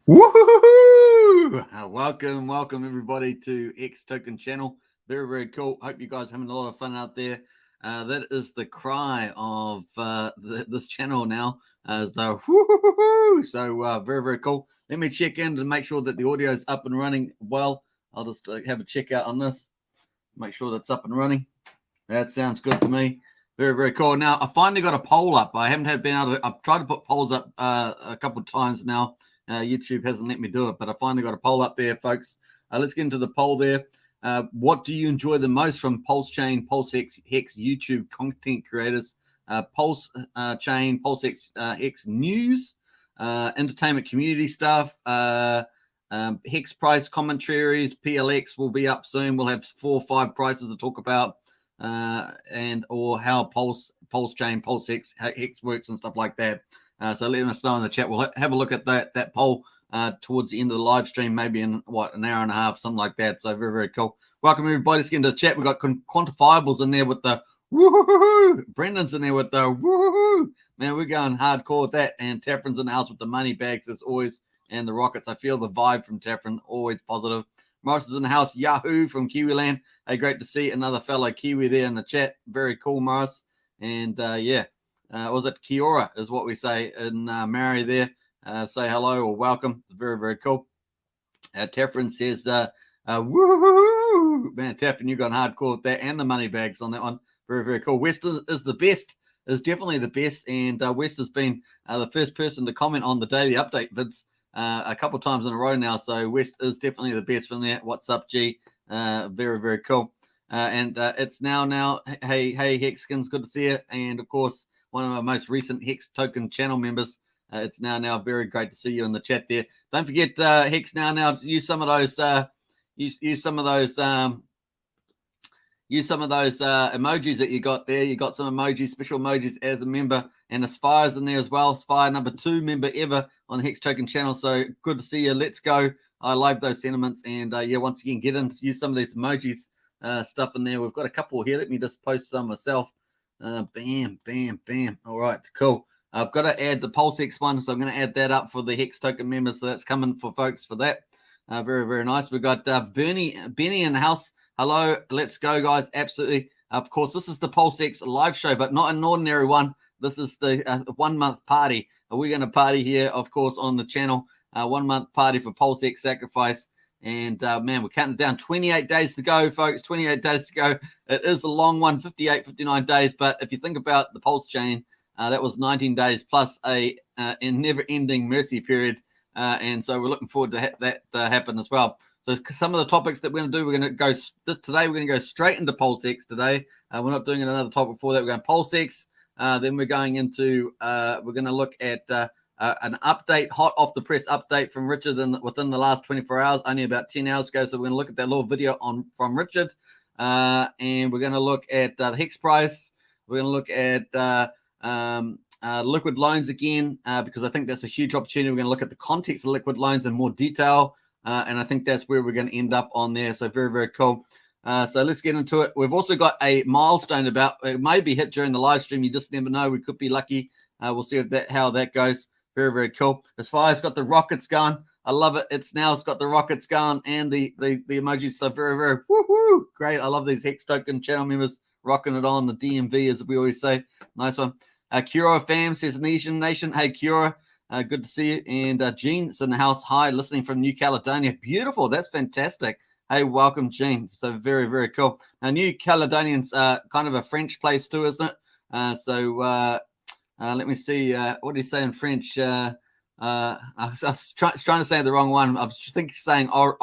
Woohoo! Welcome everybody to Hex Token channel. Very cool. Hope you guys are having a lot of fun out there. That is the cry of this channel now, as the woohoo. So very cool. Let me check in to make sure that the audio is up and running well. I'll just have a check out on this. Make sure that's up and running. That sounds good to me. Very cool. Now I finally got a poll up. I haven't been able to. I've tried to put polls up a couple of times now. YouTube hasn't let me do it, but I finally got a poll up there, folks. Let's get into the poll there. What do you enjoy the most from Pulsechain, PulseX, Hex YouTube content creators? Pulsechain, PulseX, Hex news, entertainment community stuff, Hex price commentaries. PLX will be up soon. We'll have 4 or 5 prices to talk about, or how Pulsechain, PulseX, Hex works and stuff like that. So let us know in the chat. We'll have a look at that poll towards the end of the live stream, maybe in an hour and a half, something like that. So very cool. Welcome everybody. Let's get into the chat. We've got quantifiables in there with the woohoo. Brendan's in there with the woohoo. Man, we're going hardcore with that. And Taffrin's in the house with the money bags as always, and the rockets. I feel the vibe from Taffrin, always positive. Morris is in the house. Yahoo from Kiwiland. Hey, great to see another fellow Kiwi there in the chat. Very cool, Morris. And yeah. Was it Kiora is what we say in Maori there. Say hello or welcome. Very cool. Taffrin says, woohoo! Man, Taffrin, you've gone hardcore with that and the money bags on that one. Very cool. West is the best, is definitely the best. And West has been the first person to comment on the daily update vids a couple of times in a row now. So West is definitely the best from there. What's up, G? Very cool. And it's now. Hey, Hexkins, good to see you. And of course, one of our most recent Hex Token channel members. It's now very great to see you in the chat there. Don't forget, Hex now use some of those use some of those emojis that you got there. You got some emojis, special emojis as a member, and Aspire's in there as well. Aspire number 2 member ever on the Hex Token channel. So good to see you. Let's go. I like those sentiments, and yeah, once again, get in, use some of these emojis stuff in there. We've got a couple here. Let me just post some myself. Bam. All right, cool. I've got to add the PulseX one, so I'm going to add that up for the Hex Token members. So that's coming for folks for that. Very nice. We've got Benny in the house. Hello, let's go, guys. Absolutely. Of course, this is the PulseX live show, but not an ordinary one. This is the 1 month party. We're going to party here, of course, on the channel. 1 month party for PulseX Sacrifice. And man, we're counting down 28 days to go, folks. 28 days to go. It is a long one, 59 days. But if you think about the Pulsechain, that was 19 days plus a never-ending mercy period. And so we're looking forward to that happen as well. So some of the topics that we're going to do, we're going to go today. We're going to go straight into PulseX today. We're not doing another topic before that. We're going PulseX. Then we're going into we're going to look at an update, hot off the press update from Richard within the last 24 hours, only about 10 hours ago. So we're going to look at that little video from Richard, and we're going to look at the Hex price. We're going to look at liquid loans again, because I think that's a huge opportunity. We're going to look at the context of liquid loans in more detail, and I think that's where we're going to end up on there. So very cool. So let's get into it. We've also got a milestone it may be hit during the live stream. You just never know. We could be lucky. We'll see how that goes. Very cool. As far as got the rockets going, I love it. It's got the rockets going and the emojis. So very woohoo, great. I love these Hex Token channel members rocking it on the DMV, as we always say. Nice one. Cura fam says Nation. Hey Cura, good to see you. And Jean's in the house. Hi, listening from New Caledonia. Beautiful. That's fantastic. Hey, welcome, Jean. So very cool. Now, New Caledonian's kind of a French place too, isn't it? Let me see. What do you say in French? I was trying to say the wrong one. I was saying au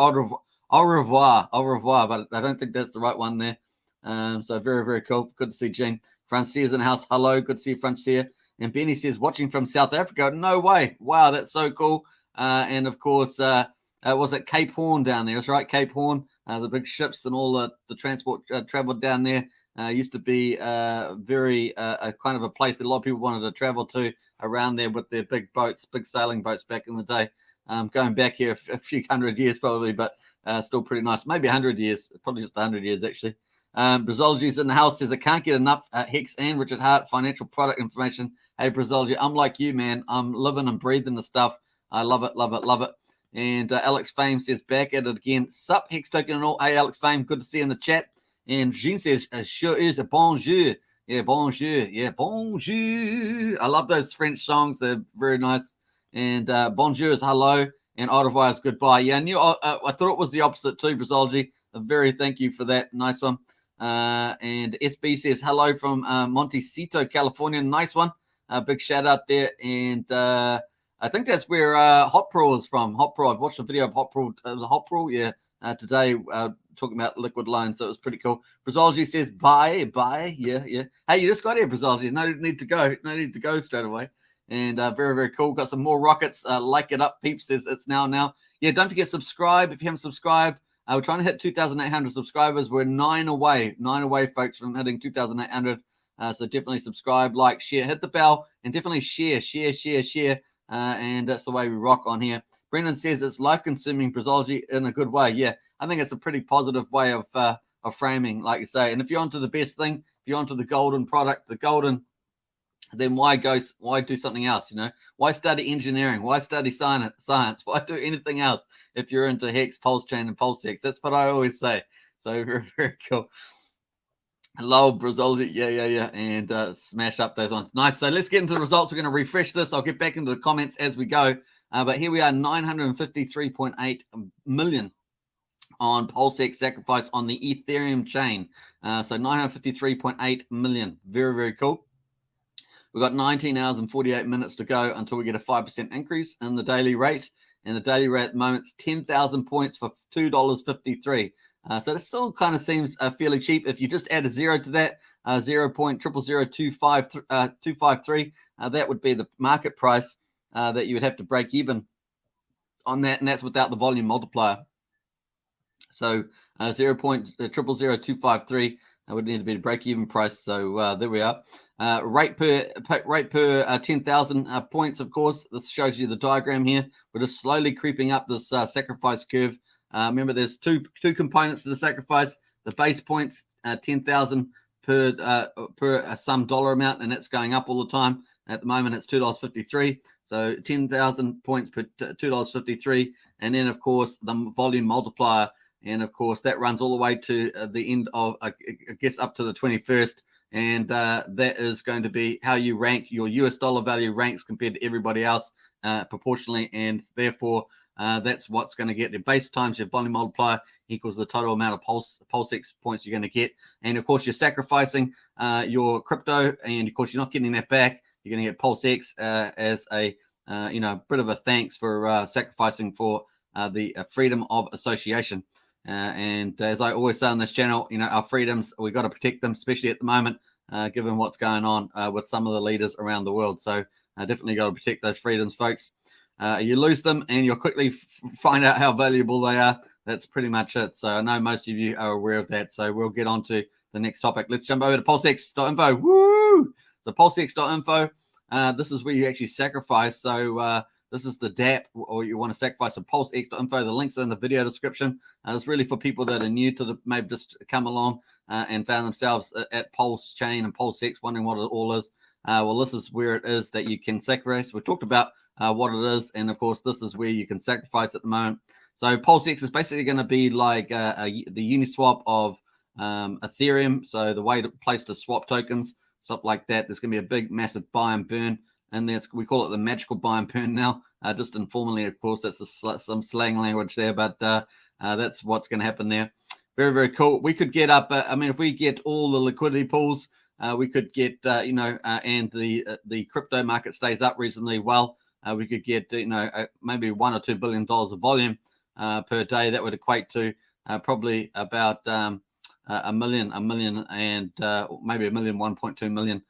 revoir, but I don't think that's the right one there. So very cool. Good to see Jean. Francia's in the house. Hello. Good to see you, Francia. And Benny says, watching from South Africa. No way. Wow, that's so cool. And of course, was it Cape Horn down there? That's right, Cape Horn. The big ships and all the transport traveled down there. Used to be very kind of a place that a lot of people wanted to travel to around there with their big boats, big sailing boats back in the day. Going back here a few hundred years probably, but still pretty nice. Maybe 100 years, probably just 100 years actually. Brazology's in the house says, I can't get enough Hex and Richard Hart financial product information. Hey, Brazology, I'm like you, man. I'm living and breathing the stuff. I love it. And Alex Fame says, back at it again. Sup, Hex Token and all. Hey, Alex Fame, good to see you in the chat. And Jean says, sure is a bonjour. Yeah, bonjour. Yeah, bonjour. I love those French songs. They're very nice. And bonjour is hello. And au revoir is goodbye. Yeah, I thought it was the opposite too, Brazology. Very thank you for that. Nice one. And SB says, hello from Montecito, California. Nice one. Big shout out there. And I think that's where Hot Pro is from. Hot Pro. I've watched a video of Hot Pro. It was a Hot Pro, yeah. Today, talking about liquid loans. So it was pretty cool. Brazology says, bye. Yeah. Hey, you just got here, Brazology. No need to go. No need to go straight away. And very, very cool. Got some more rockets. Like it up, peeps. Says it's now. Yeah, don't forget, subscribe if you haven't subscribed. We're trying to hit 2,800 subscribers. We're 9 away, folks, from hitting 2,800. So definitely subscribe, like, share, hit the bell, and definitely share. And that's the way we rock on here. Brendan says it's life-consuming, Brazology, in a good way. Yeah, I think it's a pretty positive way of framing, like you say. And if you're onto the best thing, if you're onto the golden product, then why do something else? Why study engineering? Why study science? Why do anything else if you're into Hex, Pulsechain, and PulseX? That's what I always say. So very, very cool. Hello, Brazology. Yeah. And smash up those ones. Nice. So let's get into the results. We're going to refresh this. I'll get back into the comments as we go. But here we are, 953.8 million on PulseX Sacrifice on the Ethereum chain. So 953.8 million. Very, very cool. We've got 19 hours and 48 minutes to go until we get a 5% increase in the daily rate. And the daily rate at the moment is 10,000 points for $2.53. So this still kind of seems fairly cheap. If you just add a zero to that, 0.0000253, that would be the market price that you would have to break even on that, and that's without the volume multiplier. So 0.000253 would need to be the break-even price. So there we are. Rate per 10,000 points. Of course, this shows you the diagram here. We're just slowly creeping up this sacrifice curve. Remember, there's two components to the sacrifice. The base points, 10,000 per some dollar amount, and it's going up all the time. At the moment, it's $2.53. So 10,000 points per $2.53, and then of course the volume multiplier, and of course that runs all the way to the end of, I guess, up to the 21st. And that is going to be how you rank. Your US dollar value ranks compared to everybody else proportionally, and therefore that's what's going to get your base times your volume multiplier equals the total amount of PulseX points you're going to get. And of course, you're sacrificing your crypto, and of course you're not getting that back. You're going to get PulseX as a bit of a thanks for sacrificing for the freedom of association. And as I always say on this channel, our freedoms, we've got to protect them, especially at the moment, given what's going on with some of the leaders around the world. So definitely got to protect those freedoms, folks. You lose them and you'll quickly find out how valuable they are. That's pretty much it. So I know most of you are aware of that. So we'll get on to the next topic. Let's jump over to PulseX.info. Woo! So PulseX.info, this is where you actually sacrifice. So this is the DApp, or you want to sacrifice a PulseX.info. The links are in the video description. It's really for people that are new to maybe just come along and found themselves at Pulsechain and PulseX, wondering what it all is. Well, this is where it is that you can sacrifice. We talked about what it is, and of course, this is where you can sacrifice at the moment. So PulseX is basically going to be like the Uniswap of Ethereum. So the way to place the swap tokens, stuff like that. There's going to be a big, massive buy and burn. And we call it the magical buy and burn now, just informally, of course. That's some slang language there, but that's what's going to happen there. Very, very cool. We could get up, if we get all the liquidity pools, we could get, and the crypto market stays up reasonably well. We could get, maybe $1 or $2 billion of volume per day. That would equate to probably about a million and maybe $1.2 million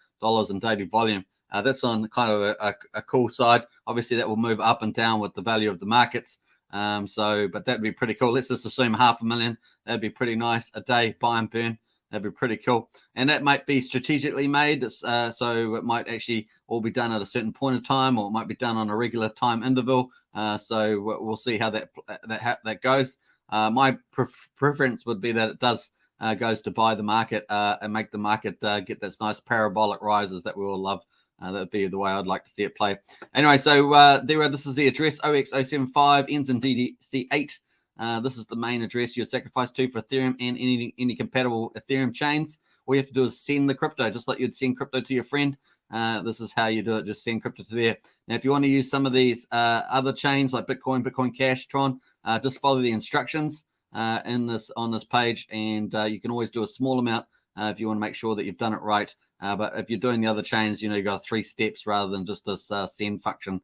in daily volume. That's on kind of a cool side. Obviously, that will move up and down with the value of the markets. But that'd be pretty cool. Let's just assume 500,000. That'd be pretty nice. A day buy and burn. That'd be pretty cool. And that might be strategically made. So it might actually all be done at a certain point of time, or it might be done on a regular time interval. So we'll see how that goes. My preference would be that it does goes to buy the market and make the market get those nice parabolic rises that we all love. That would be the way I'd like to see it play. Anyway, so this is the address, OX075, ends in DDC8. This is the main address you'd sacrifice to for Ethereum and any compatible Ethereum chains. All you have to do is send the crypto, just like you'd send crypto to your friend. This is how you do it. Just send crypto to there. Now, if you want to use some of these other chains like Bitcoin, Bitcoin Cash, Tron, just follow the instructions on this page, and you can always do a small amount if you want to make sure that you've done it right. But if you're doing the other chains, you've got 3 steps rather than just this send function.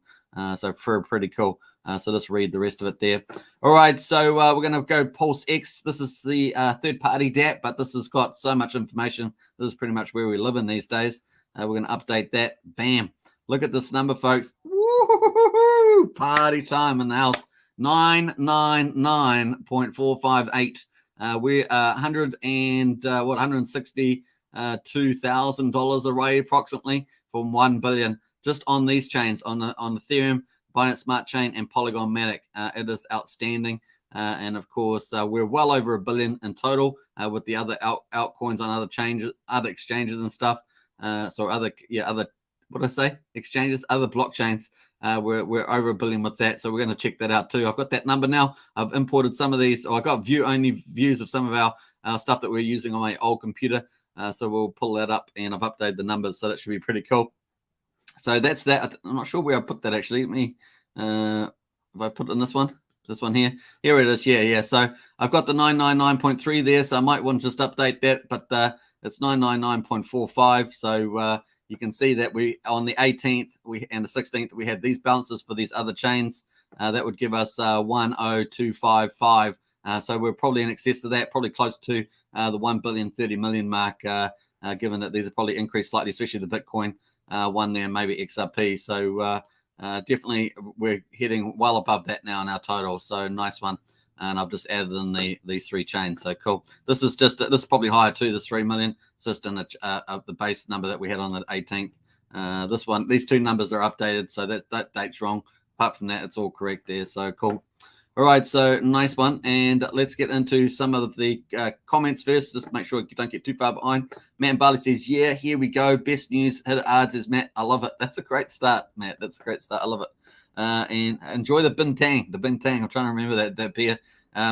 So pretty cool. So let's read the rest of it there. All right, so we're going to go PulseX. This is the third-party dApp, but this has got so much information. This is pretty much where we live in these days. We're going to update that. Bam. Look at this number, folks. Woo-hoo-hoo-hoo! Party time in the house. 999.458. We're $162,000 away approximately from 1 billion just on these chains, on Ethereum, Binance Smart Chain, and Polygon Matic. It is outstanding. And of course, we're well over $1 billion in total with the other altcoins on other exchanges and stuff. Exchanges, other blockchains. We're over $1 billion with that, so we're going to check that out too. I've got that number now. I've imported some of these, or I got view-only views of some of our stuff that we're using on my old computer. So we'll pull that up, and I've updated the numbers, so that should be pretty cool. So that's that. I'm not sure where I put that actually. Let me, if I put it in this one here. Here it is. Yeah. So I've got the 999.3 there, so I might want to just update that, but it's 999.45. So you can see that we on the 18th and the 16th we had these balances for these other chains. That would give us 10255. So we're probably in excess of that, probably close to the 1 billion 30 million mark, given that these are probably increased slightly, especially the Bitcoin one there, maybe XRP. So definitely we're heading well above that now in our total. So nice one. And I've just added in these 3 chains. So cool. This is probably higher too, this 3 million. It's just in the base number that we had on the 18th. These 2 numbers are updated, so that date's wrong. Apart from that, it's all correct there. So cool. All right, so nice one. And let's get into some of the comments first. Just make sure you don't get too far behind. Matt and Barley says, yeah, here we go. Best news. Hit it hard, says Matt. I love it. That's a great start, Matt. That's a great start. I love it. And enjoy the Bintang. I'm trying to remember that beer.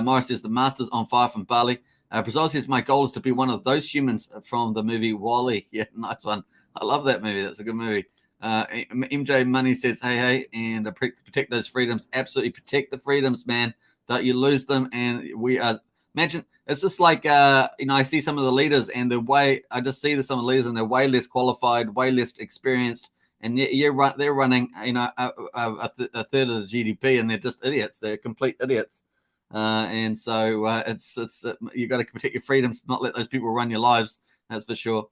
Morris says, the Master's on fire from Bali. Brazil says, my goal is to be one of those humans from the movie WALL-E. Yeah, nice one. I love that movie. That's a good movie. MJ Money says, hey, and protect those freedoms. Absolutely protect the freedoms, man. Don't you lose them. And we are, imagine, it's just like, I see some of the leaders and some of the leaders and they're way less qualified, way less experienced. And they're running, a third of the GDP, and they're just idiots. They're complete idiots. And so it's you got to protect your freedoms, not let those people run your lives. That's for sure.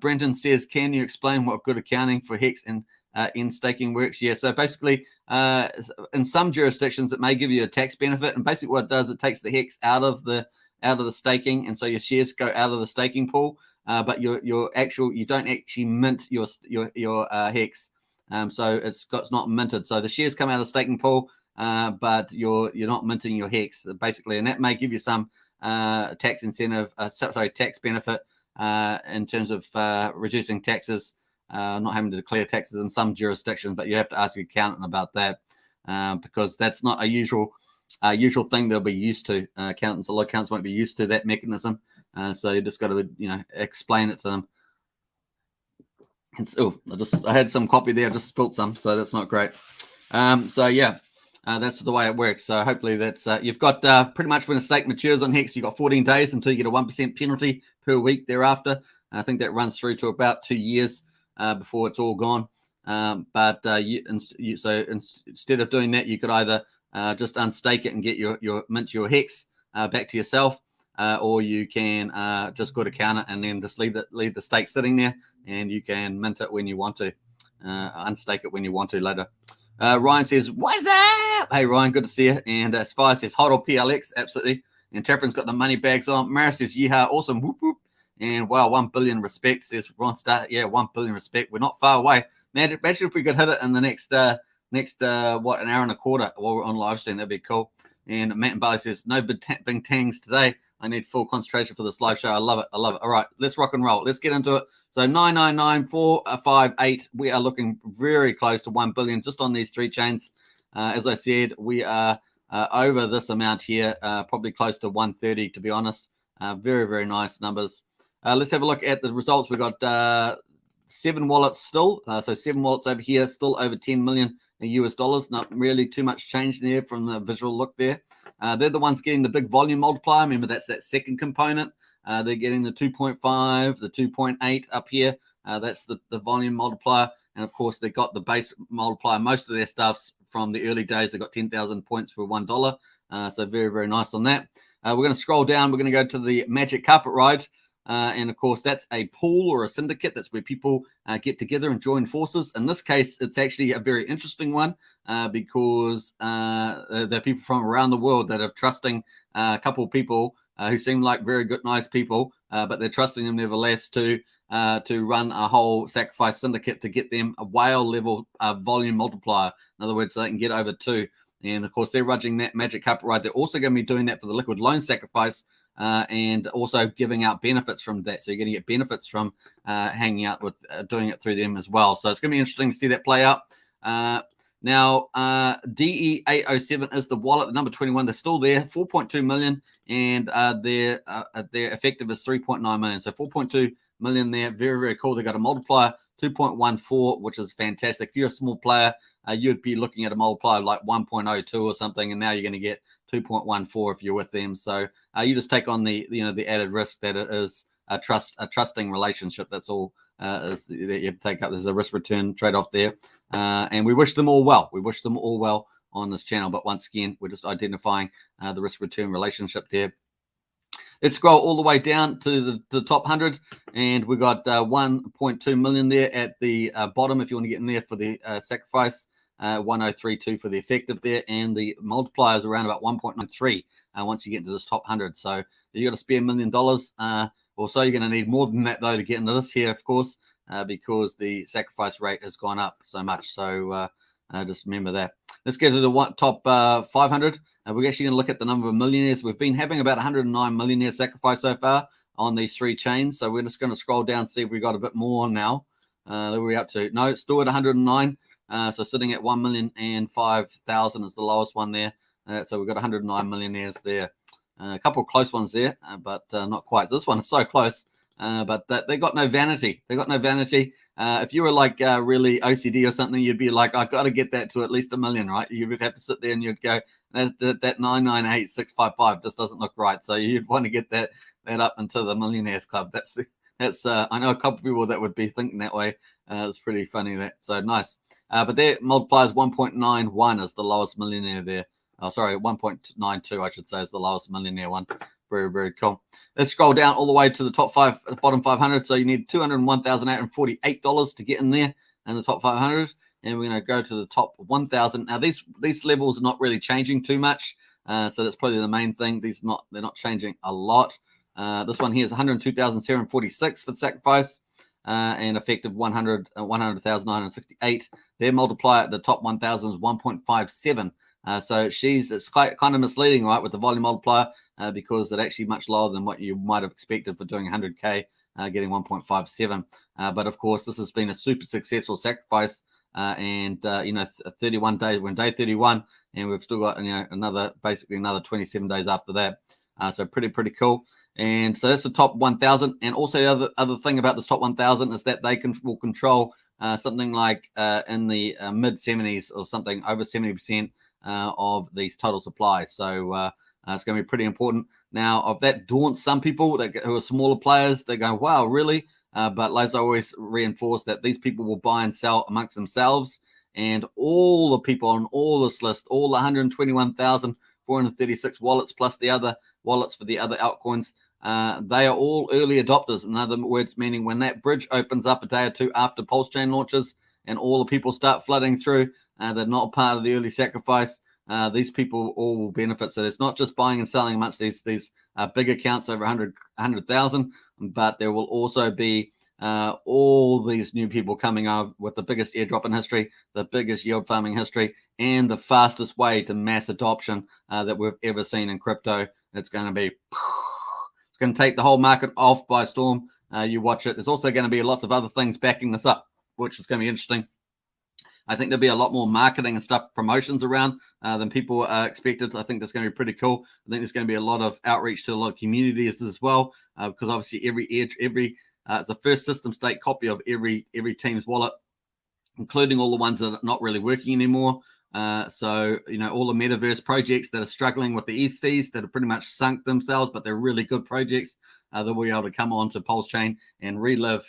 Brenton says, can you explain what good accounting for Hex and in staking works? Yeah, so basically in some jurisdictions it may give you a tax benefit, and basically what it does, it takes the Hex out of the staking, and so your shares go out of the staking pool, but you don't actually mint your Hex. So it's not minted, so the shares come out of the staking pool, but you're not minting your Hex basically, and that may give you some tax benefit in terms of reducing taxes, not having to declare taxes in some jurisdictions, but you have to ask your accountant about that because that's not a usual thing they'll be used to. A lot of accountants won't be used to that mechanism, so you just got to explain it to them. I had some coffee there, I just spilled some, so that's not great. So yeah. That's the way it works. So hopefully that's you've got pretty much when a stake matures on Hex, you've got 14 days until you get a 1% penalty per week thereafter. I think that runs through to about 2 years before it's all gone. So instead of doing that, you could either just unstake it and get your mint your Hex back to yourself, or you can just go to count it and then just leave the stake sitting there, and you can mint it when you want to, unstake it when you want to later. Ryan says, what's up? Hey, Ryan, good to see you. And Spire says, HODL PLX, absolutely. And Tapperin's got the money bags on. Mara says, yeehaw, awesome, whoop, whoop. And wow, 1 billion respect, says Ron Star. Yeah, 1 billion respect. We're not far away. Man, imagine if we could hit it in the next an hour and a quarter while we're on live stream. That'd be cool. And Matt and Barley says, no big tangs today. I need full concentration for this live show. I love it. I love it. All right, let's rock and roll. Let's get into it. So 999,458. We are looking very close to 1 billion just on these 3 chains. As I said, we are over this amount here, probably close to 130, to be honest. Very, very nice numbers. Let's have a look at the results. We got 7 wallets still. So 7 wallets over here, still over 10 million US dollars. Not really too much change there from the visual look there. They're the ones getting the big volume multiplier. Remember, that's that second component. They're getting the 2.5, the 2.8 up here. That's the volume multiplier. And of course, they got the base multiplier. Most of their stuff's from the early days. They got 10,000 points for $1. So very, very nice on that. We're going to scroll down. We're going to go to the Magic Carpet Ride. And of course, that's a pool or a syndicate. That's where people get together and join forces. In this case, it's actually a very interesting one because there are people from around the world that are trusting a couple of people who seem like very good, nice people, but they're trusting them nevertheless to run a whole sacrifice syndicate to get them a whale level volume multiplier. In other words, so they can get over 2. And of course, they're running that Magic Carpet Ride. They're also going to be doing that for the liquid loan sacrifice. And also giving out benefits from that. So you're going to get benefits from hanging out with doing it through them as well. So it's going to be interesting to see that play out. Now, DE807 is the wallet, the number 21. They're still there, 4.2 million, and their effective is 3.9 million. So 4.2 million there. Very, very cool. They got a multiplier 2.14, which is fantastic. If you're a small player, you'd be looking at a multiplier like 1.02 or something, and now you're going to get 2.14 if you're with them. So you just take on the added risk that it is a trusting relationship. That's all that you take up. There's a risk return trade-off there, and we wish them all well. We wish them all well on this channel. But once again, we're just identifying the risk return relationship there. Let's scroll all the way down to the top 100, and we got 1.2 million there at the bottom. If you want to get in there for the sacrifice. 1032 for the effective there, and the multiplier is around about 1.93 once you get into this top 100. So you got to spare $1 million or so. You're going to need more than that though to get into this here, of course, because the sacrifice rate has gone up so much. So just remember that. Let's get to the top 500. We're actually going to look at the number of millionaires. We've been having about 109 millionaire sacrifice so far on these 3 chains. So we're just going to scroll down, see if we got a bit more now. What are we up to? No, it's still at 109. So sitting at 1,005,000 is the lowest one there. So we've got 109 millionaires there. A couple of close ones there, but not quite. This one is so close, but they got no vanity. They got no vanity. If you were like really OCD or something, you'd be like, I've got to get that to at least 1 million, right? You would have to sit there and you'd go, that 998,655 just doesn't look right. So you'd want to get that up into the millionaires club. That's I know a couple of people that would be thinking that way. It's pretty funny that. So nice. But their multiplier is 1.91 is the lowest millionaire there. Oh, sorry, 1.92, I should say, is the lowest millionaire one. Very, very cool. Let's scroll down all the way to the top 5, bottom 500. So you need $201,848 to get in there in the top 500. And we're going to go to the top 1,000. Now, these levels are not really changing too much. So that's probably the main thing. They're not changing a lot. This one here is 102,746 for the sacrifice. And effective 100,968. Their multiplier at the top 1,000 is 1.57. So it's kind of misleading, right, with the volume multiplier because it's actually much lower than what you might have expected for doing 100K, getting 1.57. But of course, this has been a super successful sacrifice, and 31 days. We're in day 31, and we've still got another 27 days after that. So pretty cool. And so that's the top 1,000. And also the other thing about this top 1,000 is that they will control something like in the mid 70s or something, over 70% of these total supply. So it's going to be pretty important. Now, of that daunts some people who are smaller players. They go, wow, really? But as I always reinforce that these people will buy and sell amongst themselves. And all the people on all this list, all the 121,436 wallets plus the other wallets for the other altcoins, they are all early adopters. In other words, meaning when that bridge opens up a day or two after Pulsechain launches and all the people start flooding through, they're not part of the early sacrifice. These people all will benefit. So it's not just buying and selling amongst these big accounts over 100,000, but there will also be all these new people coming out with the biggest airdrop in history, the biggest yield farming history, and the fastest way to mass adoption that we've ever seen in crypto. It's going to be It's going to take the whole market off by storm. You watch it. There's also going to be lots of other things backing this up, which is going to be interesting. I think there'll be a lot more marketing and stuff, promotions around than people expected. I think that's going to be pretty cool. I think there's going to be a lot of outreach to a lot of communities as well, because obviously it's a first system state copy of every team's wallet, including all the ones that are not really working anymore. So, all the metaverse projects that are struggling with the ETH fees that have pretty much sunk themselves, but they're really good projects. They'll be able to come on to Pulsechain and relive.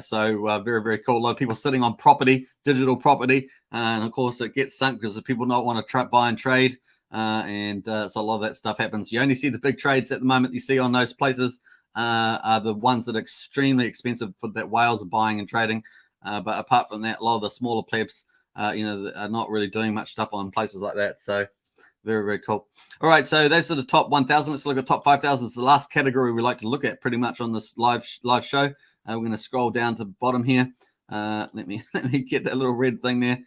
So very, very cool. A lot of people sitting on property, digital property. And of course, it gets sunk because the people don't want to buy and trade. So a lot of that stuff happens. You only see the big trades at the moment you see on those places are the ones that are extremely expensive for that whales are buying and trading. But apart from that, a lot of the smaller plebs, are not really doing much stuff on places like that. So very, very cool. All right, so those are the top 1,000. Let's look at top 5,000. It's the last category we like to look at pretty much on this live show. We're going to scroll down to the bottom here. Let me get that little red thing there.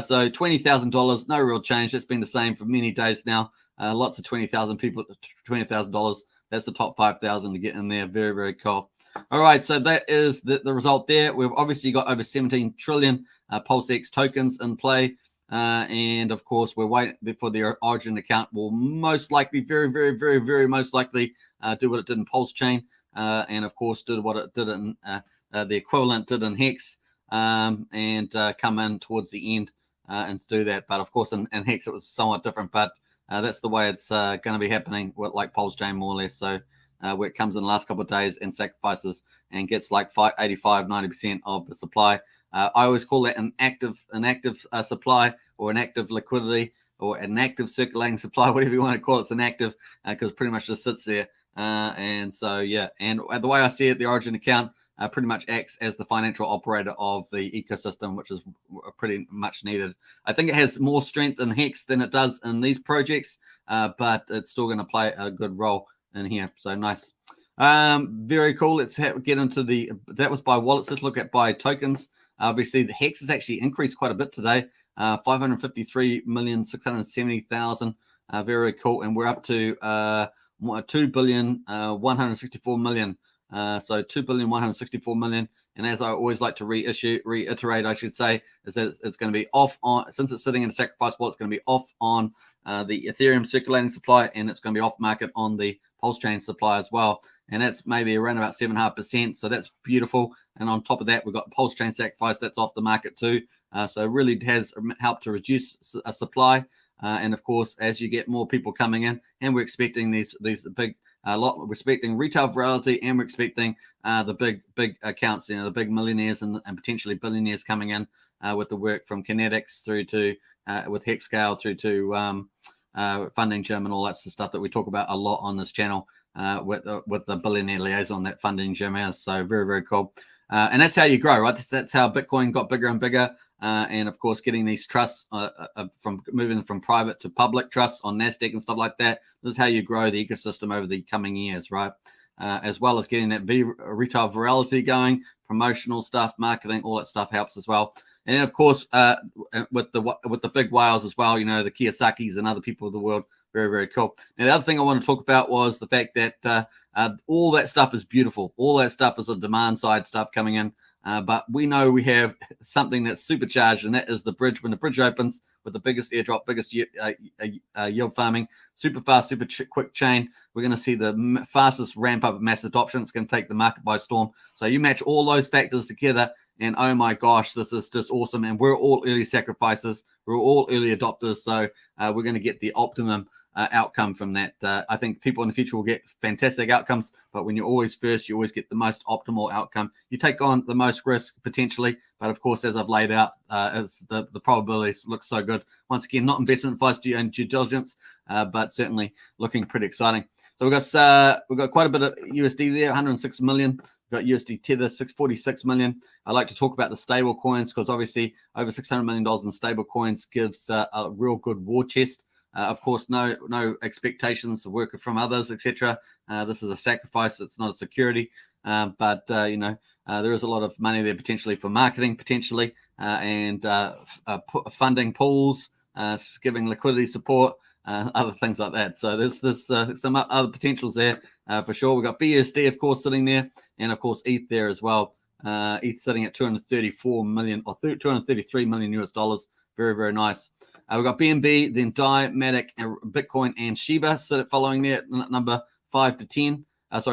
So $20,000, no real change. It's been the same for many days now. Lots of 20,000 people, $20,000. That's the top 5,000 to get in there. Very, very cool. All right, so that is the result there. We've obviously got over 17 trillion PulseX tokens in play. And of course, we're waiting for the Origin account. Will most likely, very, very, very, very most likely do what it did in Pulsechain. And of course, did what it did in the equivalent did in Hex, and come in towards the end and do that. But of course, in Hex, it was somewhat different. But that's the way it's going to be happening with like Pulsechain more or less. So where it comes in the last couple of days and sacrifices and gets like 85-90% of the supply. I always call that an active supply or an active liquidity or an active circulating supply, whatever you want to call it. It's an active because it pretty much just sits there. And so, yeah, and the way I see it, the Origin account pretty much acts as the financial operator of the ecosystem, which is pretty much needed. I think it has more strength in Hex than it does in these projects, but it's still going to play a good role in here. So nice. Very cool. Let's get into that was by wallets. Let's look at by tokens. Obviously, the Hex has actually increased quite a bit today. 553,670,000. Very cool. And we're up to 2,164,000,000. So 2,164,000,000. And as I always like to reiterate, I should say, is that it's going to be off on, since it's sitting in a sacrifice wallet, it's going to be off on the Ethereum circulating supply, and it's going to be off market on the Pulsechain supply as well. And that's maybe around about 7.5%. So that's beautiful. And on top of that, we've got Pulsechain sacrifice that's off the market too. So it really has helped to reduce supply. And of course, as you get more people coming in, and we're expecting these big we're expecting retail virality, and we're expecting the big accounts, the big millionaires and potentially billionaires coming in with the work from Kinetics through to with Hexscale through to Funding Gym and all that's the stuff that we talk about a lot on this channel with the billionaire liaison that Funding Gym is. So very, very cool. And that's how you grow, right? That's how Bitcoin got bigger and bigger. And of course, getting these trusts from moving from private to public trusts on NASDAQ and stuff like that. This is how you grow the ecosystem over the coming years, right? As well as getting that retail virality going, promotional stuff, marketing, all that stuff helps as well. And then, of course, with the big whales as well, the Kiyosakis and other people of the world, very, very cool. And the other thing I want to talk about was the fact that all that stuff is beautiful. All that stuff is a demand side stuff coming in. But we know we have something that's supercharged, and that is the bridge. When the bridge opens with the biggest airdrop, biggest yield farming, super fast, super quick chain, we're going to see the fastest ramp up of mass adoption. It's going to take the market by storm. So you match all those factors together, and oh my gosh, this is just awesome. And we're all early sacrifices. We're all early adopters. So we're going to get the optimum outcome from that. I think people in the future will get fantastic outcomes, but when you're always first, you always get the most optimal outcome. You take on the most risk potentially, but of course, as I've laid out, the probabilities look so good. Once again, not investment advice to your own due diligence, but certainly looking pretty exciting. So we've got quite a bit of USD there, 106 million. We've got USD Tether, 646 million. I like to talk about the stable coins because obviously over $600 million in stable coins gives a real good war chest. Of course, no expectations of work from others, etc. This is a sacrifice. It's not a security. But there is a lot of money there potentially for marketing, potentially, and funding pools, giving liquidity support, other things like that. So there's some other potentials there. for sure. We've got PUSD, of course, sitting there, and of course ETH there as well. ETH sitting at 234 million or 233 million US dollars. Very, very nice. We've got BNB, then DAI, Matic, and Bitcoin, and Shiba following there at number 5 to 10.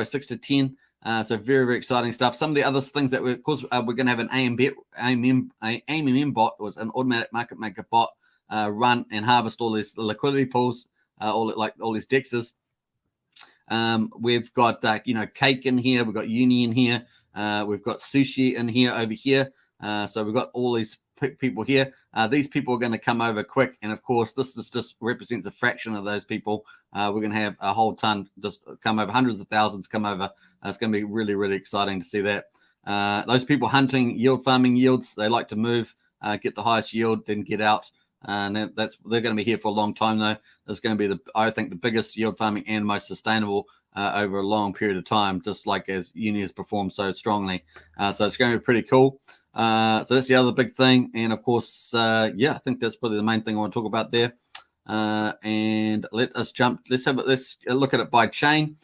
6 to 10. So very, very exciting stuff. Some of the other things that we're going to have an AMM bot, was an automatic market maker bot, run and harvest all these liquidity pools, all these dexes. We've got Cake in here. We've got Uni in here. We've got Sushi in here over here. So we've got all these people here. These people are going to come over quick, and of course this just represents a fraction of those people. We're going to have a whole ton just come over, hundreds of thousands come over. It's going to be really, really exciting to see that. Those people hunting farming yields, they like to move, get the highest yield, then get out. And they're going to be here for a long time though. It's going to be I think the biggest yield farming and most sustainable over a long period of time, just like as Uni has performed so strongly. So it's going to be pretty cool. So that's the other big thing. And of course, I think that's probably the main thing I want to talk about there. And let's look at it by chain.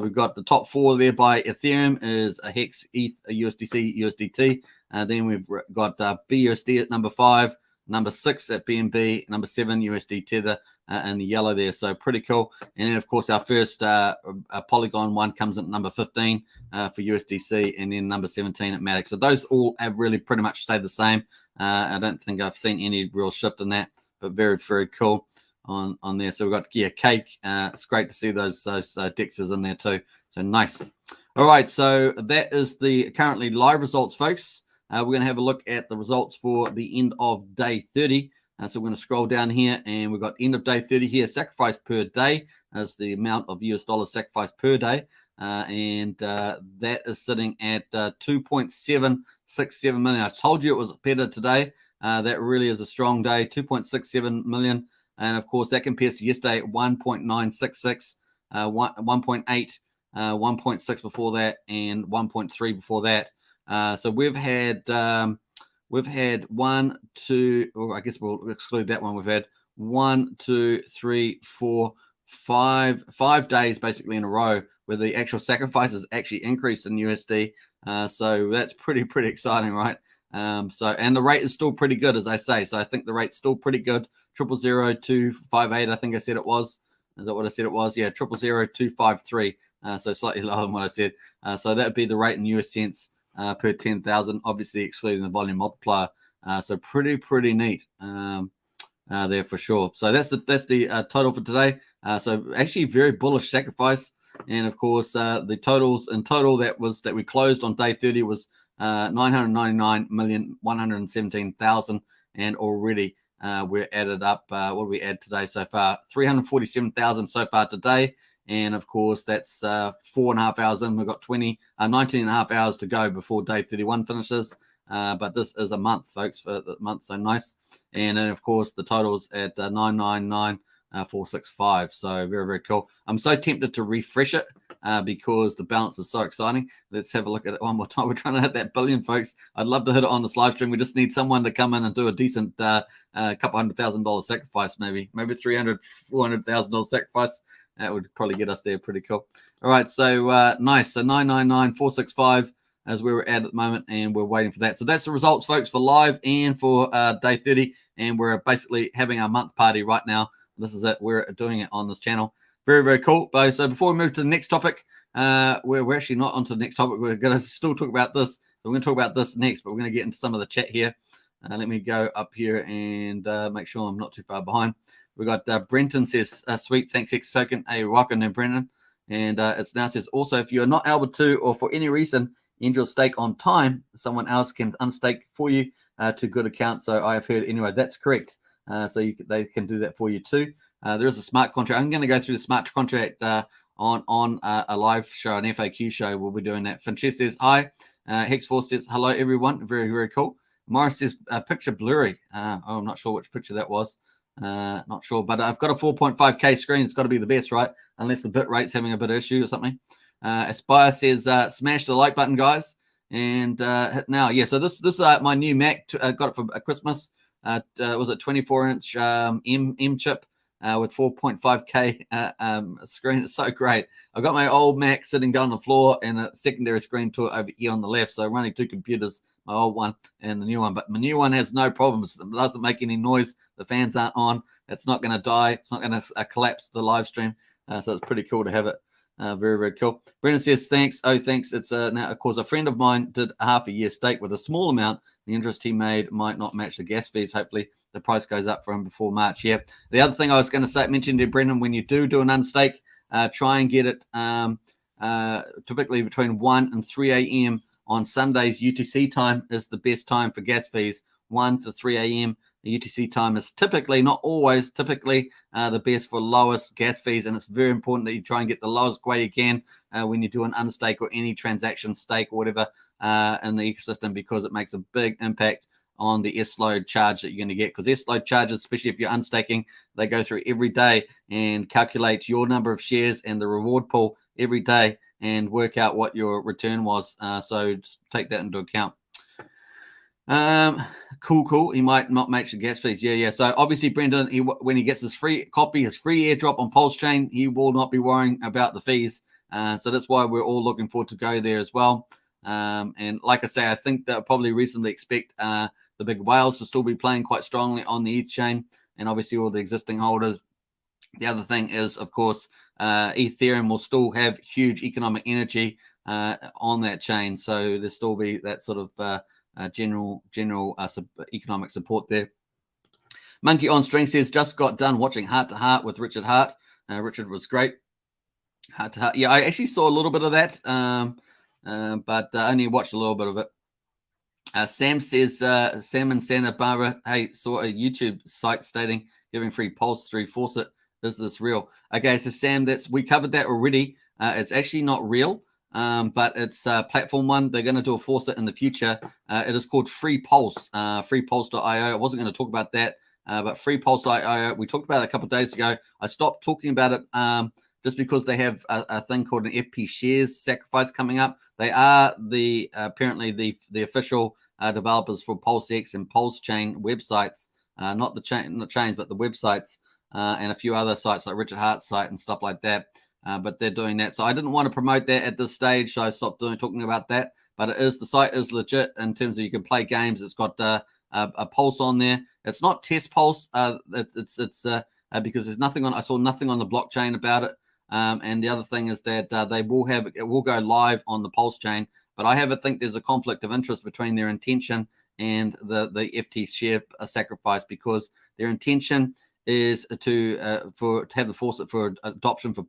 We've got the top 4 there by Ethereum is a Hex, ETH, a USDC, USDT. Then we've got BUSD at number 5, number 6 at BNB, number 7 USD Tether, and the yellow there. So pretty cool. And then of course our first Polygon one comes at number 15 for USDC, and then number 17 at Matic. So those all have really pretty much stayed the same. I don't think I've seen any real shift in that, but very, very cool on there. So we've got Cake. It's great to see those dexes in there too. So nice. All right, so that is the currently live results, folks. We're going to have a look at the results for the end of day 30. So we're going to scroll down here, and we've got end of day 30 here. Sacrifice per day as the amount of US dollars sacrifice per day. And that is sitting at 2.767 million. I told you it was better today. That really is a strong day, 2.67 million. And of course, that compares to yesterday at 1.966, 1.8, 1.6 before that, and 1.3 before that. So we've had 1, 2, or I guess we'll exclude that one. We've had 1, 2, 3, 4, 5 days basically in a row where the actual sacrifices actually increased in USD. So that's pretty exciting, right? And the rate is still pretty good, as I say. So I think the rate's still pretty good. 0.00258, I think I said it was. Is that what I said it was? Yeah, 0.00253. So slightly lower than what I said. So that would be the rate in US cents per 10,000, obviously excluding the volume multiplier. So pretty neat there for sure. So that's the total for today. So actually very bullish sacrifice. And of course, the totals in total that we closed on day 30 was 999,117,000, and already we're added up. What do we add today so far? 347,000 so far today. And of course, that's 4.5 hours in. We've got 19.5 hours to go before day 31 finishes. But this is a month, folks, for the month. So nice. And then, of course, the totals at 999,465. So very cool. I'm so tempted to refresh it because the balance is so exciting. Let's have a look at it one more time. We're trying to hit that billion, folks. I'd love to hit it on this live stream. We just need someone to come in and do a decent couple $100,000 sacrifice, maybe $300,000, $400,000 sacrifice. That would probably get us there pretty cool. All right, so nice. So 999,465 as we were at the moment, and we're waiting for that. So that's the results, folks, for live and for day 30. And we're basically having our month party right now. This is it. We're doing it on this channel. Very cool. So before we move to the next topic, we're actually not onto the next topic. We're going to still talk about this. So we're going to talk about this next, but we're going to get into some of the chat here. Let me go up here and make sure I'm not too far behind. We got Brenton says, sweet, thanks, Hex Token. Hey, welcome there, Brenton. And it now says, also, if you're not able to, or for any reason, end your stake on time, someone else can unstake for you to good account. So I have heard, anyway, that's correct. So they can do that for you too. There is a smart contract. I'm going to go through the smart contract on a live show, an FAQ show. We'll be doing that. Finches says, hi. Hexforce says, hello, everyone. Very cool. Morris says, picture blurry. I'm not sure which picture that was. Not sure, but I've got a 4.5K screen. It's got to be the best, right? Unless the bit rate's having a bit of issue or something. Aspire says, smash the like button, guys, and hit now. Yeah, so this is my new Mac. Got it for Christmas. Was it 24-inch M chip? with 4.5K screen. It's so great. I've got my old Mac sitting down on the floor and a secondary screen to it over here on the left. So I'm running two computers, my old one and the new one. But my new one has no problems. It doesn't make any noise. The fans aren't on. It's not going to die. It's not going to collapse the live stream. So it's pretty cool to have it. Very, very cool. Brendan says, thanks. Oh, thanks. It's now, of course, a friend of mine did a half a year stake with a small amount. The interest he made might not match the gas fees. Hopefully the price goes up for him before March. Yeah. The other thing I was going to say, mention to Brendan, when you do an unstake, try and get it typically between 1 and 3 a.m. on Sundays. UTC time is the best time for gas fees, 1 to 3 a.m. The UTC time is typically, not always, typically the best for lowest gas fees. And it's very important that you try and get the lowest grade you can when you do an unstake or any transaction stake or whatever in the ecosystem, because it makes a big impact on the S-load charge that you're going to get. Because S-load charges, especially if you're unstaking, they go through every day and calculate your number of shares and the reward pool every day and work out what your return was. So just take that into account. Cool. He might not match the gas fees. Yeah. So obviously, Brendan, when he gets his free copy, his free airdrop on Pulsechain, he will not be worrying about the fees. So that's why we're all looking forward to go there as well. And like I say, I think they'll probably reasonably expect the big whales to still be playing quite strongly on the ETH chain, and obviously all the existing holders. The other thing is, of course, Ethereum will still have huge economic energy on that chain. So there'll still be that sort of general economic support there. Monkey on String says, just got done watching Heart to Heart with Richard Hart. Richard was great. Heart to Heart. Yeah, I actually saw a little bit of that, but I only watched a little bit of it. Sam says, Sam in Santa Barbara, hey, saw a YouTube site stating giving free Pulse through Faucet. Is this real? Okay, so Sam, we covered that already. It's actually not real. But it's platform one. They're going to do a faucet in the future. It is called Free Pulse, freepulse.io. I wasn't going to talk about that, but freepulse.io, we talked about it a couple of days ago. I stopped talking about it just because they have a thing called an FP shares sacrifice coming up. They are apparently the official developers for PulseX and Pulsechain websites, not chains, but the websites and a few other sites like Richard Hart's site and stuff like that. But they're doing that. So I didn't want to promote that at this stage, so I stopped talking about that. But the site is legit in terms of you can play games. It's got a pulse on there. It's not test pulse. It's because there's nothing on. I saw nothing on the blockchain about it. And the other thing is that it will go live on the Pulse chain. But I think there's a conflict of interest between their intention and the FT share sacrifice, because their intention is to have the faucet for adoption for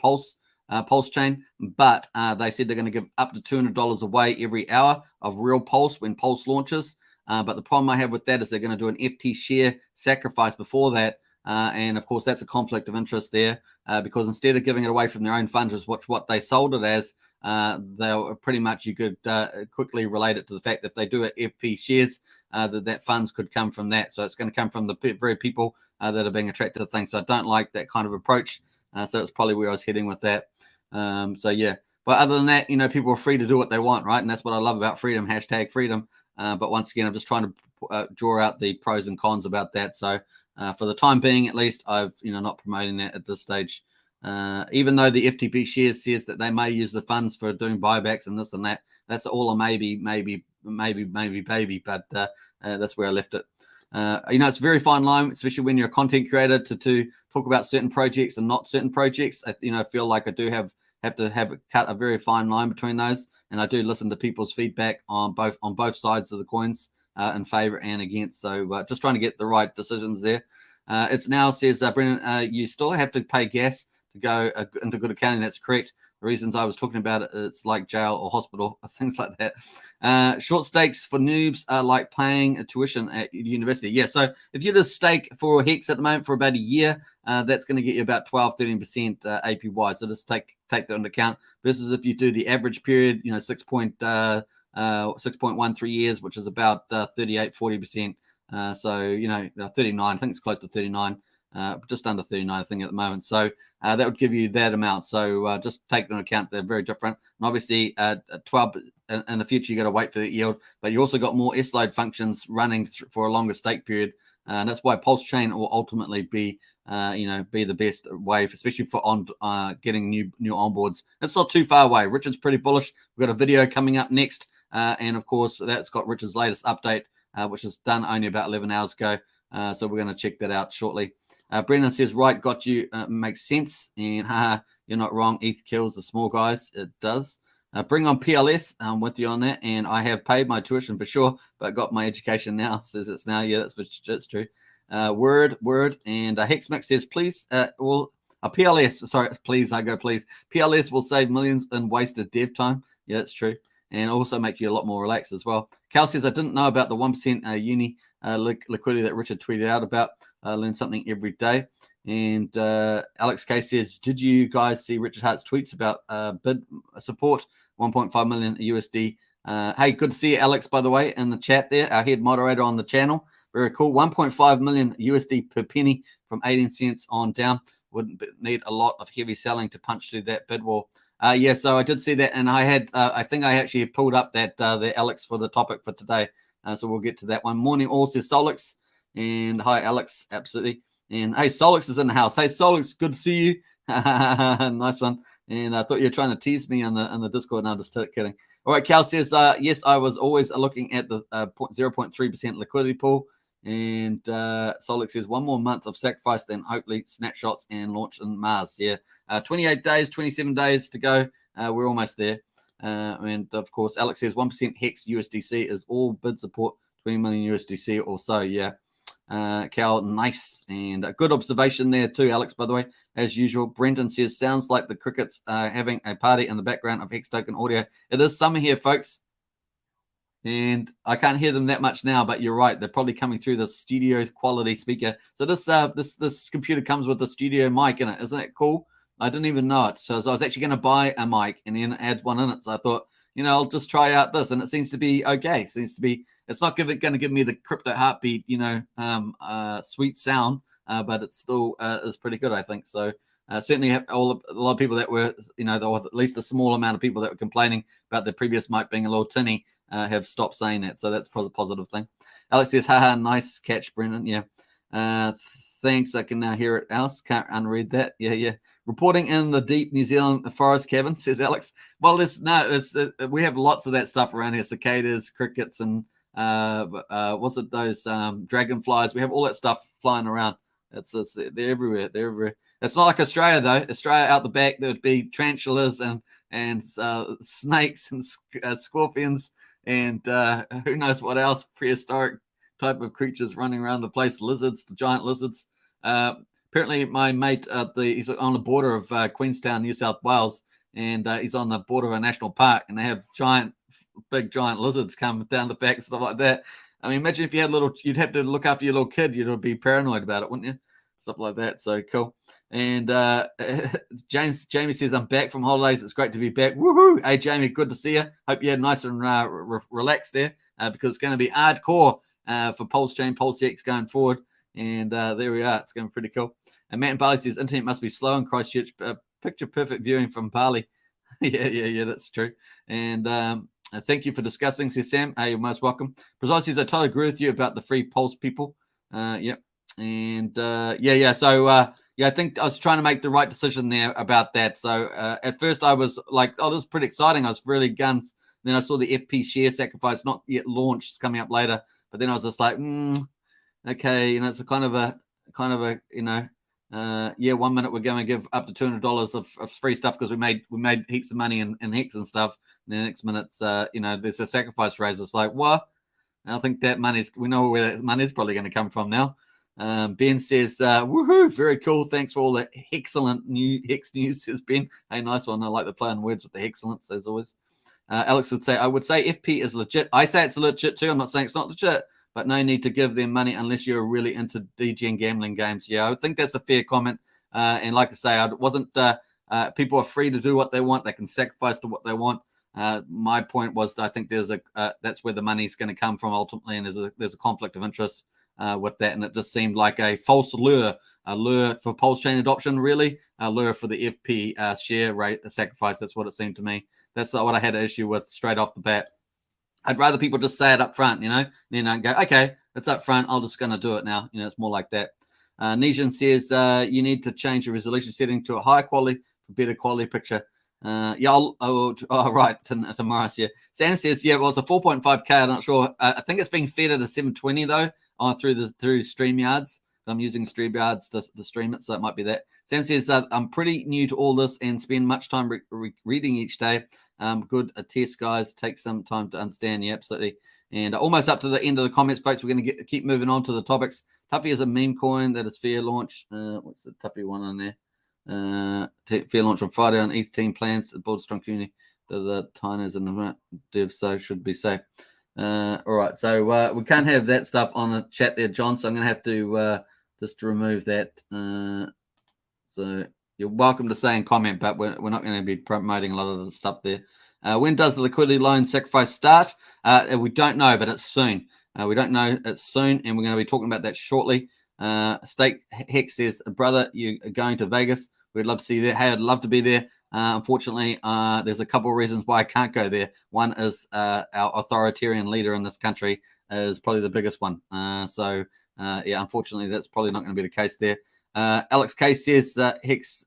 Pulsechain, but they said they're going to give up to $200 away every hour of real Pulse when Pulse launches. But the problem I have with that is they're going to do an FT share sacrifice before that. And of course, that's a conflict of interest there because instead of giving it away from their own funds, which what they sold it as, they'll pretty much, you could quickly relate it to the fact that if they do it FP shares, that funds could come from that. So it's going to come from the very people that are being attracted to things. So I don't like that kind of approach. So it's probably where I was heading with that. So yeah, but other than that, people are free to do what they want, right? And that's what I love about freedom, #freedom. But once again, I'm just trying to draw out the pros and cons about that. So for the time being, at least, I've not promoting that at this stage. Even though the FTP shares says that they may use the funds for doing buybacks and this and that, that's all a maybe, but that's where I left it. It's a very fine line, especially when you're a content creator, to talk about certain projects and not certain projects. I feel like I do have to cut a very fine line between those, and I do listen to people's feedback on both sides of the coins, in favor and against. So just trying to get the right decisions there. It's now says Brendan, you still have to pay gas to go into good accounting. That's correct. The reasons I was talking about it, it's like jail or hospital, things like that. Short stakes for noobs are like paying a tuition at university. Yeah, so if you just stake for Hex at the moment for about a year, that's going to get you about 12-13% APY. So just take that into account. Versus if you do the average period, 6.13 years, which is about 38-40%. So 39. I think it's close to 39. Just under 39, I think, at the moment. So that would give you that amount. So just take into account they're very different. And obviously, 12 in the future, you got to wait for the yield, but you also got more S-load functions running for a longer stake period. And that's why Pulsechain will ultimately be be the best way, especially for getting new onboards. It's not too far away. Richard's pretty bullish. We've got a video coming up next, and of course that's got Richard's latest update, which was done only about 11 hours ago. So we're going to check that out shortly. Brendan says, right, got you. Makes sense. And you're not wrong. ETH kills the small guys. It does. Bring on PLS. I'm with you on that. And I have paid my tuition for sure, but got my education now. Says it's now. Yeah, that's true. Word. And Hexmix says, please, PLS. Sorry, please. I go, please. PLS will save millions in wasted dev time. Yeah, that's true. And also make you a lot more relaxed as well. Cal says, I didn't know about the 1% uni liquidity that Richard tweeted out about. Learn something every day. And Alex K says, did you guys see Richard Hart's tweets about bid support, 1.5 million USD? Hey, good to see you, Alex, by the way, in the chat there, our head moderator on the channel. Very cool. 1.5 million USD per penny from 18 cents on down. Wouldn't need a lot of heavy selling to punch through that bid wall. Yeah, so I did see that, and I had, I think I actually pulled up that the Alex for the topic for today. So we'll get to that one. Morning all, says Solix. And hi, Alex. Absolutely. And hey, Solix is in the house. Hey, Solix, good to see you. Nice one. And I thought you were trying to tease me on the Discord. No, just kidding. All right, Cal says, yes, I was always looking at the 0.3% liquidity pool. And Solix says, one more month of sacrifice, then hopefully snapshots and launch in Mars. Yeah, 28 days, 27 days to go. We're almost there. And of course, Alex says 1% Hex USDC is all bid support, 20 million USDC or so. Yeah. Cal, nice. And a good observation there too, Alex, by the way, as usual. Brendan says, sounds like the crickets are having a party in the background of Hex Token audio. It is summer here, folks. And I can't hear them that much now, but you're right. They're probably coming through the studio's quality speaker. So this computer comes with the studio mic in it. Isn't that cool? I didn't even know it. So I was actually going to buy a mic and then add one in it. So I thought, I'll just try out this. And it seems to be okay. It's not going to give me the crypto heartbeat, sweet sound, but it still is pretty good, I think. So certainly have a lot of people that were, or at least a small amount of people that were complaining about the previous mic being a little tinny have stopped saying that. So that's a positive thing. Alex says, haha, nice catch, Brendan. Yeah. Thanks. I can now hear it else. Can't unread that. Yeah. Reporting in the deep New Zealand forest, Kevin, says Alex. Well, we have lots of that stuff around here. Cicadas, crickets, and what's it? Those dragonflies. We have all that stuff flying around. They're everywhere. They're everywhere. It's not like Australia though. Australia out the back there would be tarantulas and snakes and scorpions and who knows what else, prehistoric type of creatures running around the place. Lizards, the giant lizards. Apparently, my mate he's on the border of Queenstown, New South Wales, and he's on the border of a national park, and they have big giant lizards come down the back and stuff like that. I mean, imagine if you had you'd have to look after your little kid. You'd be paranoid about it, wouldn't you? Stuff like that. So cool. And Jamie says, I'm back from holidays. It's great to be back. Woohoo! Hey, Jamie, good to see you. Hope you had nice and relaxed there because it's going to be hardcore for Pulsechain, PulseX going forward. And there we are. It's going to be pretty cool. And Matt and Bali says, internet must be slow in Christchurch. Picture perfect viewing from Bali. yeah, that's true. And thank you for discussing, says Sam. Hey, you're most welcome. Precisely, I totally agree with you about the free Pulse people. Yep. And yeah. So I think I was trying to make the right decision there about that. So at first I was like, oh, this is pretty exciting. I was really guns. Then I saw the FP share sacrifice not yet launched. It's coming up later. But then I was just like, okay, it's a kind of a 1 minute we're going to give up to $200 of free stuff because we made heaps of money in Hex and stuff. And the next minute, there's a sacrifice raise. It's like, what? I think that we know where that money is probably going to come from now. Ben says, woohoo, very cool. Thanks for all the excellent new Hex news, says Ben. Hey, nice one. I like the play on words with the excellence, as always. Alex would say, I would say FP is legit. I say it's legit too. I'm not saying it's not legit, but no need to give them money unless you're really into DG and gambling games. Yeah, I would think that's a fair comment. And like I say, I wasn't, people are free to do what they want. They can sacrifice to what they want. My point was, I think that's where the money's going to come from ultimately. And there's a conflict of interest with that. And it just seemed like a false lure for Pulsechain adoption, really, a lure for the FP share rate sacrifice. That's what it seemed to me. That's what I had an issue with straight off the bat. I'd rather people just say it up front, then I go, okay, it's up front. I'm just going to do it now. It's more like that. Nijan says you need to change your resolution setting to a higher quality for better quality picture. Yeah, right, tomorrow. Yeah, Sam says, yeah, well, it's a 4.5K. I'm not sure. I think it's being fed at a 720 though, through StreamYards. I'm using StreamYards to stream it, so it might be that. Sam says, I'm pretty new to all this and spend much time reading each day. Good test, guys. Take some time to understand. Yeah, absolutely. And almost up to the end of the comments, folks. We're going to keep moving on to the topics. Tuppy is a meme coin that is fair launch. What's the Tuppy one on there? Fair launch on Friday on ETH team plans to build a strong community. The Tiners and the dev, so should be safe. All right, so we can't have that stuff on the chat there, John. So I'm going to have to just remove that. So you're welcome to say and comment, but we're not going to be promoting a lot of the stuff there. When does the liquidity loan sacrifice start? We don't know, but it's soon. We don't know. It's soon, and we're going to be talking about that shortly. Stake Hex says, brother, you are going to Vegas. We'd love to see you there. Hey, I'd love to be there. Unfortunately, there's a couple of reasons why I can't go there. One is our authoritarian leader in this country is probably the biggest one. Yeah, unfortunately, that's probably not going to be the case there. Alex K says, Hex,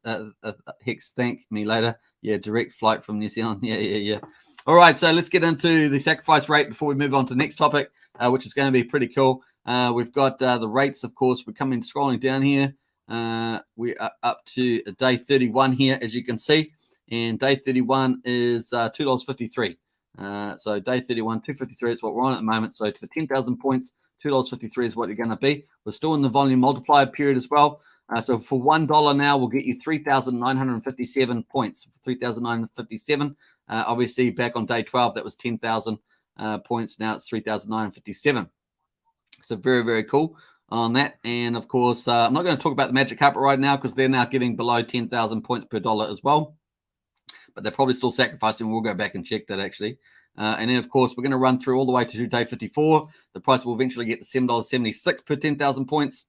thank me later. Yeah, direct flight from New Zealand. Yeah. All right, so let's get into the sacrifice rate before we move on to the next topic, which is going to be pretty cool. We've got the rates, of course. We're scrolling down here. We are up to day 31 here, as you can see. And day 31 is $2.53. So day 31, $2.53 is what we're on at the moment. So for 10,000 points, $2.53 is what you're going to be. We're still in the volume multiplier period as well. So for $1 now, we'll get you 3,957 points. 3,957. Obviously, back on day 12, that was 10,000 points. Now it's 3,957. So very, very cool on that. And of course, I'm not going to talk about the magic carpet right now because they're now getting below 10,000 points per dollar as well. But they're probably still sacrificing. We'll go back and check that actually. And then, of course, we're going to run through all the way to day 54. The price will eventually get to $7.76 per 10,000 points.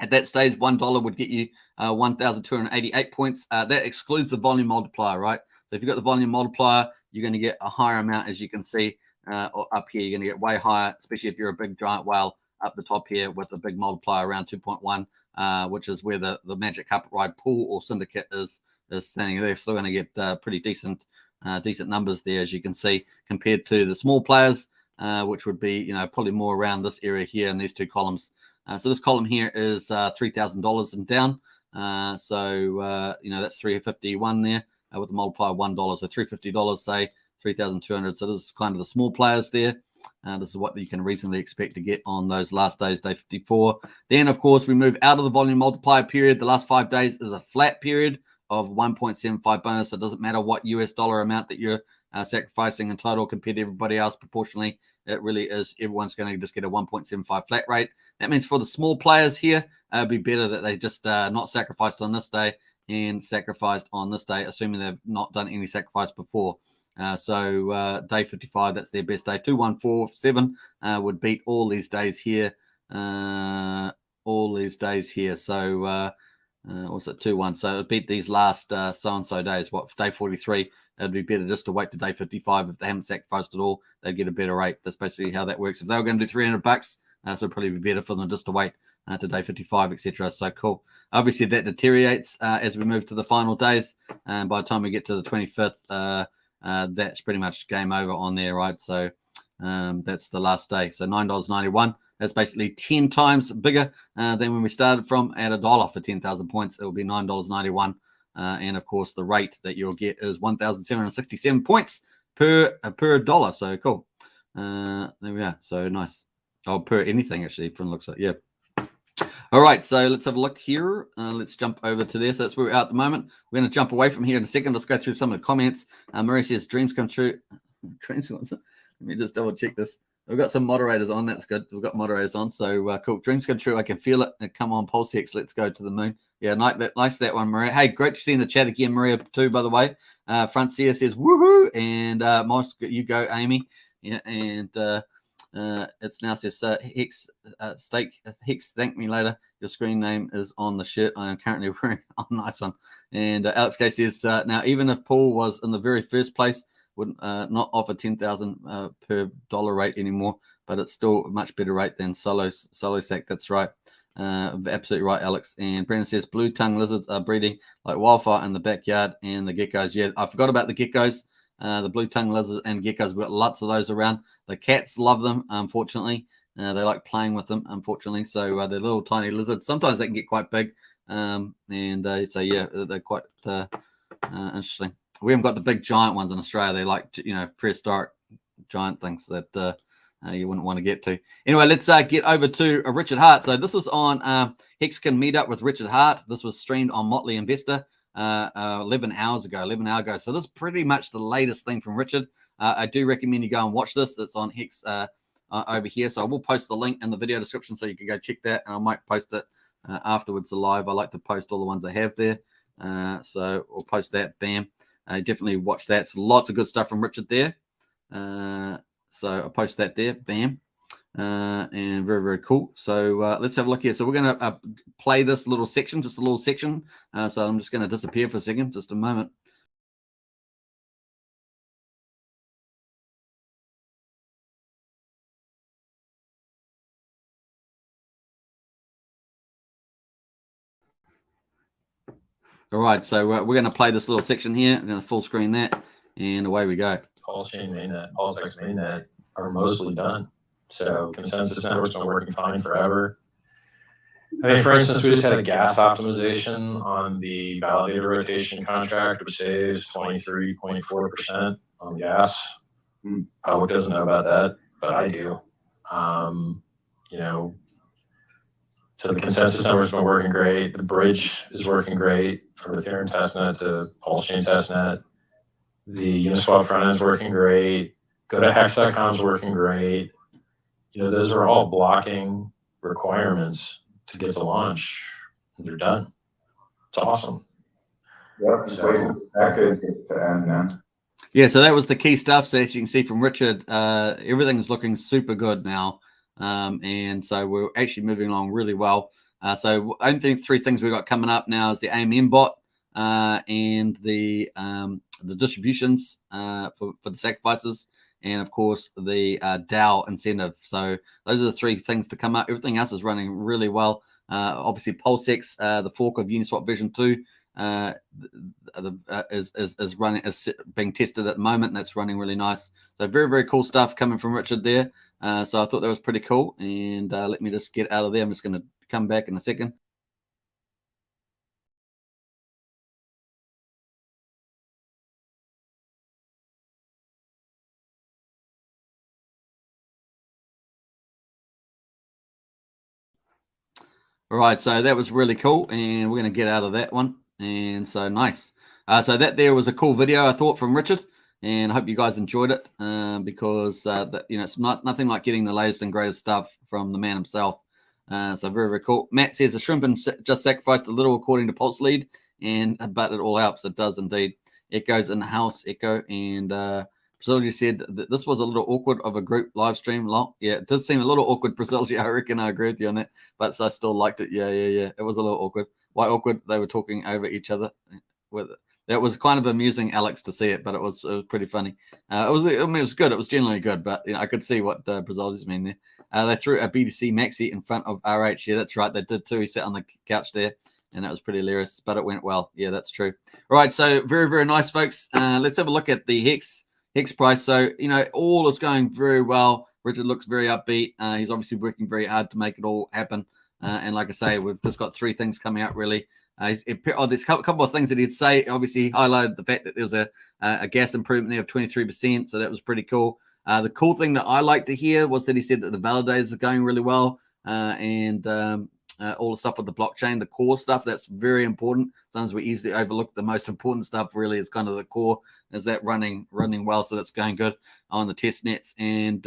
At that stage, $1 would get you 1,288 points. That excludes the volume multiplier, right? So if you've got the volume multiplier, you're going to get a higher amount, as you can see up here. You're going to get way higher, especially if you're a big giant whale up the top here with a big multiplier around 2.1, which is where the Magic Carpet Ride pool or syndicate is standing. They're still going to get pretty decent numbers there, as you can see, compared to the small players, which would be probably more around this area here in these two columns. So this column here is $3,000 and down. So that's 351 there with the multiplier $1. So $350, say 3,200. So this is kind of the small players there. This is what you can reasonably expect to get on those last days, day 54. Then, of course, we move out of the volume multiplier period. The last 5 days is a flat period of 1.75 bonus. So it doesn't matter what US dollar amount that you're sacrificing in total compared to everybody else proportionally. It really is. Everyone's going to just get a 1.75 flat rate. That means for the small players here, it'd be better that they just not sacrificed on this day and sacrificed on this day, assuming they've not done any sacrifice before. So day 55, that's their best day. 2147 would beat all these days here. So what's it? 21. So it would beat these last so-and-so days. What, day 43? It'd be better just to wait to day 55. If they haven't sacrificed at all, they'd get a better rate. That's basically how that works. If they were going to do $300, so it'd probably be better for them just to wait to day 55, etc. So cool. Obviously, that deteriorates as we move to the final days. And by the time we get to the 25th, that's pretty much game over on there, right? So that's the last day. So $9.91. That's basically 10 times bigger than when we started from at $1 for 10,000 points. It will be $9.91. And of course, the rate that you'll get is 1,767 points per dollar. So cool. There we are. So nice. Oh, per anything actually, from looks like, yeah. All right, so let's have a look here. Let's jump over to there. So that's where we're at the moment. We're going to jump away from here in a second. Let's go through some of the comments. Murray says, dreams come true. Dreams, let me just double check this. We've got some moderators on. That's good. We've got moderators on. So cool. Dreams come true. I can feel it. Come on, PulseX. Let's go to the moon. Yeah, nice that one, Maria. Hey, great to see you in the chat again, Maria, too, by the way. Francia says, woohoo. And Moss, you go, Amy. Yeah, and it's now says Hex Hex, thank me later. Your screen name is on the shirt I am currently wearing. Oh, nice one. And Alex K says, now, even if Paul was in the very first place, would not offer 10,000 per dollar rate anymore, but it's still a much better rate than solo sac. That's right. Absolutely right, Alex. And Brandon says blue tongue lizards are breeding like wildfire in the backyard, and the geckos. Yeah, I forgot about the geckos. The blue tongue lizards and geckos. We've got lots of those around. The cats love them, unfortunately. They like playing with them, unfortunately. So they're little tiny lizards. Sometimes they can get quite big. So yeah, they're quite interesting. We haven't got the big giant ones in Australia. They're like, prehistoric giant things that you wouldn't want to get to. Anyway, let's get over to Richard Hart. So this was on Hexcan Meetup with Richard Hart. This was streamed on Motley Investor 11 hours ago. So this is pretty much the latest thing from Richard. I do recommend you go and watch this. That's on Hex over here. So I will post the link in the video description so you can go check that. And I might post it afterwards live. I like to post all the ones I have there. So we'll post that. Bam. Definitely watch that. It's lots of good stuff from Richard there. So I'll post that there. Bam. And very, very cool. So let's have a look here. So we're going to play this little section, just a little section. So I'm just going to disappear for a second, just a moment. All right, so we're going to play this little section here. I'm going to full screen that, and away we go. Pulsechain mainnet, PulseX mainnet are mostly done. So consensus network's been working fine forever. I mean, for instance, we just had a gas optimization on the validator rotation contract, which saves 23.4% on gas. Public doesn't know about that, but I do. So the consensus network's been working great. The bridge is working great from Ethereum testnet to Pulsechain testnet. The Uniswap front end's working great. Go to hex.com's working great. Those are all blocking requirements to get to launch. And they're done. It's awesome. Yep, just waiting for the to end now. Yeah, so that was the key stuff. So as you can see from Richard, everything's looking super good now. And so we're actually moving along really well. So I think three things we've got coming up now is the AMM bot and the distributions for the sacrifices, and of course the DAO incentive. So those are the three things to come up. Everything else is running really well. Obviously PulseX, the fork of Uniswap version 2, is running, is being tested at the moment, and that's running really nice. So very, very cool stuff coming from Richard there. So I thought that was pretty cool. And let me just get out of there. I'm just going to come back in a second. All right, so that was really cool, and we're going to get out of that one. And so nice. So that there was a cool video, I thought, from Richard, and I hope you guys enjoyed it because it's nothing like getting the latest and greatest stuff from the man himself. So very, very cool. Matt says the shrimp just sacrificed a little according to Pulse Lead, but it all helps. It does indeed. Echo's in the house, Echo, and Priscilla said that this was a little awkward of a group live stream. Yeah, it did seem a little awkward, Priscilla. I reckon I agree with you on that, but I still liked it. Yeah. It was a little awkward. Why awkward? They were talking over each other with it. It was kind of amusing, Alex, to see it, but it was pretty funny. It was good. It was generally good, but I could see what Brazil's mean there. They threw a BTC Maxi in front of RH. Yeah, that's right. They did too. He sat on the couch there, and that was pretty hilarious, but it went well. Yeah, that's true. All right, so very, very nice, folks. Let's have a look at the Hex price. So, all is going very well. Richard looks very upbeat. He's obviously working very hard to make it all happen. And like I say, we've just got three things coming out really. There's a couple of things that he'd say. Obviously, he highlighted the fact that there was a gas improvement there of 23%. So that was pretty cool. The cool thing that I like to hear was that he said that the validators are going really well. And all the stuff with the blockchain, the core stuff, that's very important. Sometimes we easily overlook the most important stuff. Really, it's kind of the core. Is that running well? So that's going good on the test nets, and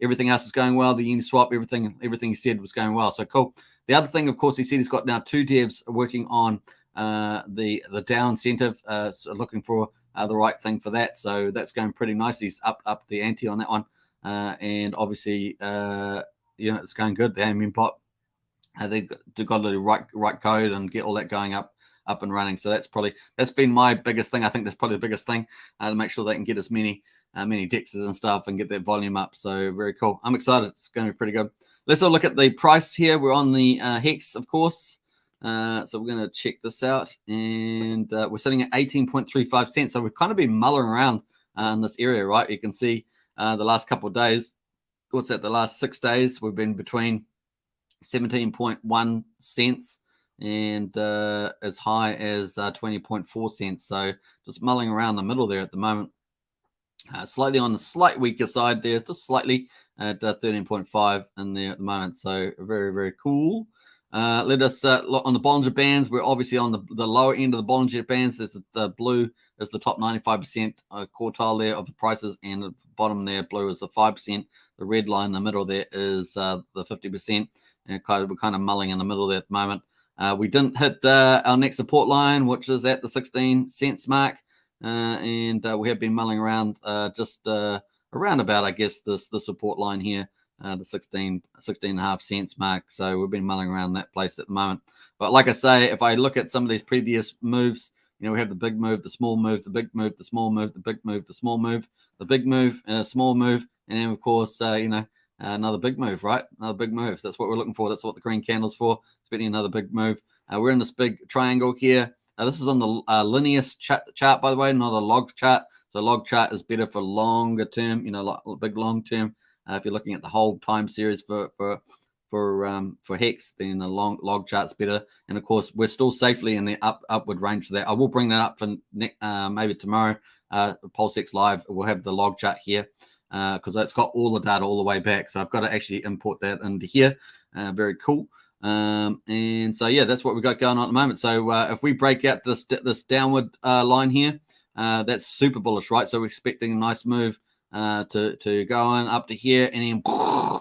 everything else is going well. The Uniswap, everything he said was going well. So cool. The other thing, of course, he said he's got now 2 devs working on the DAO incentive, so looking for the right thing for that. So that's going pretty nice. He's up the ante on that one, and obviously, it's going good. The AMM pot. They've got to right code and get all that going up and running. So that's been my biggest thing. I think that's probably the biggest thing to make sure they can get as many many dexes and stuff and get that volume up. So very cool. I'm excited. It's going to be pretty good. Let's all look at the price here. We're on the Hex, of course. So we're going to check this out, and we're sitting at 18.35 cents. So we've kind of been mulling around in this area, right? You can see the last couple of days. What's that? The last 6 days, we've been between 17.1 cents and as high as 20.4 cents. So just mulling around the middle there at the moment. Slightly on the slight weaker side there, just slightly at 13.5 in there at the moment. So very, very cool. Let us look on the Bollinger Bands. We're obviously on the lower end of the Bollinger Bands. There's the blue is the top 95% quartile there of the prices, and the bottom there, blue, is the 5%. The red line in the middle there is the 50%. And we're kind of mulling in the middle there at the moment. We didn't hit our next support line, which is at the 16 cents mark. And we have been mulling around just around about, I guess, the support line here, the 16.5 cents mark. So we've been mulling around that place at the moment. But like I say, if I look at some of these previous moves, we have the big move, the small move, the big move, the small move, the big move, the small move, the big move, small move, and then of course, another big move, right? Another big move. That's what we're looking for. That's what the green candle's for. Expecting another big move. We're in this big triangle here. This is on the linear chart, by the way, not a log chart. So log chart is better for longer term, like big long term. If you're looking at the whole time series for Hex, then the long log chart's better. And of course, we're still safely in the upward range for that. I will bring that up for maybe tomorrow. PulseX Live will have the log chart here because it's got all the data all the way back. So I've got to actually import that into here. Very cool. And so yeah, that's what we've got going on at the moment. So if we break out this downward line here, that's super bullish, right? So we're expecting a nice move to go on up to here and then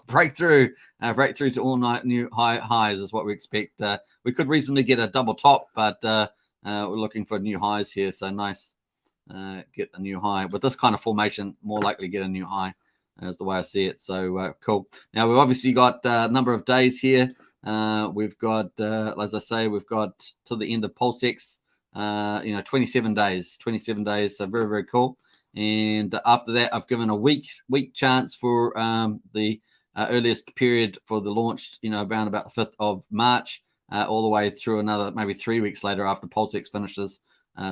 break through to all night new highs is what we expect. We could reasonably get a double top, but we're looking for new highs here. So nice, get a new high with this kind of formation. More likely get a new high is the way I see it. So cool. Now we've obviously got a number of days here. We've got, as I say, we've got to the end of PulseX, 27 days. So very, very cool. And after that, I've given a week chance for the earliest period for the launch, around about the 5th of March, all the way through another maybe 3 weeks later after PulseX finishes.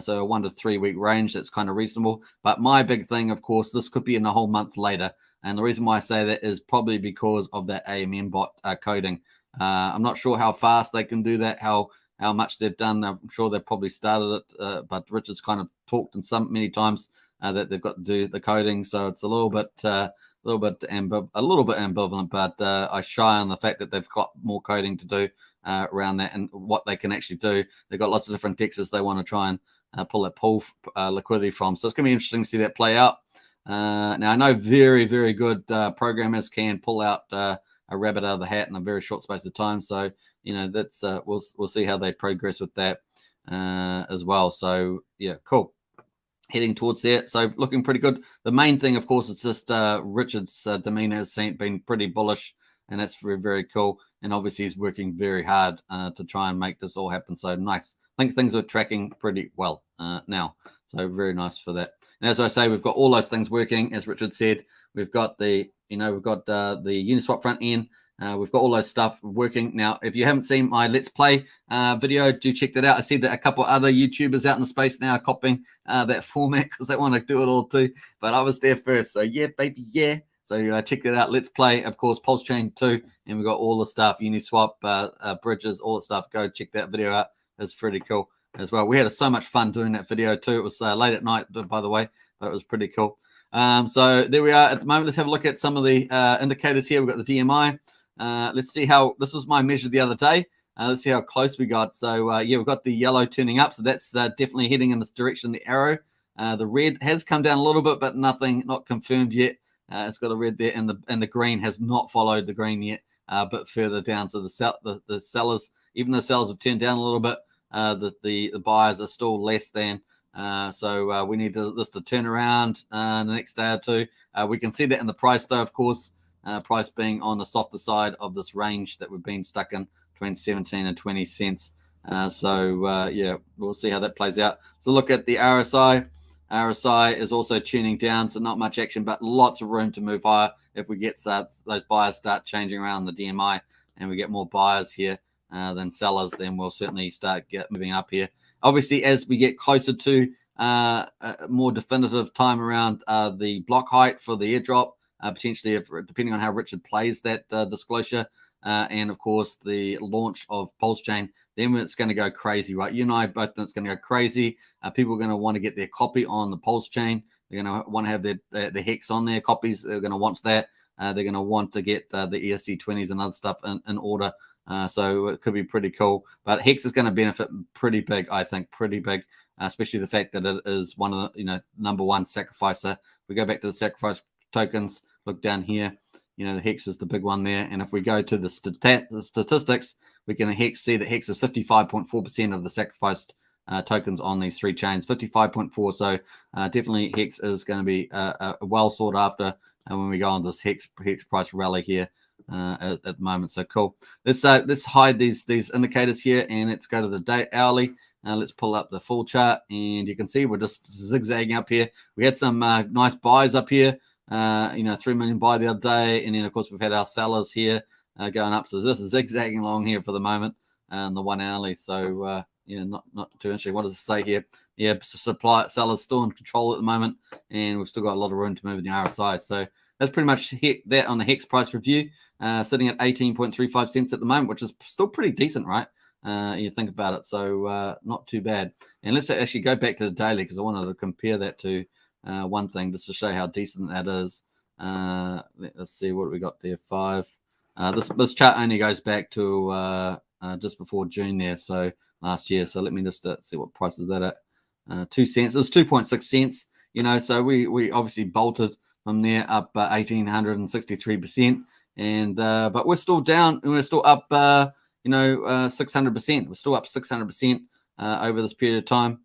So a 1 to 3 week range, that's kind of reasonable. But my big thing, of course, this could be in a whole month later. And the reason why I say that is probably because of that AMM bot coding. I'm not sure how fast they can do that, how much they've done. I'm sure they've probably started it, but Richard's kind of talked many times that they've got to do the coding, so it's a little bit ambivalent. But I shy on the fact that they've got more coding to do around that and what they can actually do. They've got lots of different dexes they want to try and pull liquidity from. So it's going to be interesting to see that play out. Now I know very, very good programmers can pull out a rabbit out of the hat in a very short space of time. So, that's we'll see how they progress with that as well. So, yeah, cool. Heading towards there. So looking pretty good. The main thing, of course, is just Richard's demeanor has been pretty bullish, and that's very, very cool. And obviously he's working very hard to try and make this all happen. So nice. I think things are tracking pretty well now. So very nice for that. And as I say, we've got all those things working. As Richard said, we've got the Uniswap front end. We've got all those stuff working. Now, if you haven't seen my Let's Play video, do check that out. I see that a couple other YouTubers out in the space now are copying that format because they want to do it all too. But I was there first. So yeah, baby, yeah. So check that out. Let's Play, of course, Pulsechain too. And we've got all the stuff, Uniswap, bridges, all the stuff. Go check that video out. It's pretty cool as well. We had so much fun doing that video too. It was late at night, by the way, but it was pretty cool. So there we are at the moment. Let's have a look at some of the indicators here. We've got the DMI. Let's see how this was my measure the other day. Let's see how close we got. So yeah, we've got the yellow turning up. So that's definitely heading in this direction. The arrow, the red has come down a little bit, but not confirmed yet. It's got a red there, and the green has not followed the green yet. A bit further down. So the sellers, even though sellers have turned down a little bit, the buyers are still less than. So we need this to turn around in the next day or two. We can see that in the price, though, of course. Price being on the softer side of this range that we've been stuck in between 17 and 20 cents. So yeah, we'll see how that plays out. So look at the RSI. RSI is also tuning down, so not much action, but lots of room to move higher if we get those buyers start changing around the DMI and we get more buyers here than sellers, then we'll certainly start moving up here. Obviously, as we get closer to a more definitive time around the block height for the airdrop, potentially depending on how Richard plays that disclosure, and of course the launch of Pulsechain, then it's going to go crazy, right? You and I both know it's going to go crazy. People are going to want to get their copy on the Pulsechain. They're going to want to have the Hex on their copies. They're going to want that. They're going to want to get the ESC20s and other stuff in order. So it could be pretty cool. But Hex is going to benefit pretty big, I think, pretty big, especially the fact that it is one of the number one sacrificer. We go back to the sacrifice tokens. Look down here. The Hex is the big one there. And if we go to the statistics, we can see that Hex is 55.4% of the sacrificed tokens on these three chains. 55.4. So definitely Hex is going to be well sought after when we go on this Hex price rally here at the moment. So cool. Let's hide these indicators here and let's go to the hourly. Let's pull up the full chart and you can see we're just zigzagging up here. We had some nice buys up here. 3 million buy the other day, and then of course we've had our sellers here going up. So this is zigzagging along here for the moment on the 1 hourly. So not too interesting. What does it say here? Yeah, supply sellers still in control at the moment, and we've still got a lot of room to move in the RSI. So that's pretty much that on the Hex price review, sitting at 18.35 cents at the moment, which is still pretty decent, right? You think about it. So not too bad. And let's actually go back to the daily because I wanted to compare that to one thing just to show how decent that is. Let's see what we got there. 5. This chart only goes back to just before June there, so last year. So let me just see what price is that at. 2 cents. It's 2.6 cents. So we obviously bolted from there up 1,863%, and but we're still down. We're still up 600%. We're still up 600% over this period of time.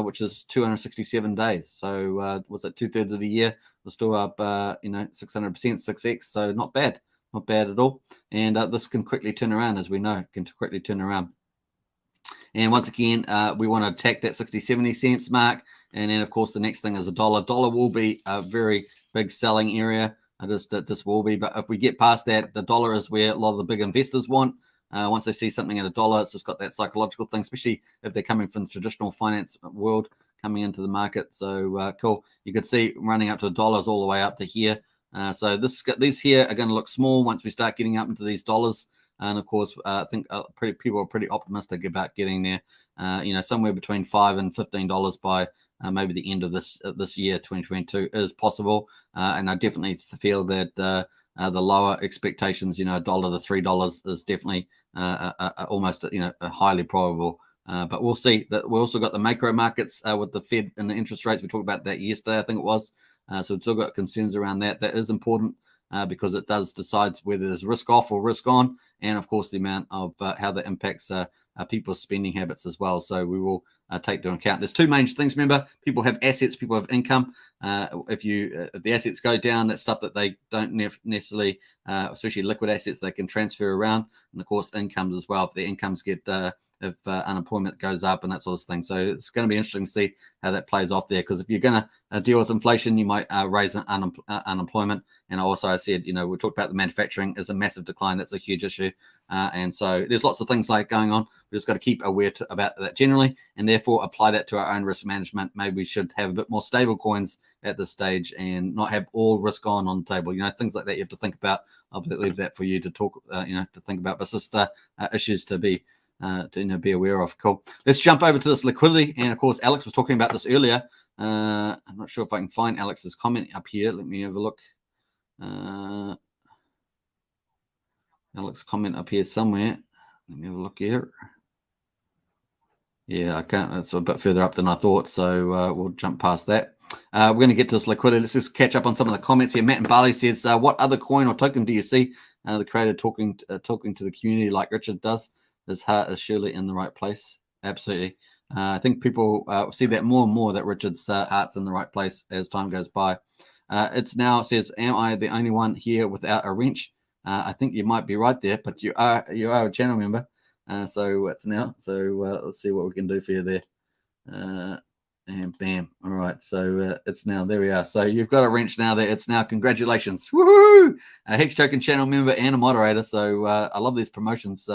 Which is 267 days. So was it 2/3 of a year? We're still up, 600%, 6x. So not bad at all. And this can quickly turn around, as we know, can quickly turn around. And once again, we want to attack that 60-70 cents mark. And then, of course, the next thing is a dollar. Dollar will be a very big selling area. This will be. But if we get past that, the dollar is where a lot of the big investors want. Once they see something at $1, it's just got that psychological thing, especially if they're coming from the traditional finance world coming into the market. So cool. You could see running up to $1 all the way up to here. So these here are going to look small once we start getting up into these dollars. And of course, I think people are pretty optimistic about getting there. Somewhere between $5 and $15 by maybe the end of this year, 2022, is possible. And I definitely feel that the lower expectations, $1 to $3 is definitely almost highly probable. But we'll see. That we also got the macro markets with the Fed and the interest rates. We talked about that yesterday, I think it was. So we've still got concerns around that. That is important because it does decides whether there's risk off or risk on, and of course the amount of how that impacts people's spending habits as well. So we will take into account. There's two main things. Remember, people have assets, people have income. If the assets go down, that's stuff that they don't necessarily, especially liquid assets, they can transfer around, and of course incomes as well. If the incomes get if unemployment goes up and that sort of thing. So it's going to be interesting to see how that plays off there, because if you're going to deal with inflation, you might raise unemployment. And also I said, we talked about the manufacturing is a massive decline. That's a huge issue. And so there's lots of things like going on. We just got to keep aware about that generally, and therefore apply that to our own risk management. Maybe we should have a bit more stable coins at this stage and not have all risk on the table. Things like that you have to think about. I'll leave that for you to talk, to think about. But it's just issues to be be aware of. Cool. Let's jump over to this liquidity. And of course, Alex was talking about this earlier. I'm not sure if I can find Alex's comment up here. Let me have a look. Alex's comment up here somewhere. Let me have a look here. Yeah, I can't. It's a bit further up than I thought. So we'll jump past that. We're going to get to this liquidity. Let's just catch up on some of the comments here. Matt and Barley says, what other coin or token do you see the creator talking to the community like Richard does? His heart is surely in the right place. Absolutely. I think people see that more and more, that Richard's heart's in the right place as time goes by. It says, am I the only one here without a wrench? I think you might be right there, but you are a channel member. So it's now. So let's see what we can do for you there. And bam. All right. So it's now, there we are. So you've got a wrench now there. It's now, congratulations. Woohoo! A Hex Token channel member and a moderator. So I love these promotions.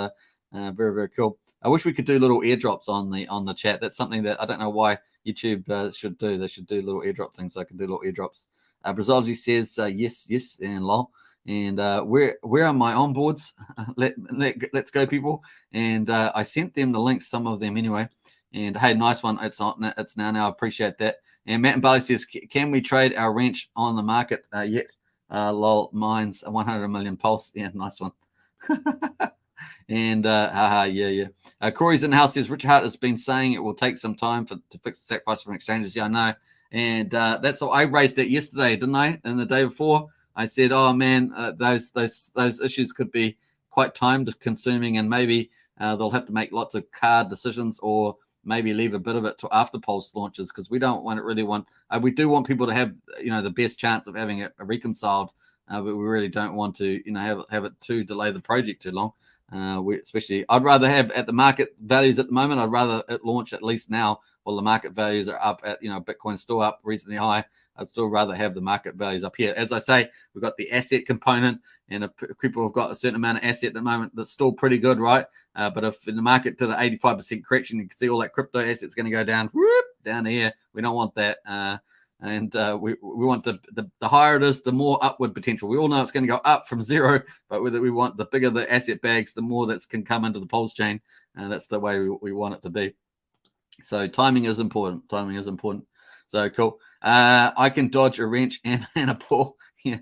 Very, very cool. I wish we could do little airdrops on the chat. That's something that I don't know why YouTube should do. They should do little airdrop things. So I can do little airdrops. Brazology says yes, and lol. And where are my onboards? Let's go, people. And I sent them the links, some of them anyway. And hey, nice one. It's now. I appreciate that. And Matt and Barley says, can we trade our wrench on the market yet? Lol, mine's 100 million pulse. Yeah, nice one. And yeah. Corey's in the house says, Richard Hart has been saying it will take some time to fix the sacrifice from exchanges. Yeah, I know. And that's what I raised that yesterday, didn't I? And the day before, I said, oh man, those issues could be quite time consuming, and maybe they'll have to make lots of card decisions, or maybe leave a bit of it to after Pulse launches, because we don't really want we do want people to have the best chance of having it reconciled, but we really don't want to have it to delay the project too long. Especially, I'd rather have at the market values at the moment. I'd rather it launch at least now while the market values are up at Bitcoin's still up reasonably high. I'd still rather have the market values up here. As I say, we've got the asset component, and if people have got a certain amount of asset at the moment, that's still pretty good, right? But if in the market did an 85% correction, you can see all that crypto assets going to go down, down here. We don't want that. And we want the higher it is, the more upward potential. We all know it's going to go up from zero, but we want the bigger the asset bags, the more that can come into the Pulse chain. And that's the way we want it to be. So timing is important. So cool. I can dodge a wrench and a paw. Yeah,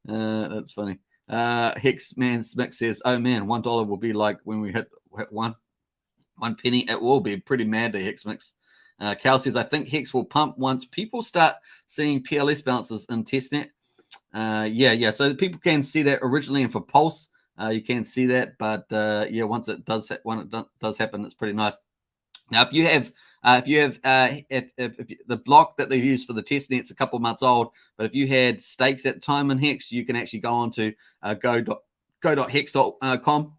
that's funny. Hex Man Mix says, oh man, $1 will be like when we hit one penny. It will be pretty mad to Hex Mix. Cal says, I think Hex will pump once people start seeing PLS balances in testnet. Yeah. So people can see that originally, and for Pulse, you can see that. But yeah, once it does happen, it's pretty nice. Now, if you have the block that they've used for the testnet's a couple of months old, but if you had stakes at the time in Hex, you can actually go on to go.hex.com,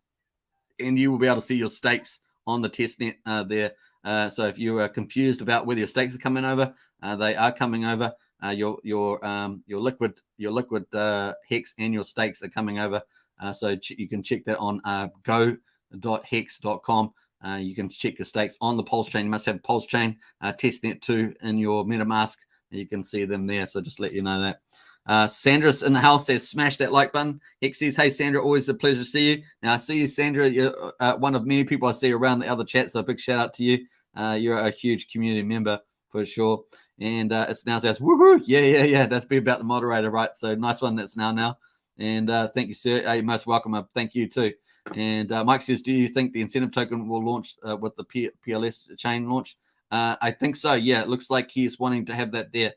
and you will be able to see your stakes on the testnet there. So if you are confused about whether your stakes are coming over, they are coming over. Your liquid Hex and your stakes are coming over. So you can check that on go.hex.com. You can check your stakes on the Pulse chain. You must have Pulse chain testnet 2 in your MetaMask. You can see them there. So just let you know that. Sandra's in the house says, smash that like button. Hex says, hey, Sandra, always a pleasure to see you. Now, I see you, Sandra. You're one of many people I see around the other chat, so a big shout out to you. You're a huge community member for sure. And it's now says, woohoo, yeah. That's be about the moderator, right? So nice one. That's now. And thank you, sir. You're most welcome. Thank you, too. And Mike says, do you think the incentive token will launch with the PLS chain launch? I think so. Yeah, it looks like he's wanting to have that there.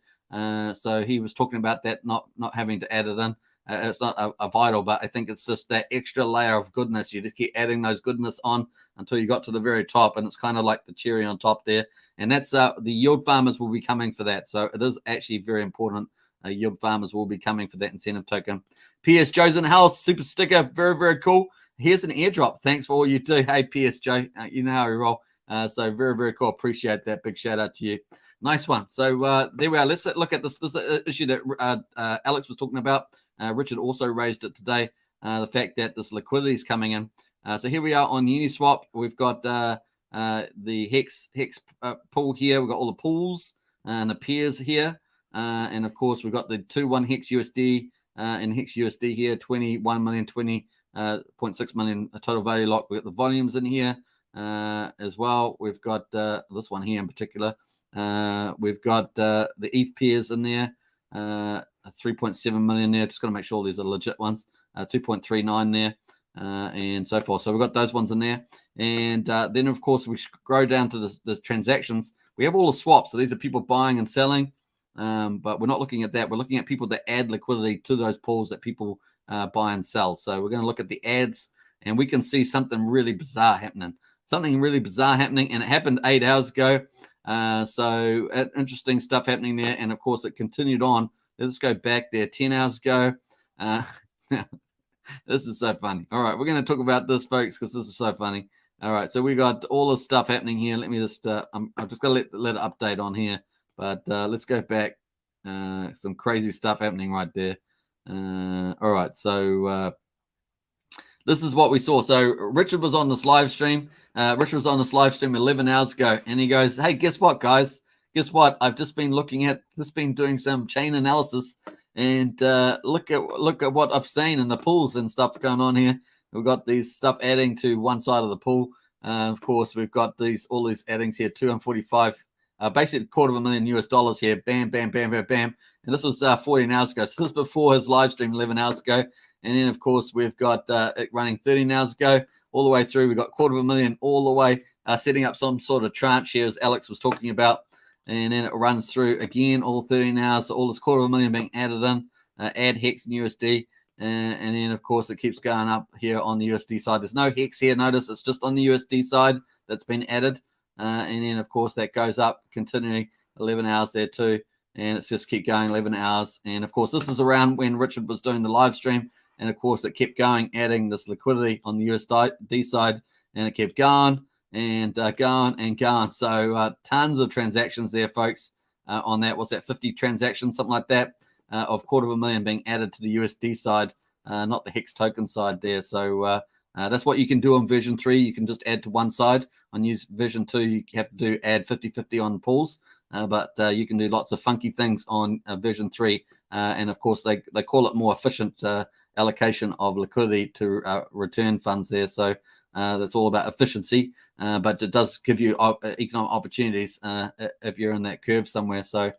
So he was talking about that, not having to add it in. It's not a vital, but I think it's just that extra layer of goodness. You just keep adding those goodness on until you got to the very top, and it's kind of like the cherry on top there. And that's the yield farmers will be coming for that. So it is actually very important. Yield farmers will be coming for that incentive token. PS Joe's in the house, super sticker, very, very cool. Here's an airdrop. Thanks for all you do. Hey, PS Joe, you know how we roll. So very, very cool. Appreciate that. Big shout out to you. Nice one. So there we are. Let's look at this issue that Alex was talking about. Richard also raised it today, the fact that this liquidity is coming in. So here we are on Uniswap. We've got the Hex pool here. We've got all the pools and the pairs here. And, of course, we've got the 2-1 Hex USD and Hex USD here, 21 million, 0.6 million total value lock. We've got the volumes in here as well. We've got this one here in particular. We've got the ETH pairs in there, 3.7 million there. Just got to make sure all these are legit ones. 2.39 there, and so forth. So we've got those ones in there. And then, of course, we scroll down to the transactions. We have all the swaps. So these are people buying and selling, but we're not looking at that. We're looking at people that add liquidity to those pools that people buy and sell. So we're going to look at the ads, and we can see something really bizarre happening. And it happened 8 hours ago. So interesting stuff happening there. And, of course, it continued on. Let's go back there 10 hours ago. This is so funny. All right, we're going to talk about this, folks, because this is so funny. All right, so we got all this stuff happening here. Let me just, I'm just going to let it update on here But let's go back. Some crazy stuff happening right there. All right, so this is what we saw. So Richard was on this live stream. Richard was on this live stream 11 hours ago, and he goes, "Hey, guess what, guys? Guess what? I've just been doing some chain analysis, and look at what I've seen and the pools and stuff going on here. We've got these stuff adding to one side of the pool. Of course, we've got all these addings here, 245, basically $250,000 here. Bam, bam, bam, bam, bam. And this was 14 hours ago. So this was before his live stream 11 hours ago. And then, of course, we've got it running 13 hours ago all the way through. We've got $250,000 all the way, setting up some sort of tranche here, as Alex was talking about. And then it runs through again all 13 hours. So all this $250,000 being added in, add Hex and USD. And then, of course, it keeps going up here on the USD side. There's no Hex here. Notice it's just on the USD side that's been added. And then, of course, that goes up continually 11 hours there too. And it's just keep going 11 hours. And, of course, this is around when Richard was doing the live stream. And, of course, it kept going, adding this liquidity on the USD side. And it kept going and going and going. So tons of transactions there, folks, on that. What's that, 50 transactions, something like that, of $250,000 being added to the USD side, not the Hex token side there. So that's what you can do on version 3. You can just add to one side. On version 2, you have to do add 50-50 on pools. But you can do lots of funky things on version 3. And, of course, they call it more efficient allocation of liquidity to return funds there. So that's all about efficiency. But it does give you economic opportunities if you're in that curve somewhere. So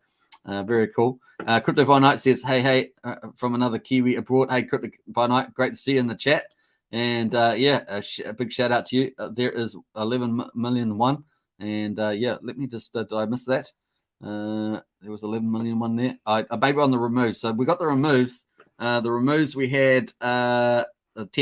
very cool. Crypto by Night says, hey, from another Kiwi abroad. Hey, Crypto by Night, great to see you in the chat. And a big shout out to you. There is 11 million one. And let me just, did I miss that? There was 11 million one there. Maybe on the removes. So we got the removes. The removes we had 10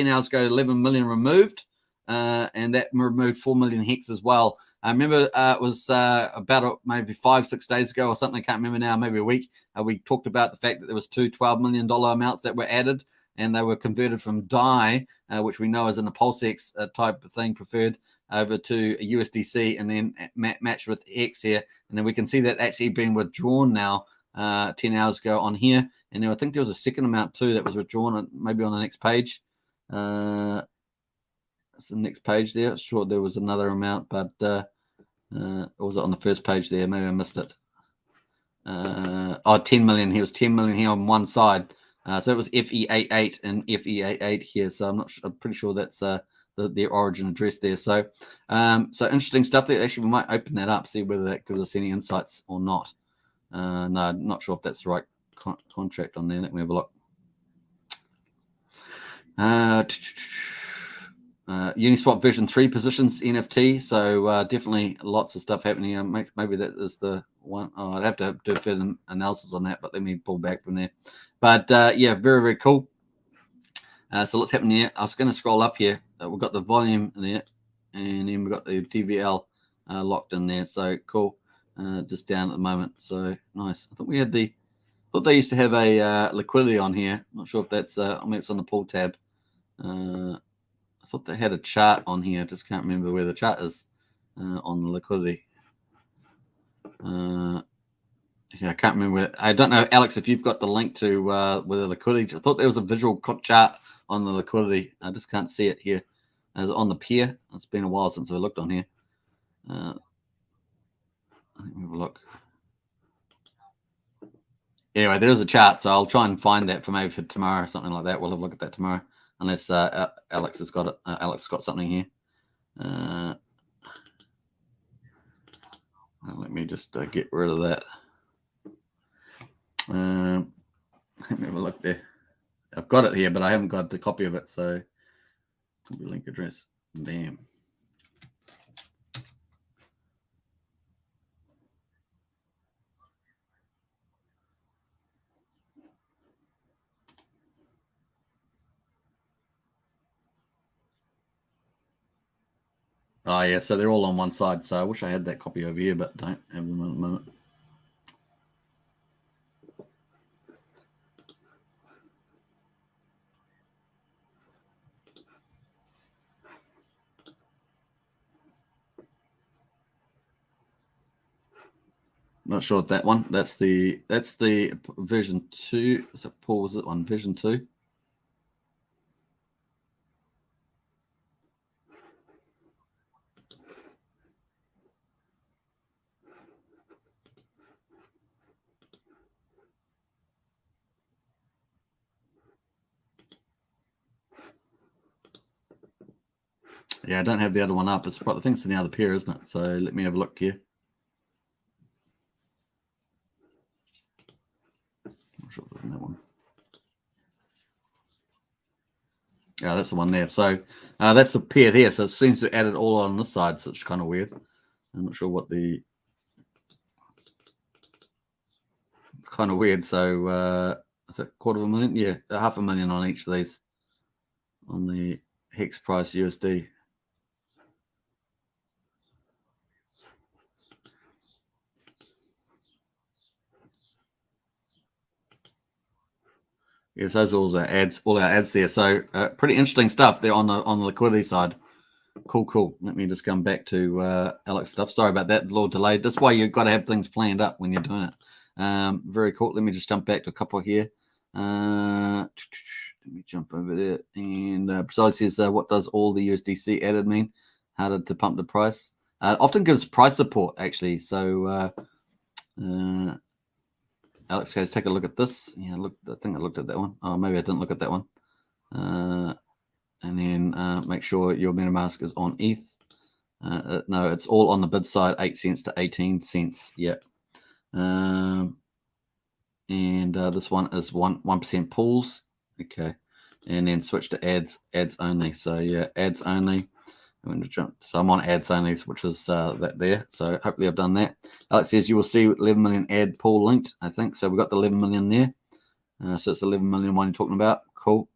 hours ago, 11 million removed. And that removed 4 million Hex as well. I remember it was about maybe 5-6 days ago or something. I can't remember now, maybe a week. We talked about the fact that there was two $12 million amounts that were added, and they were converted from DAI, which we know is in the PulseX type of thing, preferred, over to a USDC, and then matched with Hex here. And then we can see that actually being withdrawn now 10 hours ago on here. And then I think there was a second amount too that was withdrawn, maybe on the next page. It's the next page there. Sure, there was another amount, but or was it on the first page there? Maybe I missed it. 10 million. He was 10 million here on one side. So it was FE88 and FE88 here. So I'm pretty sure that's their origin address there. So so interesting stuff there. Actually, we might open that up, see whether that gives us any insights or not. No, not sure if that's the right contract on there. Let me have a look. Uniswap version 3 positions NFT. So definitely lots of stuff happening. Maybe that is the one. I'd have to do further analysis on that, but let me pull back from there. But very, very cool. So what's happening here? I was going to scroll up here. We've got the volume there, and then we've got the DVL locked in there. So cool. Just down at the moment. So nice. I thought they used to have a liquidity on here. Not sure if that's maybe it's on the pool tab. I thought they had a chart on here. Just can't remember where the chart is on the liquidity. I can't remember. I don't know, Alex, if you've got the link to where the liquidity. I thought there was a visual chart on the liquidity. I just can't see it here. It's on the pier. It's been a while since I looked on here. Let me have a look. Anyway, there's a chart, so I'll try and find that for tomorrow or something like that. We'll have a look at that tomorrow, unless Alex has got it. Alex got something here. Let me just get rid of that. Let me have a look there. I've got it here, but I haven't got the copy of it. So, link address. Bam. Oh, yeah. So they're all on one side. So I wish I had that copy over here, but don't have them at the moment. Not sure what that one. That's the version 2. Is it Paul? Was it one version 2? Yeah, I don't have the other one up. It's probably, I think it's in the other pair, isn't it? So let me have a look here. Not sure if it's in that one. Yeah, that's the one there. So that's the pair there. So it seems to add it all on this side, so it's kind of weird. I'm not sure what the kind of weird. So is that $250,000? Yeah, $500,000 on each of these on the Hex price USD. Yes, those are all our ads there. So pretty interesting stuff there on the liquidity side. Cool. Let me just come back to Alex stuff. Sorry about that, a little delayed. That's why you've got to have things planned up when you're doing it. Very cool. Let me just jump back to a couple here. Let me jump over there. And Priscilla says, what does all the USDC added mean? Harder to pump the price. Often gives price support, actually. So Alex says, take a look at this. Yeah, look, I think I looked at that one. Oh, maybe I didn't look at that one. And then make sure your MetaMask is on ETH. No, it's all on the bid side, 8 cents to 18 cents. Yeah. And this one is 1% pools. Okay. And then switch to ads only. So yeah, ads only. I'm going to jump. So I'm on ads only, which is that there. So hopefully I've done that. Alex says you will see 11 million ad pool linked, I think. So we've got the 11 million there. So it's 11 million one you're talking about. Cool.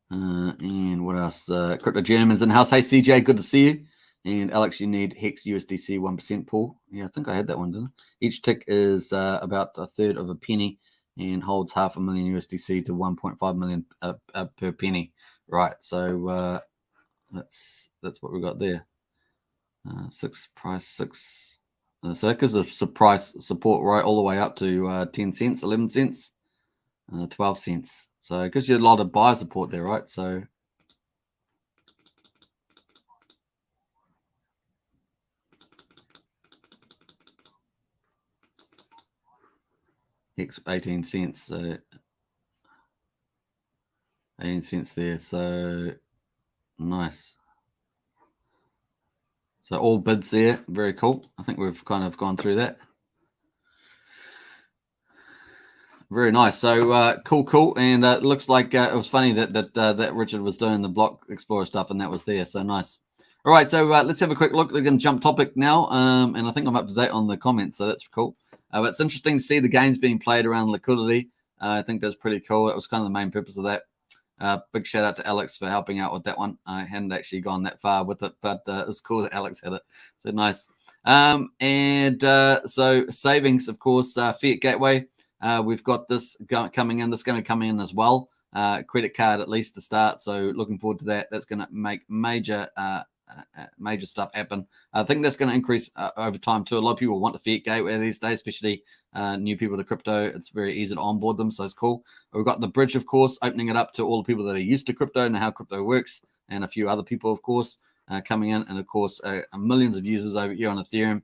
And what else? Crypto Journeyman's in the house. Hey CJ, good to see you. And Alex, you need Hex USDC 1% pool. Yeah, I think I had that one, didn't I? Each tick is about a third of a penny and holds $500,000 USDC to 1.5 million per penny. Right. So that's what we got there. 6 price 6. So that gives a price support right all the way up to 10 cents, 11 cents, 12 cents. So it gives you a lot of buyer support there, right? So Hex 18 cents. So 18 cents there. So nice. So all bids there. Very cool. I think we've kind of gone through that. Very nice. So cool. And it looks like it was funny that Richard was doing the Block Explorer stuff and that was there. So nice. All right. So let's have a quick look. We're going to jump topic now. And I think I'm up to date on the comments. So that's cool. But it's interesting to see the games being played around liquidity. I think that's pretty cool. That was kind of the main purpose of that. Big shout out to Alex for helping out with that one. I hadn't actually gone that far with it, but it was cool that Alex had it. So nice. So savings, of course, Fiat Gateway. We've got this coming in. That's going to come in as well. Credit card at least to start. So looking forward to that. That's going to make major stuff happen. I think that's going to increase over time too. A lot of people want the Fiat Gateway these days, especially new people to crypto. It's very easy to onboard them, so it's cool. We've got the bridge, of course, opening it up to all the people that are used to crypto and how crypto works, and a few other people, of course, coming in. And of course, millions of users over here on Ethereum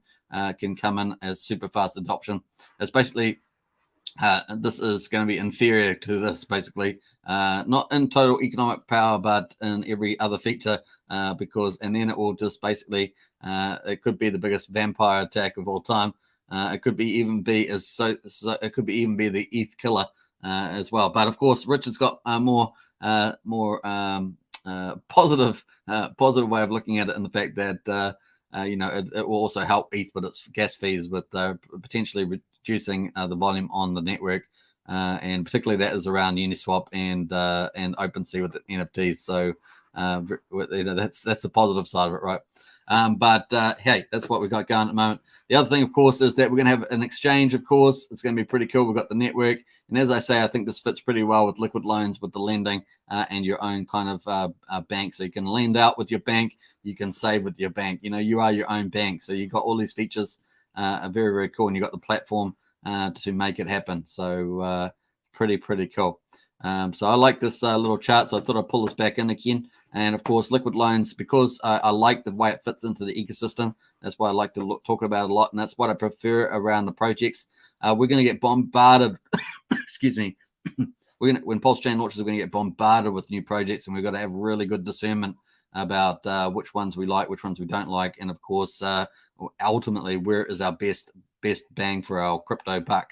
can come in as super fast adoption. It's basically this is going to be inferior to this, basically, not in total economic power, but in every other feature, and then it will just basically, it could be the biggest vampire attack of all time. It could be even be it could be even be the ETH killer as well. But of course, Richard's got more positive way of looking at it, in the fact that it will also help ETH with its gas fees, with potentially reducing the volume on the network, and particularly that is around Uniswap and OpenSea with the NFTs. So that's the positive side of it, right? Hey, that's what we've got going at the moment. The other thing, of course, is that we're going to have an exchange. Of course, it's going to be pretty cool. We've got the network, and as I say, I think this fits pretty well with liquid loans, with the lending and your own kind of bank. So you can lend out with your bank, you can save with your bank. You are your own bank, so you've got all these features very, very cool. And you got the platform to make it happen. So pretty cool. So I like this little chart. So I thought I'd pull this back in again. And of course, liquid loans, because I like the way it fits into the ecosystem. That's why I like to talk about it a lot. And that's what I prefer around the projects. We're going to get bombarded. Excuse me. When Pulsechain launches, we're going to get bombarded with new projects, and we've got to have really good discernment about which ones we like, which ones we don't like, and of course, ultimately, where is our best bang for our crypto buck?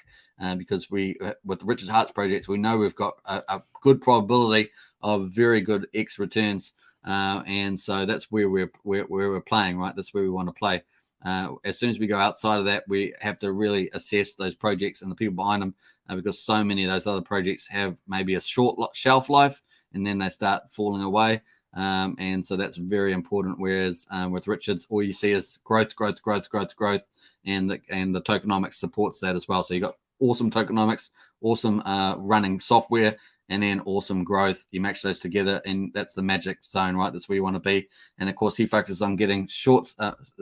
Because with the Richard Hart's projects, we know we've got a good probability of very good X returns, and so that's where we're playing, right? That's where we want to play. As soon as we go outside of that, we have to really assess those projects and the people behind them, because so many of those other projects have maybe a short shelf life, and then they start falling away. And so that's very important. Whereas with Richards, all you see is growth, and the tokenomics supports that as well. So you got awesome tokenomics, awesome running software, and then awesome growth. You match those together, and that's the magic zone, right? That's where you want to be. And of course, he focuses on getting shorts,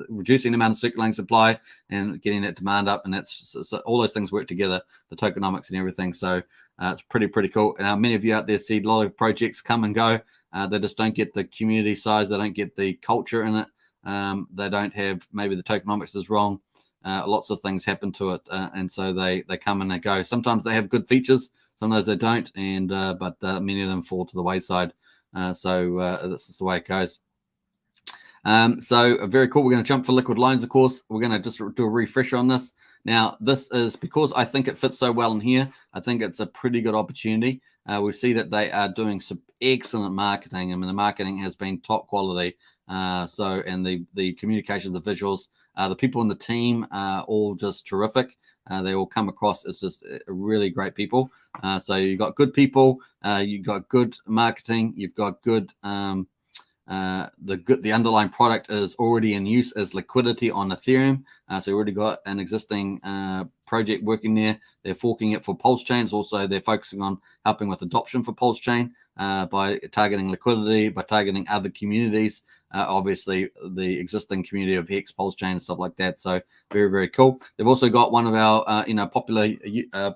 reducing the amount of circulating supply, and getting that demand up. And that's so all those things work together, the tokenomics and everything. So it's pretty cool. And many of you out there see a lot of projects come and go. They just don't get the community size. They don't get the culture in it. They don't have, maybe the tokenomics is wrong. Lots of things happen to it, and so they come and they go. Sometimes they have good features, sometimes they don't, and but many of them fall to the wayside. So this is the way it goes. So very cool. We're going to jump for liquid loans, of course. We're going to just do a refresh on this. Now, this is because I think it fits so well in here. I think it's a pretty good opportunity. We see that they are doing some excellent marketing. I mean, the marketing has been top quality. And the communications, the visuals, the people in the team are all just terrific. They all come across as just really great people. So you've got good people, you've got good marketing, you've got good the underlying product is already in use as liquidity on Ethereum. So you already got an existing project working there. They're forking it for Pulsechain. Also, they're focusing on helping with adoption for Pulsechain by targeting liquidity, by targeting other communities. Obviously, the existing community of Hex, Pulsechain, and stuff like that. So very cool. They've also got one of our popular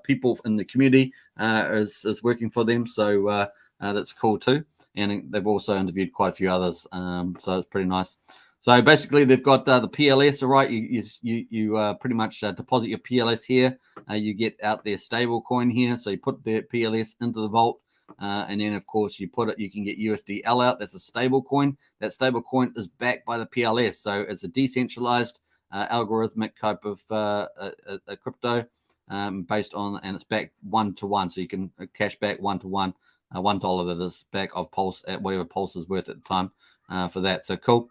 people in the community is working for them. So that's cool too. And they've also interviewed quite a few others, so it's pretty nice. So basically, they've got the PLS, all right? You pretty much deposit your PLS here. You get out their Stablecoin here, so you put the PLS into the vault, and then of course you can get USDL out. That's a Stablecoin. That Stablecoin is backed by the PLS, so it's a decentralized algorithmic type of a crypto based on, and it's backed 1-to-1, so you can cash back 1-to-1. $1 that is back of Pulse at whatever Pulse is worth at the time for that. So cool.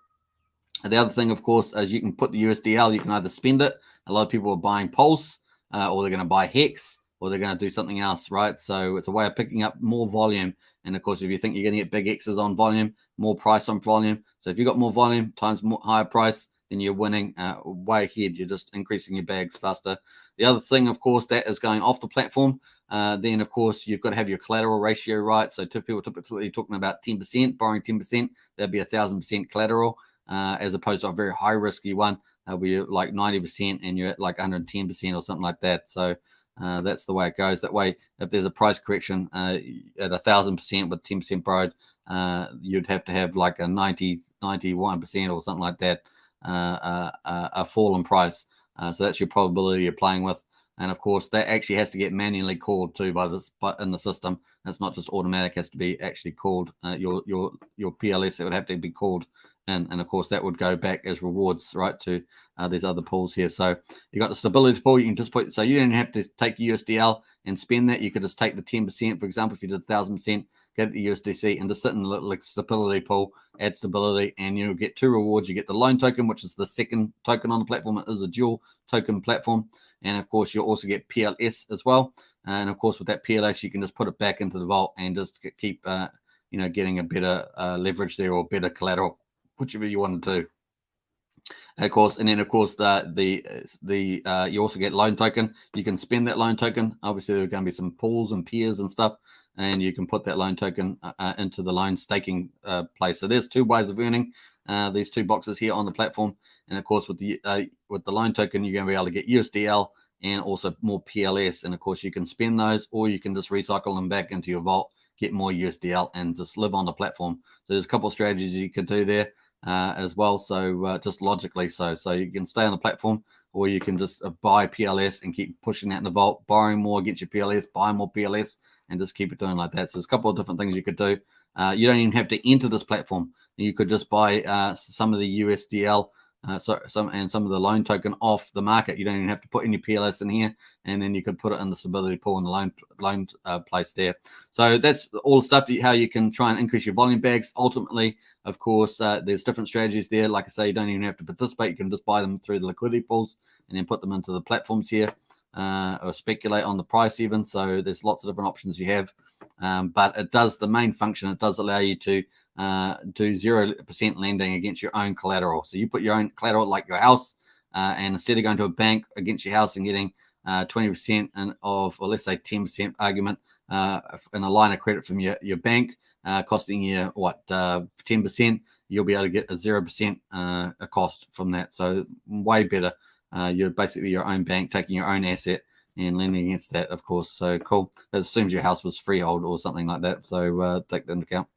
And the other thing, of course, is you can put the USDL. You can either spend it. A lot of people are buying Pulse, or they're going to buy Hex, or they're going to do something else, right? So it's a way of picking up more volume. And of course, if you think you're going to get big X's on volume, more price on volume. So if you've got more volume times more higher price, then you're winning way ahead. You're just increasing your bags faster. The other thing, of course, that is going off the platform. Then, of course, you've got to have your collateral ratio right. So people typically talking about 10%, borrowing 10%, that'd be 1,000% collateral, as opposed to a very high risky one where you're like 90% and you're at like 110% or something like that. So that's the way it goes. That way, if there's a price correction at 1,000% with 10% borrowed, you'd have to have like a 91% or something like that, a fall in price. So that's your probability you're playing with. And of course, that actually has to get manually called too but in the system. It's not just automatic; it has to be actually called. Your PLS, it would have to be called, and of course that would go back as rewards, right, to these other pools here. So you got the stability pool. You can just put, so you don't have to take USDL and spend that. You could just take the 10%, for example, if you did 1,000%, get the USDC and just sit in the stability pool, add stability, and you'll get two rewards. You get the loan token, which is the second token on the platform. It is a dual token platform. And of course, you'll also get PLS as well. And of course, with that PLS, you can just put it back into the vault and just keep, getting a better leverage there or better collateral, whichever you want to do. Of course, and then of course you also get loan token. You can spend that loan token. Obviously, there are going to be some pools and peers and stuff, and you can put that loan token into the loan staking place. So there's two ways of earning. these two boxes here on the platform. And of course, with the loan token, you're going to be able to get USDL and also more PLS. And of course, you can spend those, or you can just recycle them back into your vault, get more USDL, and just live on the platform. So there's a couple of strategies you could do there as well. So just logically, so you can stay on the platform, or you can just buy PLS and keep pushing that in the vault, borrowing more against your PLS, buy more PLS, and just keep it doing like that. So there's a couple of different things you could do. You don't even have to enter this platform. You could just buy some of the USDL, some of the loan token off the market. You don't even have to put any PLS in here, and then you could put it in the stability pool in the loan place there. So that's all the stuff how you can try and increase your volume bags. Ultimately, of course, there's different strategies there. Like I say, you don't even have to participate. You can just buy them through the liquidity pools and then put them into the platforms here, or speculate on the price even. So there's lots of different options you have. But it does the main function. It does allow you to do 0% lending against your own collateral. So you put your own collateral, like your house, and instead of going to a bank against your house and getting 20% or let's say 10% argument in a line of credit from your bank, costing you what 10%, you'll be able to get a 0% a cost from that. So way better. You're basically your own bank taking your own asset and lending against that, of course. So cool. That assumes your house was freehold or something like that. So take that into account.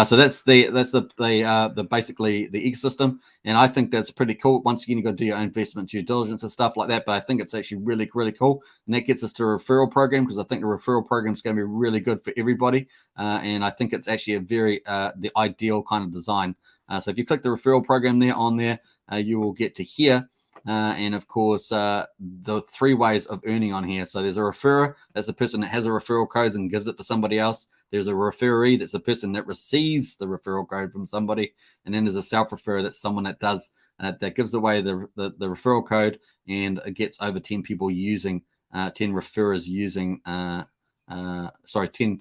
So that's the basically the ecosystem, and I think that's pretty cool. Once again, you got to do your own investment due diligence and stuff like that, but I think it's actually really, really cool, and that gets us to a referral program, because I think the referral program is going to be really good for everybody, and I think it's actually a very the ideal kind of design. So if you click the referral program there on there, you will get to here. And of course, the 3 ways of earning on here. So there's a referrer, that's the person that has a referral code and gives it to somebody else. There's a referee, that's the person that receives the referral code from somebody. And then there's a self-referrer, that's someone that does that gives away the referral code and gets over 10 people using 10 referrers using 10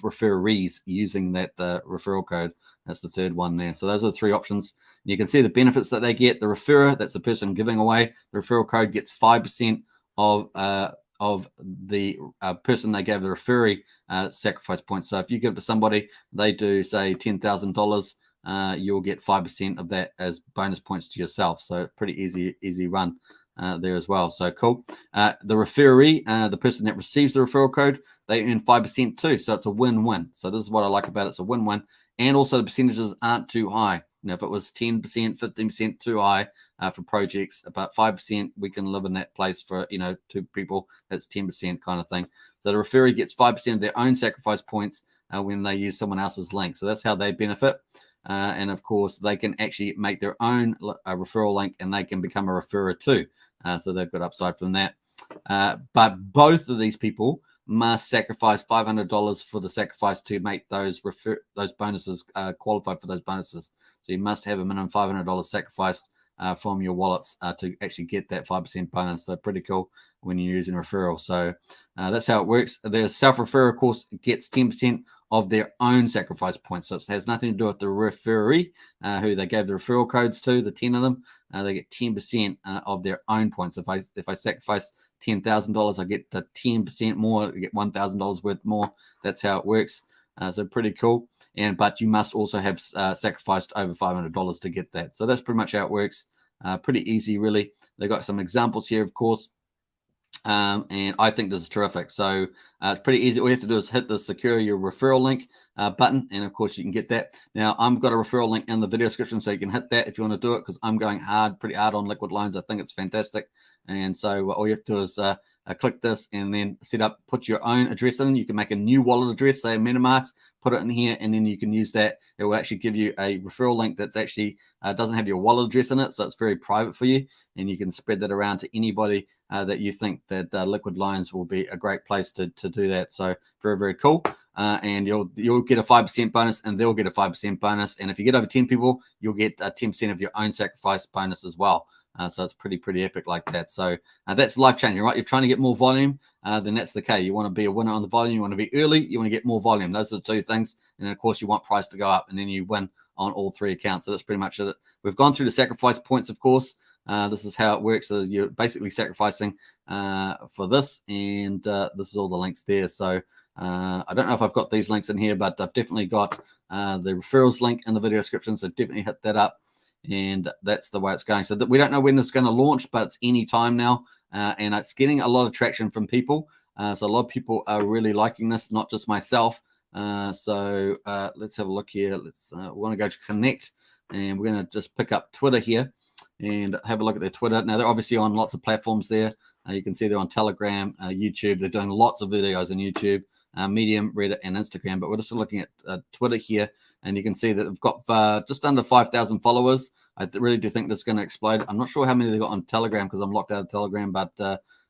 referees using that referral code. That's the 3rd one there. So those are the 3 options. You can see the benefits that they get. The referrer, that's the person giving away the referral code, gets 5% of the person they gave the referee sacrifice points. So if you give it to somebody, they do say $10,000, you'll get 5% of that as bonus points to yourself. So pretty easy run there as well. So cool. The referee, the person that receives the referral code, they earn 5% too. So it's a win-win. So this is what I like about it. It's a win-win. And also the percentages aren't too high. Now, if it was 10%, 15% too high for projects, about 5%, we can live in that place for, 2 people. That's 10% kind of thing. So the referee gets 5% of their own sacrifice points when they use someone else's link. So that's how they benefit. And of course, they can actually make their own referral link, and they can become a referrer too. So they've got upside from that. But both of these people must sacrifice $500 for the sacrifice to make those bonuses qualify for those bonuses. So you must have a minimum $500 sacrificed from your wallets to actually get that 5% bonus. So pretty cool when you're using referral. So that's how it works. The self-referrer, of course, gets 10% of their own sacrifice points. So it has nothing to do with the referee who they gave the referral codes to, the 10 of them. They get 10% of their own points. If I sacrifice $10,000, I get 10% more. I get $1,000 worth more. That's how it works. So pretty cool. But you must also have sacrificed over $500 to get that. So that's pretty much how it works. Pretty easy, really. They got some examples here, of course. And I think this is terrific. So it's pretty easy. All you have to do is hit the secure your referral link button, and of course you can get that. Now I've got a referral link in the video description, so you can hit that if you want to do it, because I'm going pretty hard on liquid loans. I think it's fantastic. And so all you have to do is click this and then put your own address in. You can make a new wallet address, say a MetaMask, put it in here, and then you can use that. It will actually give you a referral link that's actually doesn't have your wallet address in it, so it's very private for you, and you can spread that around to anybody that you think that liquid loans will be a great place to do that. So very, very cool. And you'll get a 5% bonus, and they'll get a 5% bonus. And if you get over 10 people, you'll get 10% of your own sacrifice bonus as well. So it's pretty epic like that. So that's life changing, right? If you're trying to get more volume, then that's the key. You want to be a winner on the volume. You want to be early. You want to get more volume. Those are the 2 things. And then, of course, you want price to go up, and then you win on all 3 accounts. So that's pretty much it. We've gone through the sacrifice points, of course. This is how it works. So you're basically sacrificing for this, and this is all the links there. So I don't know if I've got these links in here, but I've definitely got the referrals link in the video description. So definitely hit that up. and that's the way it's going. So that we don't know when this is going to launch, but it's any time now, and it's getting a lot of traction from people. So a lot of people are really liking this, not just myself. So let's have a look here. Let's we want to go to connect, and we're going to just pick up Twitter here and have a look at their Twitter. Now they're obviously on lots of platforms there. You can see they're on Telegram, YouTube. They're doing lots of videos on YouTube, Medium, Reddit, and Instagram. But we're just looking at Twitter here, and you can see that they've got just under 5,000 followers. I really do think this is going to explode. I'm not sure how many they got on Telegram because I'm locked out of Telegram, but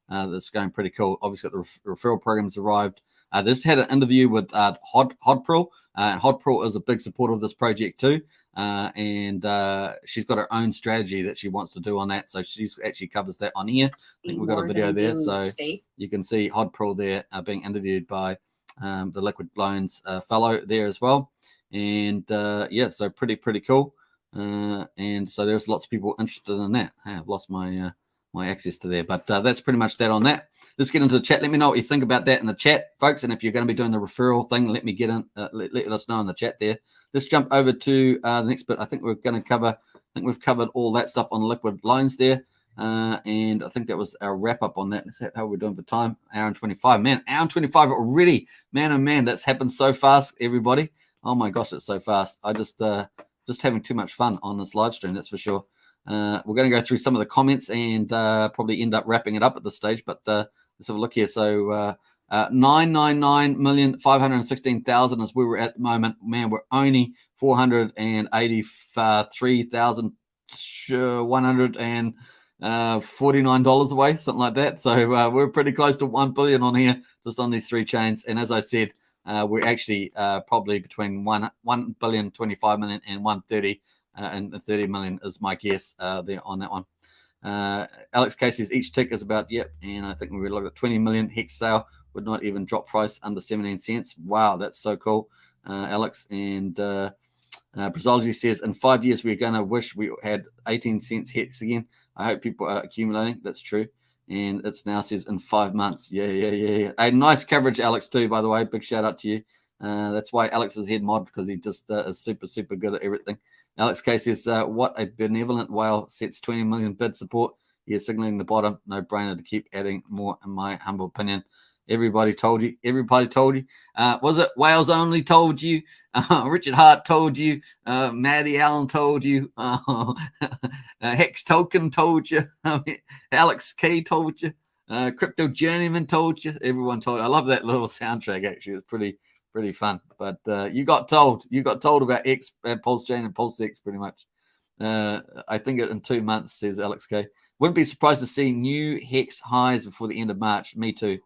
that's going pretty cool. Obviously, the referral programs arrived. This had an interview with Hodpril. Hodpril is a big supporter of this project too. And she's got her own strategy that she wants to do on that. So she's actually covers that on here. I think we've got a video there. So you can see Hodpril there being interviewed by the Liquid Loans fellow there as well. And yeah, so pretty cool. And so there's lots of people interested in that. Hey, I've lost my my access to there, but that's pretty much that on that. Let's get into the chat. Let me know what you think about that in the chat, folks. And if you're going to be doing the referral thing, let me get in. Let us know in the chat there. Let's jump over to the next bit. I think we're going to cover. I think we've covered all that stuff on Liquid Loans there, and I think that was our wrap up on that. Let's see how we're doing for time. Hour and 25. Man, hour and 25 already. Man, oh man, that's happened so fast, everybody. Oh my gosh, it's so fast. I just having too much fun on this live stream. That's for sure. We're going to go through some of the comments and probably end up wrapping it up at this stage. But let's have a look here. So 999,516,000 is where we're at the moment. Man, we're only $483,149 away, something like that. So we're pretty close to 1 billion on here, just on these three chains. And as I said, we're actually probably between 1 billion, 25 million, and 130 and 30 million is my guess there on that one. Alex K says each tick is about, yep, and I think we looked at 20 million. Hex sale would not even drop price under 17 cents. Wow, that's so cool, Alex. And Brazology says in 5 years we're going to wish we had 18 cents Hex again. I hope people are accumulating. That's true. And it's now says in 5 months. Yeah. Hey, nice coverage, Alex, too, by the way. Big shout out to you. That's why Alex is head mod, because he just is super good at everything. Alex K says, what a benevolent whale sets 20 million bid support. You're signaling the bottom. No brainer to keep adding more, in my humble opinion. Everybody told you. Was it Wales Only told you? Richard Hart told you. Maddie Allen told you. Hex Token told you. Alex K told you. Crypto Journeyman told you. Everyone told you. I love that little soundtrack, actually. It's pretty fun. But you got told about X, Pulsechain, and PulseX pretty much. I think in 2 months, says Alex K. Wouldn't be surprised to see new Hex highs before the end of March. Me too.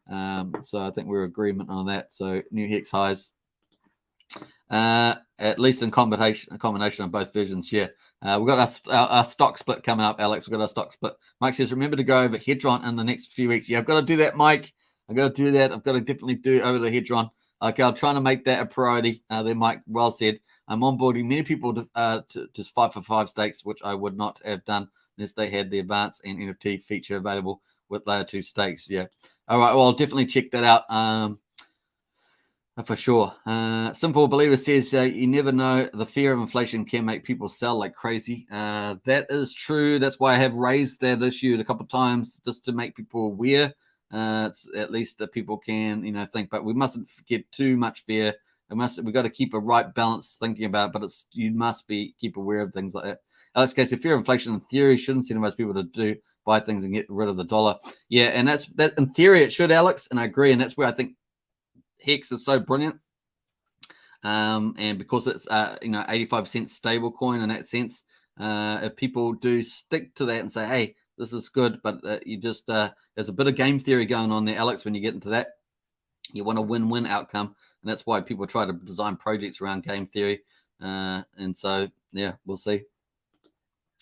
So I think we're in agreement on that. So new Hex highs, at least in combination of both versions. Yeah. We've got our stock split coming up, Alex. We've got our stock split. Mike says, remember to go over Hedron in the next few weeks. Yeah, I've got to do that, Mike. I've got to do that. I've got to definitely do over the Hedron. Okay, I'm trying to make that a priority. There, Mike, well said. I'm onboarding many people to just 5 for 5 stakes, which I would not have done unless they had the advanced and NFT feature available with layer 2 stakes. Yeah. All right. Well, I'll definitely check that out for sure. Simple Believer says, you never know. The fear of inflation can make people sell like crazy. That is true. That's why I have raised that issue a couple of times, just to make people aware. At least that people can, think, but we mustn't get too much fear. We've got to keep a right balance thinking about it, but you must keep aware of things like that. Alex Case, fear of inflation in theory shouldn't incentivize people to buy things and get rid of the dollar. Yeah, and that in theory it should, Alex, and I agree, and that's where I think Hex is so brilliant. And because it's 85% stable coin in that sense, if people do stick to that and say, hey, this is good, but you just there's a bit of game theory going on there, Alex. When you get into that, you want a win-win outcome, and that's why people try to design projects around game theory. And so, yeah, we'll see.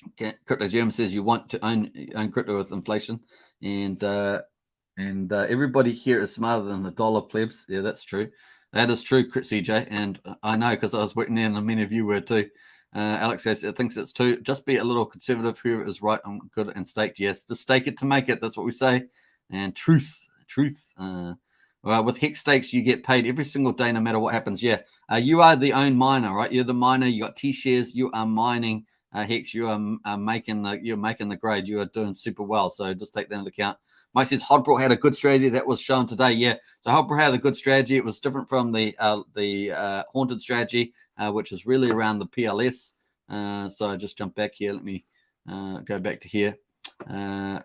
Okay. Crypto German says you want to own crypto with inflation, and everybody here is smarter than the dollar, plebs. Yeah, that's true. That is true, CJ, and I know because I was working there, and many of you were too. Alex says thinks it's too. Just be a little conservative. Whoever is right and good and staked. Yes, just stake it to make it. That's what we say. And truth. With Hex stakes, you get paid every single day, no matter what happens. Yeah, you are the own miner, right? You're the miner. You got T shares. You are mining Hex. You are making the grade. You are doing super well. So just take that into account. Mike says Hodbrook had a good strategy that was shown today. Yeah, so Hodbrook had a good strategy. It was different from the haunted strategy, which is really around the PLS. So I just jump back here. Let me go back to here. The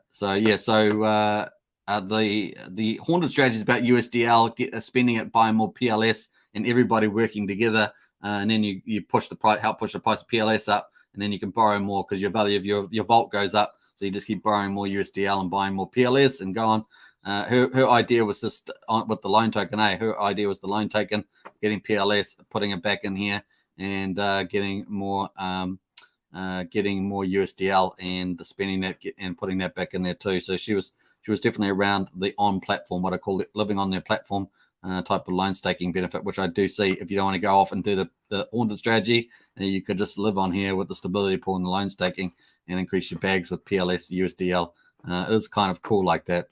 haunted strategy is about USDL spending it, buying more PLS, and everybody working together, and then you push the price, help push the price of PLS up, and then you can borrow more because your value of your vault goes up. So you just keep borrowing more USDL and buying more PLS and go on. Her idea was just with the loan token. Her idea was the loan token, getting PLS, putting it back in here, and getting more USDL and spending that and putting that back in there too. So she was definitely around the on platform, what I call it, living on their platform type of loan staking benefit, which I do see. If you don't want to go off and do the haunted strategy, you could just live on here with the stability pool and the loan staking and increase your bags with PLS, USDL. It is kind of cool like that.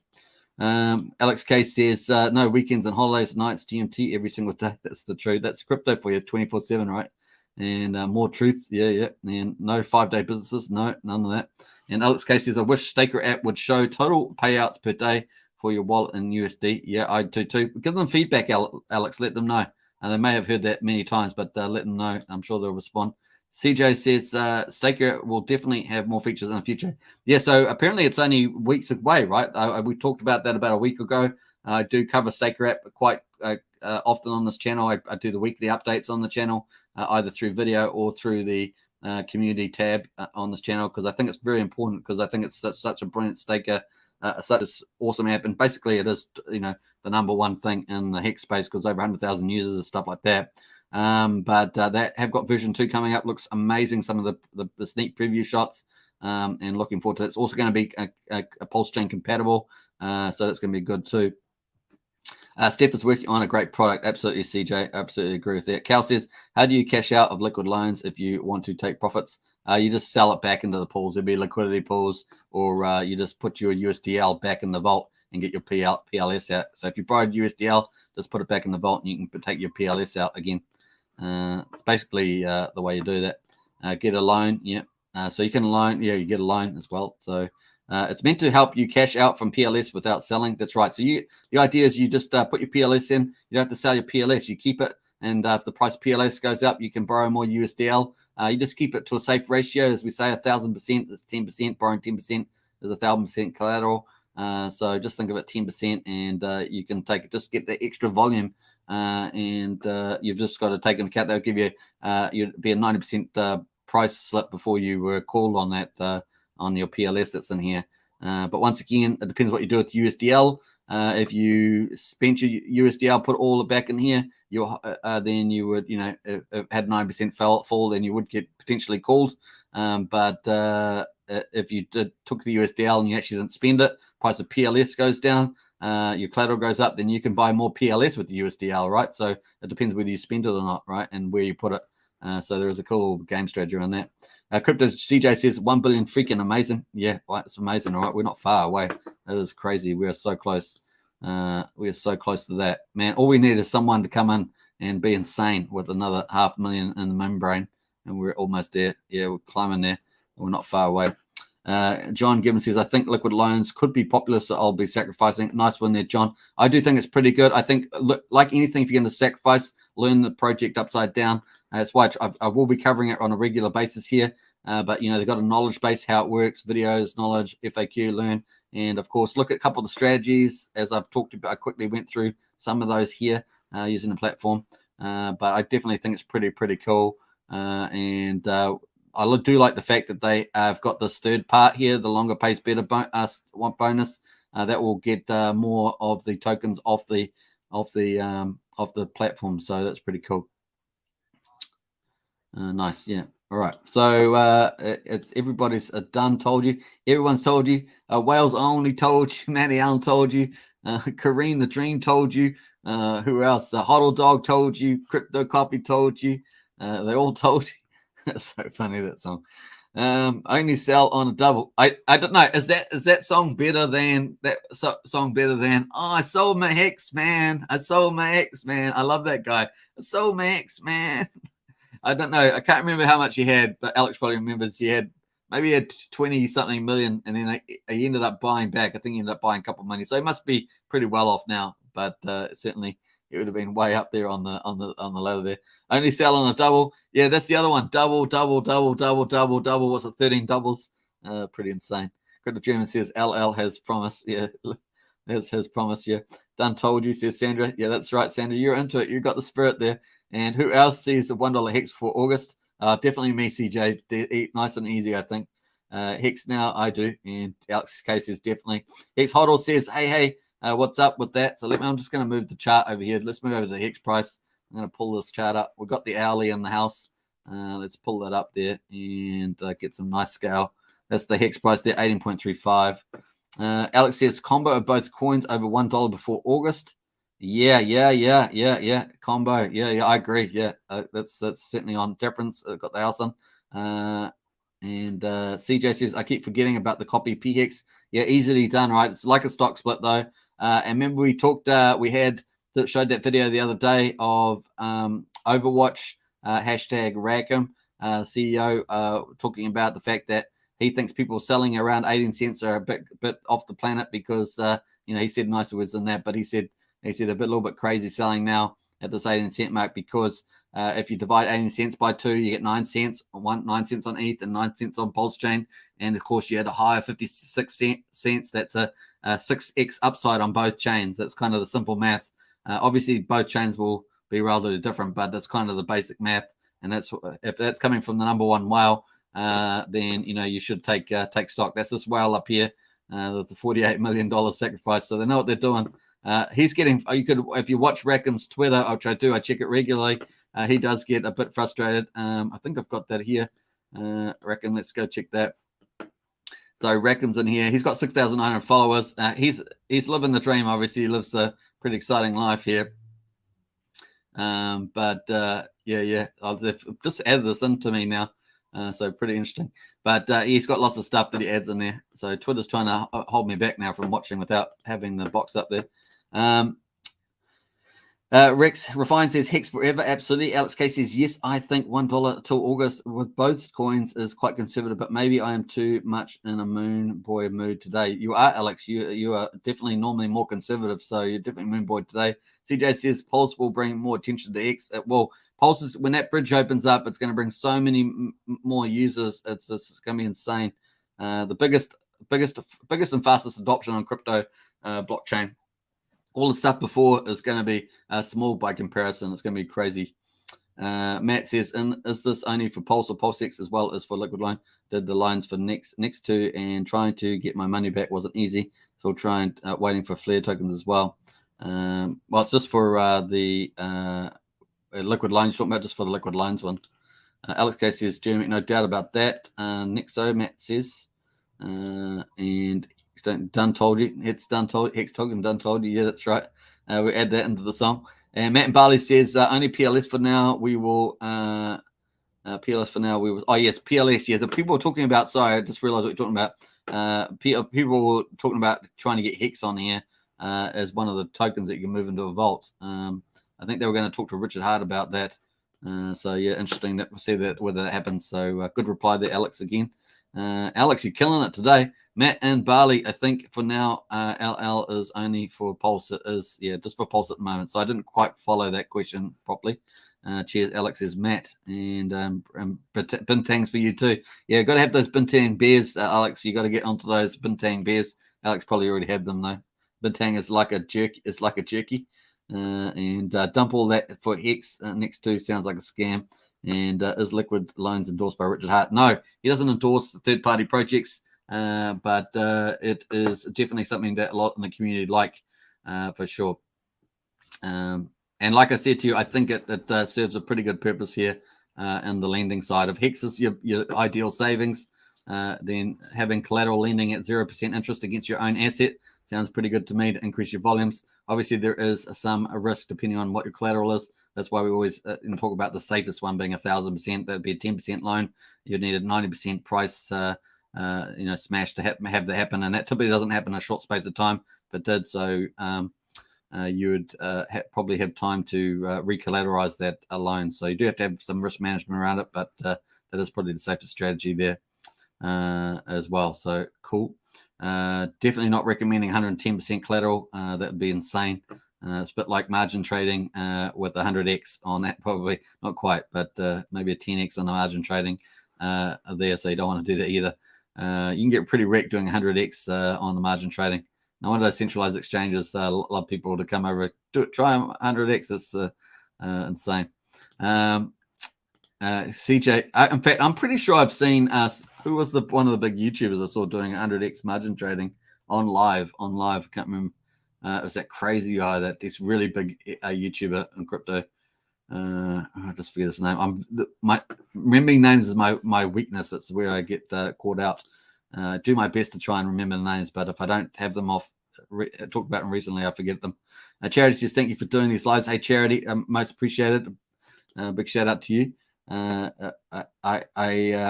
Alex K says, no weekends and holidays, nights, GMT every single day. That's the truth. That's crypto for you, 24/7, right? And more truth. Yeah. And no 5-day businesses. No, none of that. And Alex K says, I wish Staker app would show total payouts per day for your wallet in USD. Yeah, I do too. Give them feedback, Alex. Let them know. They may have heard that many times, but let them know. I'm sure they'll respond. CJ says Staker will definitely have more features in the future. Yeah, so apparently it's only weeks away, right? We talked about that about a week ago. I do cover Staker app quite often on this channel. I do the weekly updates on the channel, either through video or through the community tab on this channel, because I think it's very important, because I think it's such a brilliant staker, such an awesome app, and basically it is, the number one thing in the Hex space, because over 100,000 users and stuff like that. But that have got version 2 coming up. Looks amazing. Some of the sneak preview shots, and looking forward to it. It's also going to be a Pulsechain compatible, so that's going to be good too. Steph is working on a great product. Absolutely, CJ. Absolutely agree with that. Cal says, how do you cash out of liquid loans if you want to take profits? You just sell it back into the pools. There'll be liquidity pools, or you just put your USDL back in the vault and get your PLS out. So if you borrowed USDL, just put it back in the vault and you can take your PLS out again. It's basically the way you do that. Get a loan. Yeah. So you can loan. Yeah, you get a loan as well. So it's meant to help you cash out from PLS without selling. That's right. So the idea is you just put your PLS in. You don't have to sell your PLS. You keep it, and if the price of PLS goes up, you can borrow more USDL. You just keep it to a safe ratio, as we say, 1,000% is 10%. Borrowing 10% is 1,000% collateral. So just think of it 10%, and you can just get the extra volume, and you've just got to take into account they'll give you you'd be a 90% price slip before you were called on that. On your PLS that's in here. But once again, it depends what you do with USDL. If you spent your USDL, put all it back in here, then you would, had 9% fall, then you would get potentially called. But if you took the USDL and you actually didn't spend it, price of PLS goes down, your collateral goes up, then you can buy more PLS with the USDL, right? So it depends whether you spend it or not, right? And where you put it. So there is a cool game strategy around that. Crypto CJ says 1 billion, freaking amazing. Yeah, well, it's amazing. All right, we're not far away. That is crazy. We are so close. We are so close to that, man. All we need is someone to come in and be insane with another 500,000 in the membrane, and we're almost there. Yeah, we're climbing there. We're not far away. John Gibbons says, I think liquid loans could be popular, so I'll be sacrificing. Nice one there, John. I do think it's pretty good. I think, like anything, if you're going to sacrifice, learn the project upside down. That's why I will be covering it on a regular basis here. But, they've got a knowledge base, how it works, videos, knowledge, FAQ, learn. And, of course, look at a couple of the strategies. As I've talked about, I quickly went through some of those here using the platform. But I definitely think it's pretty cool. And I do like the fact that they have got this third part here, the longer pays better bonus. That will get more of the tokens off the platform. So that's pretty cool. Nice, yeah. All right. So it's everybody's done. Told you. Everyone's told you. Wales only told you. Matty Allen told you. Kareem the Dream told you. Who else? Huddle Dog told you. Crypto Copy told you. They all told you. That's so funny, that song. Only sell on a double. I don't know. Is that song better than song better than? Oh, I sold my Hex, man. I sold my Hex, man. I love that guy. I sold my Hex, man. I don't know. I can't remember how much he had, but Alex probably remembers. He had 20 something million, and then he ended up buying back. I think he ended up buying a couple of money, so he must be pretty well off now. But certainly, it would have been way up there on the ladder there. Only sell on a double. Yeah, that's the other one. Double. What's it? 13 doubles. Pretty insane. Good German says LL has promise. Yeah, that's his promise. Yeah, done told you, says Sandra. Yeah, that's right, Sandra. You're into it. You got the spirit there. And who else sees the $1 Hex for August? Definitely me, CJ. Nice and easy, I think. Hex now, I do. And Alex's case is definitely. Hex Hoddle says, hey, what's up with that? So I'm just going to move the chart over here. Let's move over to the Hex price. I'm going to pull this chart up. We've got the hourly in the house. Let's pull that up there and get some nice scale. That's the Hex price there, 18.35. Alex says, combo of both coins over $1 before August. Yeah. Combo. Yeah. I agree. Yeah, that's certainly on difference. Got the house on. And CJ says, I keep forgetting about the copy PHEX. Yeah, easily done, right? It's like a stock split though. And remember we talked, we had showed that video the other day of Overwatch hashtag Rackham CEO talking about the fact that he thinks people selling around 18 cents are a bit off the planet because he said nicer words than that, but he said a little bit crazy selling now at this 18 cent mark because if you divide 18 cents by 2, you get 9 cents. 9 cents on ETH and 9 cents on Pulsechain, and of course you had a higher 56 cents. That's a 6x upside on both chains. That's kind of the simple math. Obviously, both chains will be relatively different, but that's kind of the basic math. And that's if that's coming from the number one whale, then you should take stock. That's this whale up here, the $48 million sacrifice. So they know what they're doing. He's getting. You could, if you watch Rackham's Twitter, which I do, I check it regularly. He does get a bit frustrated. I think I've got that here. Rackham, let's go check that. So Rackham's in here. He's got 6,900 followers. He's living the dream. Obviously, he lives a pretty exciting life here. Yeah. I'll just add this into me now. So pretty interesting. But he's got lots of stuff that he adds in there. So Twitter's trying to hold me back now from watching without having the box up there. Rex Refine says Hex forever. Absolutely. Alex K says yes. I think $1 till August with both coins is quite conservative, but maybe I am too much in a moon boy mood today. You are, Alex. You are definitely normally more conservative, so you're definitely moon boy today. CJ says Pulse will bring more attention to Hex. Well, Pulse is, when that bridge opens up, it's going to bring so many more users. It's going to be insane. The biggest and fastest adoption on crypto blockchain. All the stuff before is going to be small by comparison. It's going to be crazy. Matt says, is this only for Pulse or PulseX as well as for Liquid Line? Did the lines for next to, and trying to get my money back wasn't easy. So trying waiting for Flare tokens as well. Well, it's just for the Liquid Lines. Talking about just for the Liquid Lines one. Alex K says, Jeremy, no doubt about that. Nixo, Matt says, and done told you. It's done told. Hex Token done told you. Yeah, that's right. We add that into the song. And Matt and Barley says only PLS for now. We will PLS for now. We will. Oh yes, PLS. Yeah, the people were talking about. Sorry, I just realized what you're talking about. People were talking about trying to get Hex on here as one of the tokens that you can move into a vault. I think they were going to talk to Richard Hart about that. So yeah, interesting that we'll see that whether that happens. So good reply there, Alex again. Alex, you're killing it today. Matt and Barley, I think for now, LL is only for Pulse. It is, yeah, just for Pulse at the moment. So I didn't quite follow that question properly. Cheers, Alex, is Matt. And Bintangs for you too. Yeah, got to have those Bintang bears, Alex. You got to get onto those Bintang bears. Alex probably already had them though. Bintang is like a jerky. It's like a jerky. And dump all that for Hex next to sounds like a scam. And is Liquid Loans endorsed by Richard Hart? No, he doesn't endorse third-party projects. But it is definitely something that a lot in the community like for sure. And like I said to you, I think it serves a pretty good purpose here in the lending side. Of Hex is your ideal savings, then having collateral lending at 0% interest against your own asset sounds pretty good to me to increase your volumes. Obviously, there is some risk depending on what your collateral is. That's why we always talk about the safest one being 1,000%. That'd be a 10% loan. You'd need a 90% price, smash to have that happen, and that typically doesn't happen in a short space of time. If it did, so you would probably have time to recollateralize that loan. So you do have to have some risk management around it, but that is probably the safest strategy there as well. So cool. Definitely not recommending 110% collateral. That would be insane. It's a bit like margin trading with 100x on that, probably not quite, but maybe a 10x on the margin trading there. So you don't want to do that either. You can get pretty wrecked doing 100x on the margin trading. No wonder those centralized exchanges love people to come over, try 100x. It's insane. CJ, in fact, I'm pretty sure I've seen who was one of the big YouTubers I saw doing 100x margin trading on live. I can't remember. It was that crazy guy, that this really big YouTuber in crypto. I just forget his name. Remembering names is my weakness. That's where I get caught out. Do my best to try and remember the names, but if I don't have them talked about them recently, I forget them. Charity says, thank you for doing these lives. Hey, Charity, most appreciated. Big shout out to you. I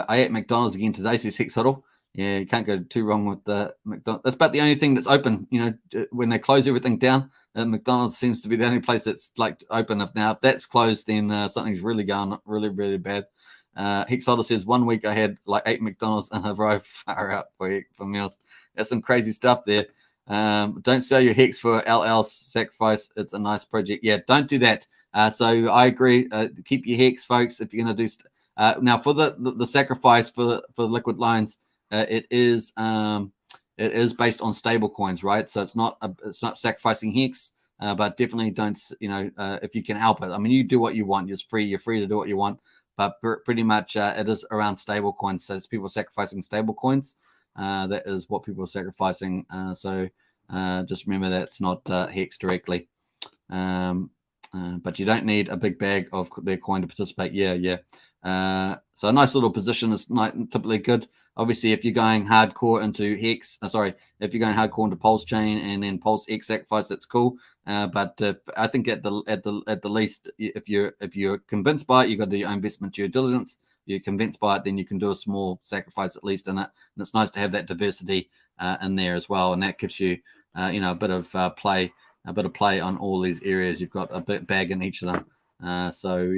ate McDonald's again today, says Hex Huddle. Yeah, you can't go too wrong with the McDonald's. That's about the only thing that's open. When they close everything down, McDonald's seems to be the only place that's like open. If that's closed, then something's really going really, really bad. Hex Huddle says 1 week I had like 8 McDonald's in a row. Far out for meals. That's some crazy stuff there. Don't sell your Hex for LL Sacrifice. It's a nice project. Yeah, don't do that. So I agree. Keep your Hex, folks. If you're going to do now for the sacrifice for liquid loans. It is based on stable coins, right? So it's not sacrificing Hex, but definitely don't, if you can help it. I mean, you do what you want. You're free to do what you want, but pretty much it is around stable coins. So it's people sacrificing stable coins. That is what people are sacrificing. So just remember that it's not Hex directly. But you don't need a big bag of their coin to participate. Yeah. So a nice little position is typically good. Obviously, if you're going hardcore into Hex, if you're going hardcore into Pulsechain and then PulseX Sacrifice, that's cool. But I think at the least, if you're convinced by it, you've got to do your own investment due diligence. You're convinced by it, then you can do a small sacrifice at least in it. And it's nice to have that diversity in there as well, and that gives you a bit of play on all these areas. You've got a bit bag in each of them. So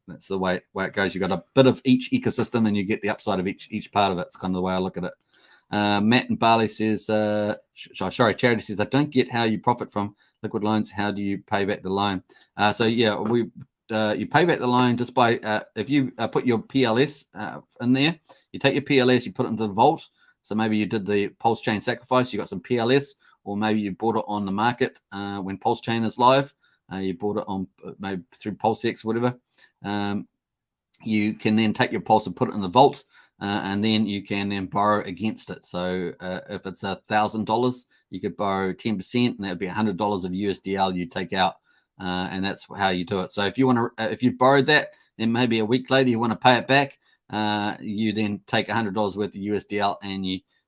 that's the way it goes. You got a bit of each ecosystem, and you get the upside of each part of it. It's kind of the way I look at it. Matt and Barley says, Charity says, I don't get how you profit from liquid loans. How do you pay back the loan? You pay back the loan just by if you put your PLS in there. You take your PLS, you put it into the vault. So maybe you did the Pulsechain sacrifice, you got some PLS, or maybe you bought it on the market when Pulsechain is live. You bought it on maybe through PulseX, whatever. You can then take your Pulse and put it in the vault, and then you can then borrow against it. So if it's $1,000, you could borrow 10%, and that would be $100 of USDL you take out, and that's how you do it. So if you've borrowed that, then maybe a week later you want to pay it back. You then take $100 worth of USDL, and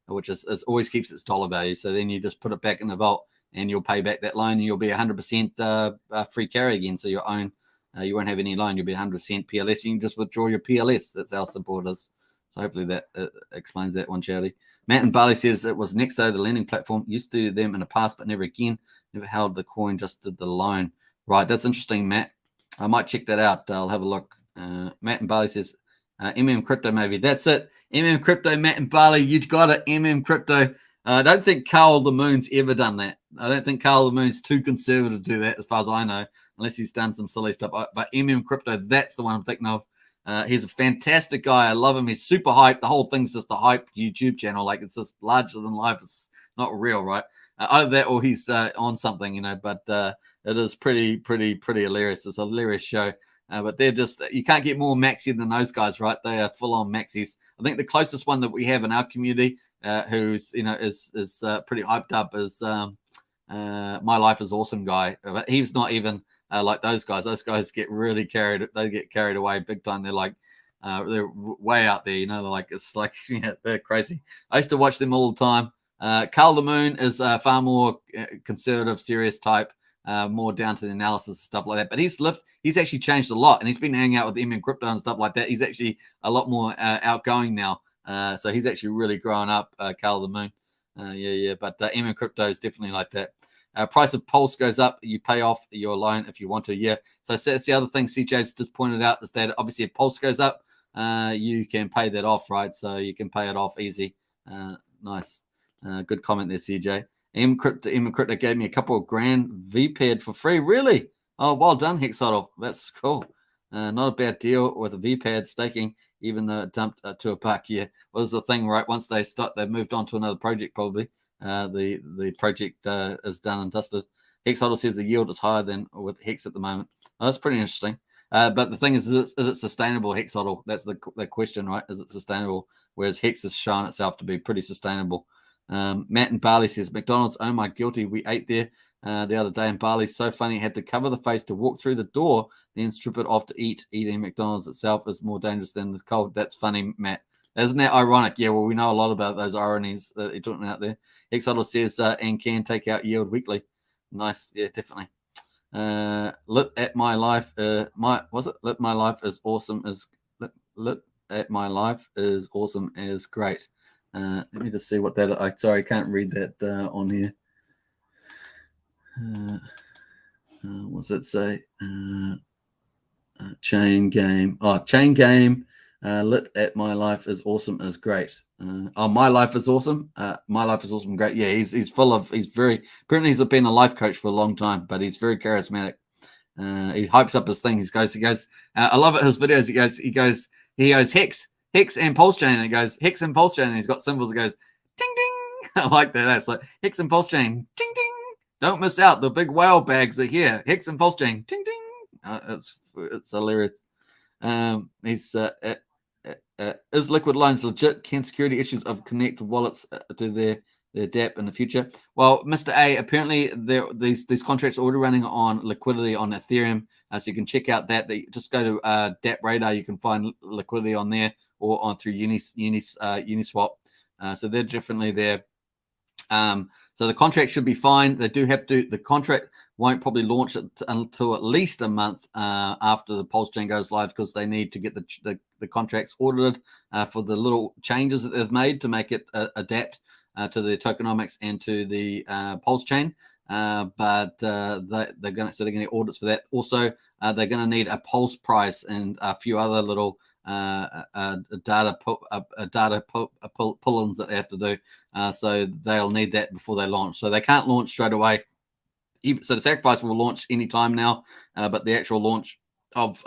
which always keeps its dollar value. So then you just put it back in the vault, and you'll pay back that loan, and you'll be 100% free carry again. So your own, you won't have any loan. You'll be 100% PLS. You can just withdraw your PLS. That's how simple it is. So hopefully that explains that one, Charity. Matt and Barley says it was Nexo, the lending platform. Used to do them in the past, but never again. Never held the coin, just did the loan. Right, that's interesting, Matt. I might check that out. I'll have a look. Matt and Barley says, MM Crypto maybe. That's it. MM Crypto, Matt and Barley. You got it, MM Crypto. I don't think Carl the Moon's ever done that. I don't think Carl the Moon's too conservative to do that, as far as I know, unless he's done some silly stuff. But MM Crypto, that's the one I'm thinking of. He's a fantastic guy. I love him. He's super hyped. The whole thing's just a hype YouTube channel. Like, it's just larger than life. It's not real, right? Either that or he's on something, but it is pretty hilarious. It's a hilarious show. But they're just, you can't get more maxi than those guys, right? They are full on maxis. I think the closest one that we have in our community, who's is pretty hyped up, is My Life is Awesome guy. But he's not even like those guys. Those guys get really carried. They get carried away big time. They're like they're way out there. They're like, it's like, they're crazy. I used to watch them all the time. Carl the Moon is far more conservative, serious type. more down to the analysis, stuff like that. But he's actually changed a lot, and he's been hanging out with MM Crypto and stuff like that. He's actually a lot more outgoing now. So he's actually really grown up, Carl the Moon. But MM Crypto is definitely like that. Price of Pulse goes up, you pay off your loan if you want to. Yeah. So that's the other thing CJ's just pointed out, is that obviously if Pulse goes up, you can pay that off, right? So you can pay it off easy. Nice. Good comment there, CJ. M Crypto gave me a couple of grand VPAD for free. Really? Oh, well done, Hexodl. That's cool. Not a bad deal with a VPAD staking, even though it dumped to $1. Yeah, was the thing, right? Once they moved on to another project, probably. The project is done and dusted. Hexodl says the yield is higher than with Hex at the moment. Oh, that's pretty interesting. But the thing is it sustainable, Hexodl? That's the question, right? Is it sustainable? Whereas Hex has shown itself to be pretty sustainable. Matt and Barley says, McDonald's, oh my guilty. We ate there the other day, and Barley's so funny. Had to cover the face to walk through the door, then strip it off to eat. Eating McDonald's itself is more dangerous than the cold. That's funny, Matt. Isn't that ironic? Yeah, well, we know a lot about those ironies that you're talking out there. Hexodl says, and can take out yield weekly. Nice. Yeah, definitely. Lit at my life. Lit my life is awesome. Lit at my life is awesome as great. Let me just see what that. Sorry, I can't read that on here. What's it say? Chain game. Oh, chain game. Lit at my life is awesome is great. My life is awesome. My life is awesome. Great. Yeah, he's full of. Apparently he's been a life coach for a long time, but he's very charismatic. He hypes up his thing. He goes. I love it. His videos. He goes Hex and Pulsechain. And he goes Hex and Pulsechain. And he's got symbols. It goes ding ding. I like that. That's like Hex and Pulsechain. Ding ding. Don't miss out. The big whale bags are here. Hex and Pulsechain. Ding ding. It's hilarious. Is liquid loans legit? Can security issues of connect wallets do their DApp in the future? Well, Mr. A, apparently these contracts are already running on Liquidity on Ethereum, so you can check out that. Just go to DApp Radar. You can find Liquidity on there or on through Uniswap. So they're definitely there. So the contract should be fine. They do have to. The contract won't probably launch it until at least a month after the Pulsechain goes live, because they need to get the contracts audited for the little changes that they've made to make it adapt to the tokenomics and to the Pulsechain. But they're going to get audits for that. Also, they're going to need a pulse price and a few other little data pull-ins that they have to do. So they'll need that before they launch. So they can't launch straight away. So the sacrifice will launch anytime now, but the actual launch of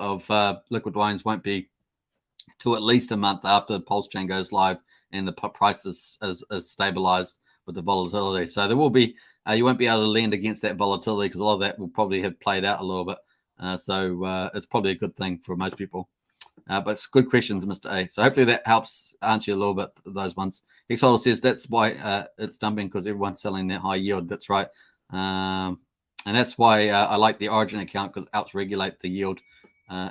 liquid loans won't be to at least a month after Pulsechain goes live and the price is stabilized with the volatility. So there will be you won't be able to lend against that volatility, because a lot of that will probably have played out a little bit. So it's probably a good thing for most people. But it's good questions, Mr. A. So hopefully that helps answer you a little bit those ones. Hexodl says that's why it's dumping, because everyone's selling that high yield. That's right. And that's why I like the Origin account, because it helps regulate the yield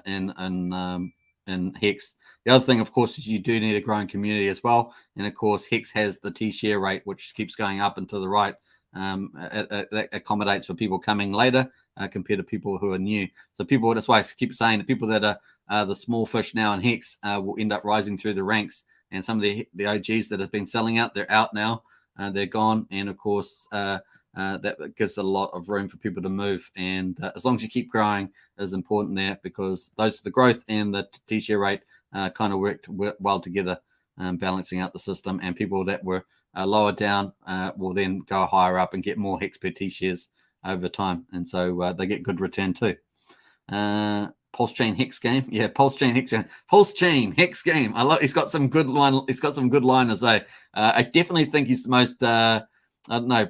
in Hex. The other thing, of course, is you do need a growing community as well. And of course, Hex has the T-share rate, which keeps going up and to the right. That accommodates for people coming later compared to people who are new. So that's why I keep saying the people that are the small fish now in Hex will end up rising through the ranks. And some of the OGs that have been selling out, they're out now. They're gone. And of course, that gives a lot of room for people to move. And as long as you keep growing is important there, because the growth and the T-share rate kind of worked well together, balancing out the system. And people that were lower down will then go higher up and get more Hex per T-shares over time. And so they get good return too. Pulsechain Hex game. Yeah, Pulsechain Hex game. Pulsechain Hex game. I love. He's got some good liners. I definitely think he's the most I don't know,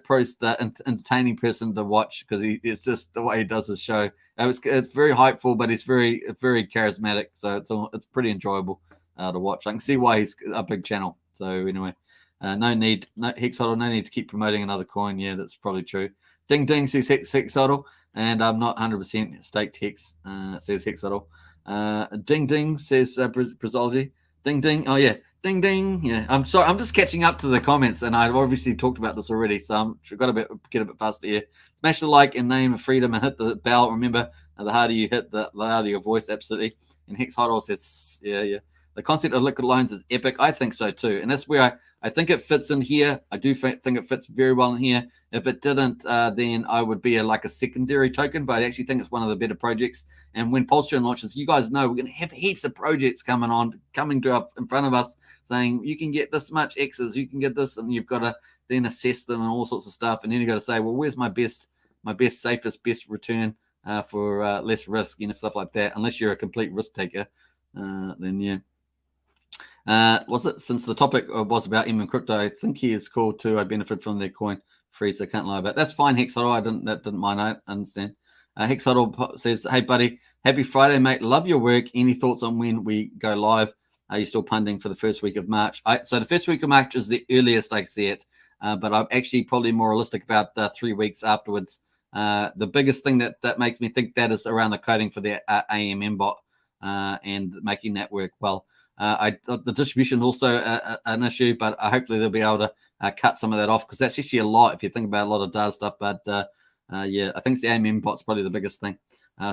entertaining person to watch, because it's just the way he does his show. It's very hypeful, but he's very charismatic. So it's pretty enjoyable to watch. I can see why he's a big channel. So anyway, no need to keep promoting another coin. Yeah, that's probably true. Ding ding says Hexodl, and I'm not 100% staked Hex. Says Hexodl. Ding ding says Brazology. Ding ding. Oh yeah. Ding ding. Yeah, I'm sorry. I'm just catching up to the comments, and I've obviously talked about this already, so I've got to get a bit faster here. Smash the like and name of freedom and hit the bell. Remember, the harder you hit, the louder your voice. Absolutely. And Hex Hodl says, yeah. The concept of liquid loans is epic. I think so too. And that's where I think it fits in here. I do think it fits very well in here. If it didn't, then I would be like a secondary token, but I actually think it's one of the better projects. And when Pulsechain launches, you guys know we're going to have heaps of projects coming up in front of us saying you can get this much X's, you can get this, and you've got to then assess them and all sorts of stuff. And then you've got to say, well, where's my best, safest, best return for less risk, stuff like that. Unless you're a complete risk taker, then yeah. Was it, since the topic was about MM crypto, I think he is called too. I benefit from their coin free, so I can't lie about it. That's fine, Hexodl. That didn't mind. I understand. Hexodl says, hey buddy, happy Friday, mate. Love your work. Any thoughts on when we go live? Are you still punting for the first week of March? So the first week of March is the earliest I see it, but I'm actually probably more realistic about 3 weeks afterwards. The biggest thing that makes me think that is around the coding for the AMM bot and making that work well. The distribution is also an issue, but hopefully they'll be able to cut some of that off, because that's actually a lot if you think about a lot of data stuff. But yeah, I think the AMM bot's probably the biggest thing.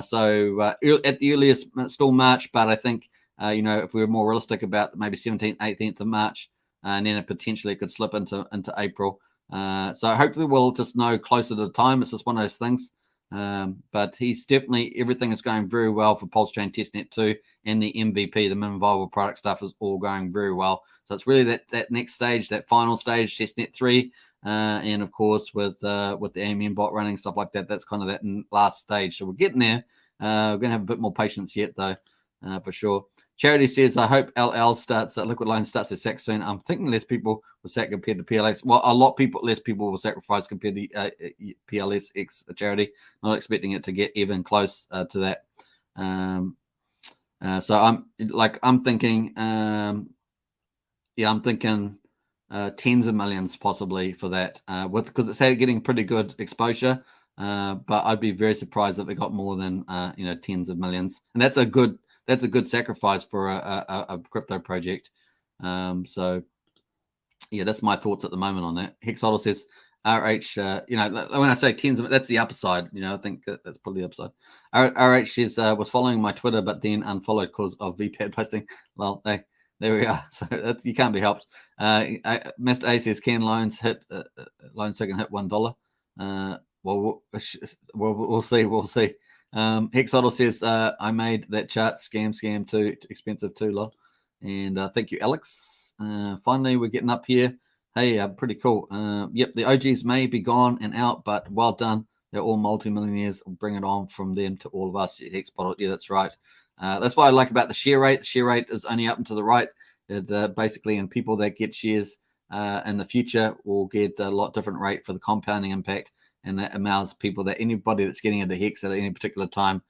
So at the earliest, still March, but I think if we were more realistic about maybe 17th, 18th of March, and then potentially it could slip into April. So hopefully we'll just know closer to the time. It's just one of those things. But he's definitely, everything is going very well for Pulsechain Testnet 2, and the MVP, the minimum viable product stuff, is all going very well. So it's really that next stage, that final stage, Testnet 3, and of course with the AMM bot running, stuff like that. That's kind of that last stage. So we're getting there. We're going to have a bit more patience yet, though, for sure. Charity says, I hope LL starts, Liquid Loan starts their sack soon. I'm thinking less people will sack compared to PLS. Well, less people will sacrifice compared to PLS X Charity. Not expecting it to get even close to that. So I'm thinking, I'm thinking tens of millions possibly for that, because it's getting pretty good exposure. But I'd be very surprised if it got more than tens of millions, and that's a good sacrifice for a crypto project. So yeah, that's my thoughts at the moment on that. Hexodl says RH, when I say tens of, that's the upside. I think that's probably the upside. RH says, was following my Twitter, but then unfollowed because of VPAD posting. Well, there we are. So you can't be helped. Mr. A says, can loans hit loans token hit $1? Well, we'll see. We'll see. Hexodl says, I made that chart, scam too expensive too, lol. And thank you, Alex. Finally, we're getting up here. Hey, pretty cool. Yep, the OGs may be gone and out, but well done. They're all multimillionaires. Bring it on from them to all of us. Hexbot, yeah, that's right. That's what I like about the share rate. The share rate is only up and to the right. It basically, and people that get shares in the future will get a lot different rate for the compounding impact. And that allows people, that anybody that's getting into Hex at any particular time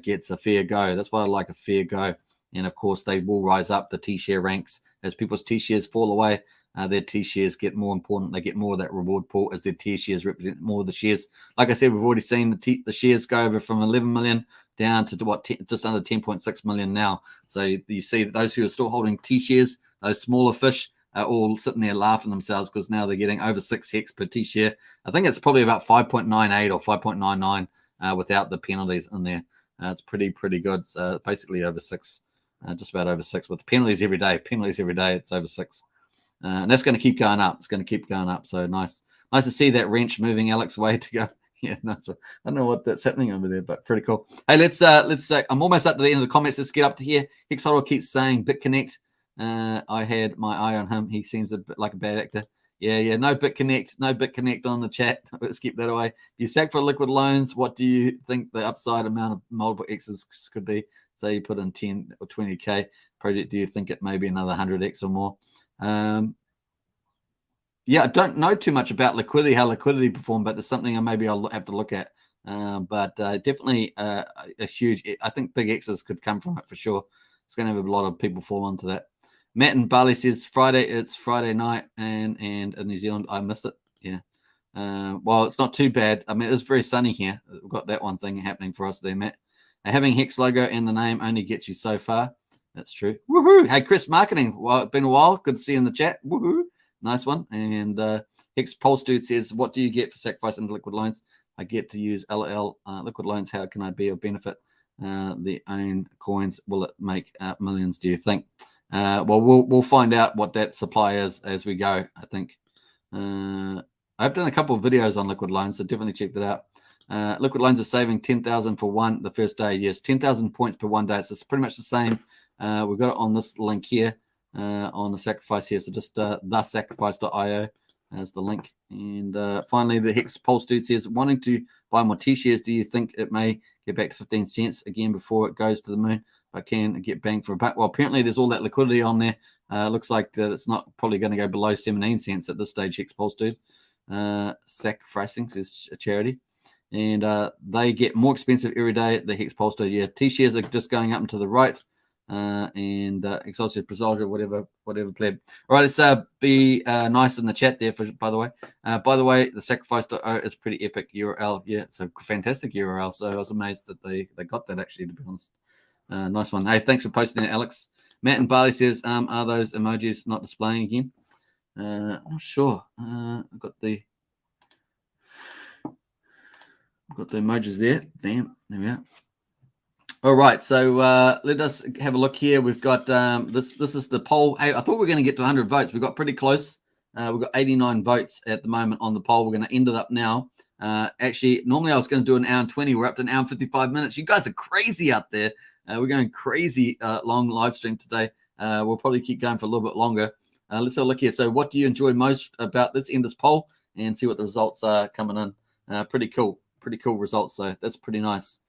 gets a fair go. That's why I like a fair go. And of course, they will rise up the T-share ranks as people's T-shares fall away. Their T-shares get more important. They get more of that reward pool as their T-shares represent more of the shares. Like I said, we've already seen the shares go over from 11 million down to just under 10.6 million now. So you see that those who are still holding T-shares, those smaller fish, are all sitting there laughing themselves because now they're getting over 6 Hex per T-share. I think it's probably about 5.98 or 5.99 without the penalties in there. It's pretty good. So basically over 6, just about over 6 with the penalties every day. It's over 6. And that's going to keep going up. It's going to keep going up. So nice to see that wrench moving Alex way to go. Yeah, nice. I don't know what that's happening over there, but pretty cool. Hey, let's I'm almost up to the end of the comments. Let's get up to here. Hexodl keeps saying BitConnect. I had my eye on him. He seems a bit like a bad actor. Yeah. No BitConnect on the chat. Let's keep that away. You sack for liquid loans. What do you think the upside amount of multiple X's could be? Say you put in 10 or 20K project. Do you think it may be another 100X or more? Yeah, I don't know too much about liquidity, how liquidity performed, but there's something I'll have to look at. But definitely a huge, I think big X's could come from it for sure. It's going to have a lot of people fall onto that. Matt and Bali says it's Friday night and in New Zealand, I miss it. Yeah. Well, it's not too bad. I mean, it's very sunny here. We've got that one thing happening for us there, Matt. Having Hex logo and the name only gets you so far. That's true. Woohoo! Hey, Chris Marketing. Well, it's been a while. Good to see you in the chat. Woohoo! Nice one. And Hex Pulse Dude says, what do you get for sacrificing liquid loans? I get to use LL liquid loans. How can I be of benefit? Their own coins, will it make millions, do you think? Well, we'll find out what that supply is as we go, I think. I've done a couple of videos on liquid loans, so definitely check that out. Liquid loans are saving 10,000 for one the first day. Yes, 10,000 points per 1 day. So it's pretty much the same. We've got it on this link here on the sacrifice here. So just thesacrifice.io as the link. And finally, the Hex Pulse dude says, wanting to buy more T-shares, do you think it may get back to 15 cents again before it goes to the moon? I can get bang for a buck. Well, apparently there's all that liquidity on there. Looks like it's not probably going to go below 17 cents at this stage, Hex Pulse dude. Sacrificing says a charity. And they get more expensive every day, the Hex Pulse dude. Yeah, T-shares are just going up and to the right. And Excelsior, Brazil, whatever pleb. All right, let's be nice in the chat there. By the way, the sacrifice.io is pretty epic URL. Yeah, it's a fantastic URL. So I was amazed that they got that, actually, to be honest. Nice one. Hey, thanks for posting that, Alex. Matt and Barley says, are those emojis not displaying again? I'm not sure. I've got the emojis there. Bam, there we are. All right, so let us have a look here. We've got this is the poll. Hey, I thought we were going to get to 100 votes. We got pretty close. We've got 89 votes at the moment on the poll. We're going to end it up now. Actually, normally I was going to do an hour and 20. We're up to an hour and 55 minutes. You guys are crazy out there. We're going crazy long live stream today. We'll probably keep going for a little bit longer. Let's have a look here. So what do you enjoy most about this? End this poll and see what the results are coming in. Pretty cool results though. That's pretty nice.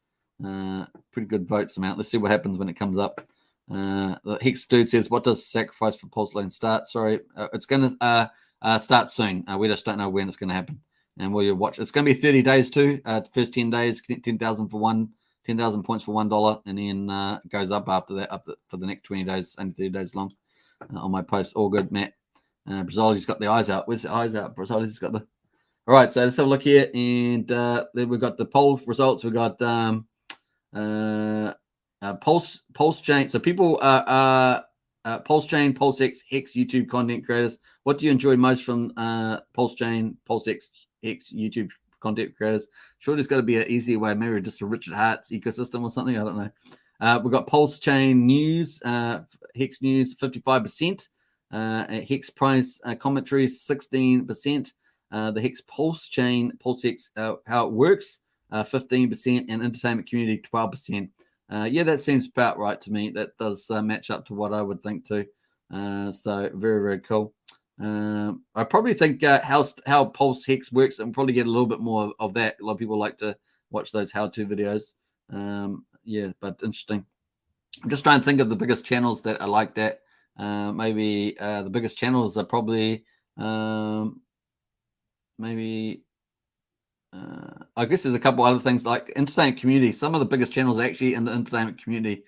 Pretty good votes amount. Let's see what happens when it comes up. The Hex dude says, what does sacrifice for Pulse Lane start? Sorry, it's going to start soon. We just don't know when it's going to happen. And we'll watch. It's going to be 30 days too. First 10 days, 10,000 for 10,000 points for $1, and then it goes up after that, for the next 20 days, only 30 days long. On my post, all good, Matt. Brazili's got the eyes out. Where's the eyes out? Brazili's got the. All right, so let's have a look here, and then we've got the poll results. We've got Pulsechain. So people Pulsechain, PulseX, Hex YouTube content creators. What do you enjoy most from Pulsechain, PulseX, Hex YouTube content creators? Sure, there's got to be an easier way, maybe just a Richard Hart's ecosystem or something. I don't know. We've got Pulsechain news, Hex news, 55%. Hex price commentaries, 16%. The Hex Pulsechain, PulseX, how it works, 15%, and entertainment community, 12%. Yeah, that seems about right to me. That does match up to what I would think too. So very, very cool. I probably think how Pulse Hex works, and probably get a little bit more of that. A lot of people like to watch those how-to videos. Yeah, but interesting. I'm just trying to think of the biggest channels that are like that. Maybe the biggest channels are probably I guess there's a couple other things like entertainment community. Some of the biggest channels are actually in the entertainment community.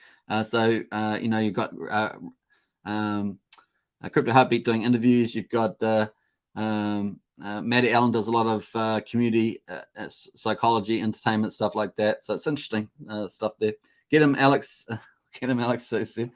So you know, you've got Crypto Heartbeat doing interviews. You've got Matty Allen does a lot of community psychology, entertainment stuff like that. So it's interesting stuff there. Get him, Alex. Get him, Alex. Says it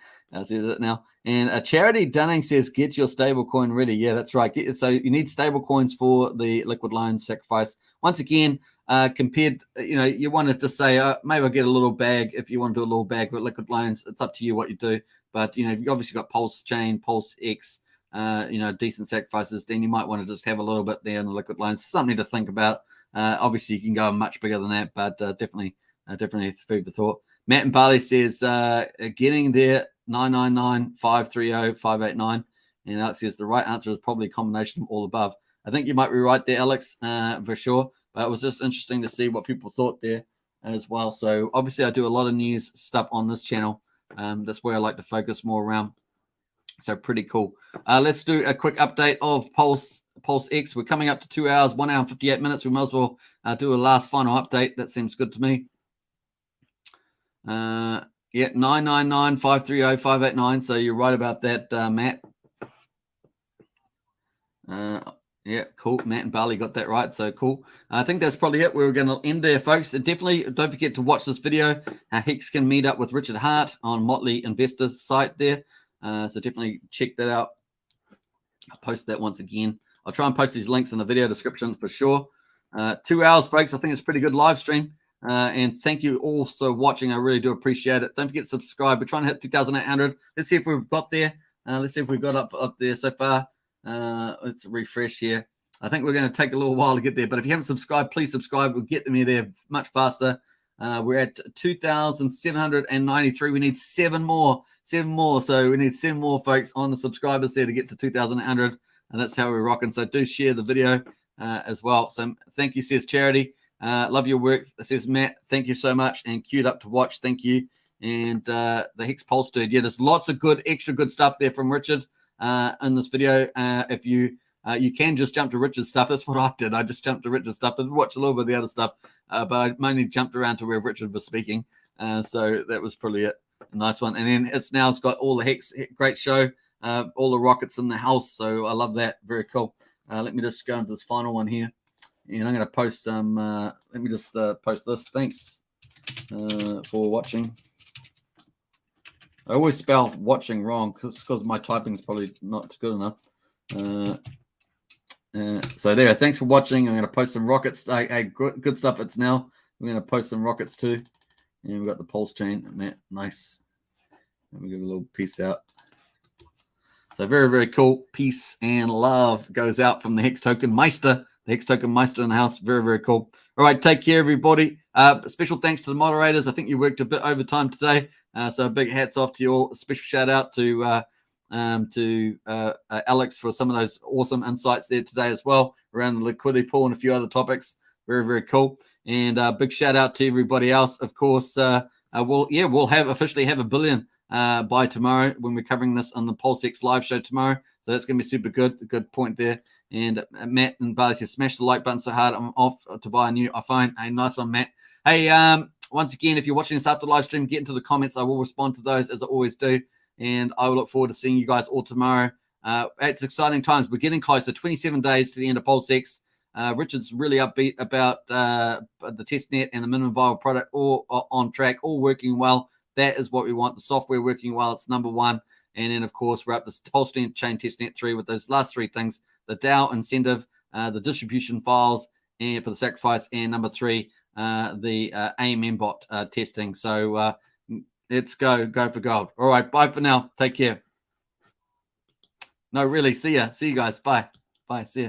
now. And Charity Dunning says, get your stable coin ready. Yeah, that's right. So you need stable coins for the liquid loan sacrifice. Once again, compared, you know, you wanted to say, maybe I'll get a little bag. If you want to do a little bag with liquid loans, it's up to you what you do. But, you know, you've obviously got Pulsechain, PulseX, you know, decent sacrifices. Then you might want to just have a little bit there in the liquid loans. Something to think about. Obviously, you can go much bigger than that, but definitely food for thought. Matt and Barley says, getting there, 999-530-589. And Alex says the right answer is probably a combination of all above. I think you might be right there, Alex, for sure. But it was just interesting to see what people thought there as well. So obviously I do a lot of news stuff on this channel. That's where I like to focus more around. So pretty cool. Let's do a quick update of PulseX. We're coming up to 2 hours, 1 hour and 58 minutes. We might as well do a last final update. That seems good to me. Yeah, 999-530-589. So you're right about that, Matt. Yeah, cool. Matt and Barley got that right. So cool. I think that's probably it. We're going to end there, folks. Definitely don't forget to watch this video. Hex can meet up with Richard Hart on Motley Investors site there. So definitely check that out. I'll post that once again. I'll try and post these links in the video description for sure. 2 hours, folks. I think it's a pretty good live stream. And thank you all for watching. I really do appreciate it. Don't forget to subscribe. We're trying to hit 2,800. Let's see if we've got there. Let's see if we've got up there so far. Let's refresh here. I think we're going to take a little while to get there. But if you haven't subscribed, please subscribe. We'll get me there much faster. We're at 2,793. We need 7 more. 7 more. So we need 7 more folks on the subscribers there to get to 2,800. And that's how we're rocking. So do share the video as well. So thank you, says Charity. Love your work, says Matt. Thank you so much. And queued up to watch. Thank you. And the Hex Pulse dude. Yeah, there's lots of good, extra good stuff there from Richard in this video. If you can just jump to Richard's stuff. That's what I did. I just jumped to Richard's stuff. I did watch a little bit of the other stuff, but I mainly jumped around to where Richard was speaking. So that was probably it. A nice one. And then it's got all the Hex, great show, all the rockets in the house. So I love that. Very cool. Let me just go into this final one here. And I'm going to post some, let me just post this. Thanks for watching. I always spell watching wrong because my typing is probably not good enough. So there, thanks for watching. I'm going to post some rockets. Hey, good stuff. It's now. We're going to post some rockets too. And we've got the Pulsechain. Nice. Let me give a little peace out. So very, very cool. Peace and love goes out from the Hex Token Meister. The Hex Token Meister in the house. Very, very cool. All right, take care, everybody. Special thanks to the moderators. I think you worked a bit overtime today. So big hats off to you all. A special shout out to Alex for some of those awesome insights there today as well around the liquidity pool and a few other topics. Very, very cool. And big shout out to everybody else. Of course, we'll officially have 1 billion by tomorrow when we're covering this on the PulseX live show tomorrow. So that's going to be super good. A good point there. And Matt and Barley says, smash the like button so hard I'm off to buy a new iPhone. Hey, nice one, Matt. Hey, once again, if you're watching this after the live stream, get into the comments. I will respond to those as I always do. And I will look forward to seeing you guys all tomorrow. It's exciting times. We're getting closer. 27 days to the end of PulseX. Richard's really upbeat about the testnet and the minimum viable product all on track, all working well. That is what we want. The software working well. It's number one. And then, of course, we're up to Pulsechain testnet 3 with those last 3 things. The DAO incentive, the distribution files and for the sacrifice, and number 3, the AMM bot testing. So let's go for gold. All right, bye for now. Take care. No, really, see ya. See you guys. Bye. See ya.